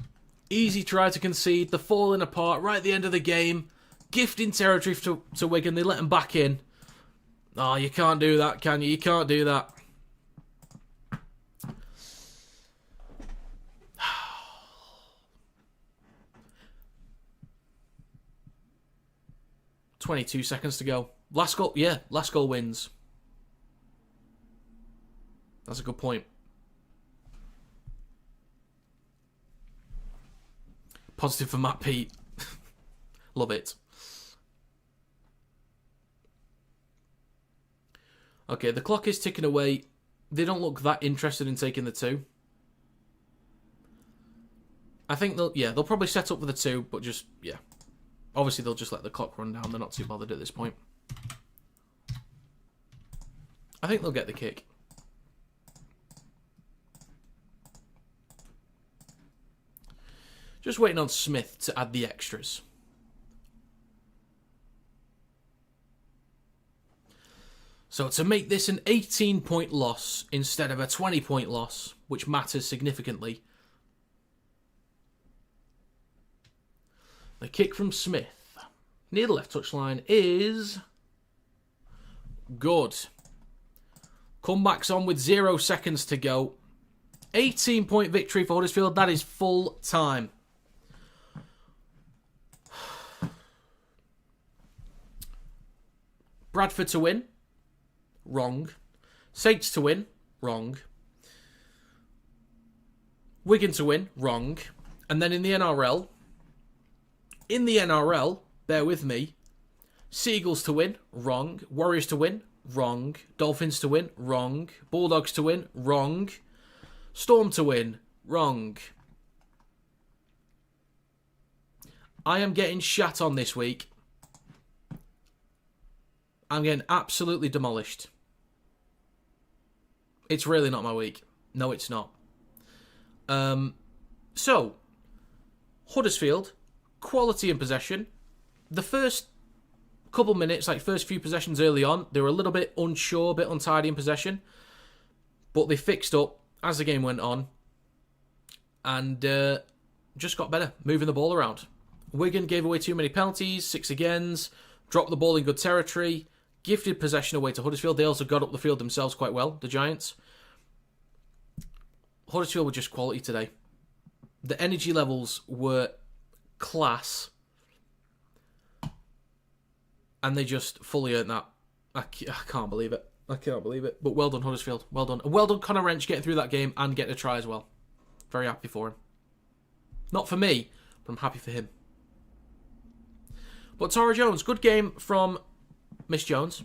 A: Easy try to concede. They're falling apart right at the end of the game. Gifting territory to Wigan. They let them back in. Oh, you can't do that, can you? You can't do that. $22 seconds to go. Last goal, yeah, last goal wins. That's a good point. Positive for Matt Pete. Love it. Okay, the clock is ticking away. They don't look that interested in taking the 2. I think they'll probably set up for the 2, but just, yeah. Obviously, they'll just let the clock run down. They're not too bothered at this point. I think they'll get the kick. Just waiting on Smith to add the extras. So to make this an 18-point loss instead of a 20-point loss, which matters significantly, the kick from Smith near the left touchline is good. Comebacks on with 0 seconds to go. 18-point victory for Huddersfield. That is full time. Bradford to win. Wrong. Saints to win. Wrong. Wigan to win. Wrong. And then in the NRL, bear with me, Seagulls to win. Wrong. Warriors to win. Wrong. Dolphins to win. Wrong. Bulldogs to win. Wrong. Storm to win. Wrong. I am getting shat on this week. I'm getting absolutely demolished. It's really not my week. No, it's not. So, Huddersfield, quality in possession. The first couple minutes, like first few possessions early on, they were a little bit unsure, a bit untidy in possession. But they fixed up as the game went on. And just got better, moving the ball around. Wigan gave away too many penalties, 6 agains, dropped the ball in good territory, gifted possession away to Huddersfield. They also got up the field themselves quite well, the Giants. Huddersfield were just quality today. The energy levels were class. And they just fully earned that. I can't believe it. I can't believe it. But well done, Huddersfield. Well done. And well done, Connor Wrench, getting through that game and getting a try as well. Very happy for him. Not for me, but I'm happy for him. But Tara Jones, good game from Miss Jones.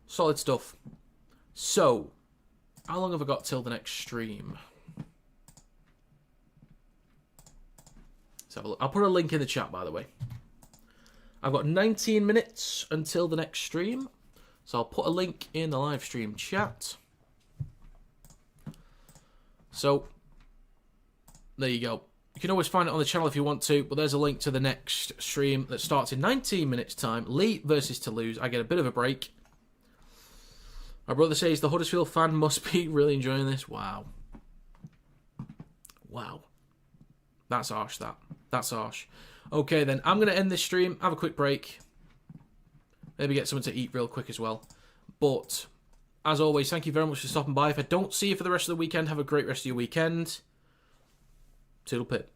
A: Solid stuff. So, how long have I got till the next stream? So I'll put a link in the chat, by the way. I've got 19 minutes until the next stream. So I'll put a link in the live stream chat. So, there you go. You can always find it on the channel if you want to, but there's a link to the next stream that starts in 19 minutes' time. Lee versus Toulouse. I get a bit of a break. My brother says the Huddersfield fan must be really enjoying this. Wow. Wow. That's harsh, that. That's harsh. Okay, then. I'm going to end this stream, have a quick break. Maybe get something to eat real quick as well. But, as always, thank you very much for stopping by. If I don't see you for the rest of the weekend, have a great rest of your weekend. Toodle pip.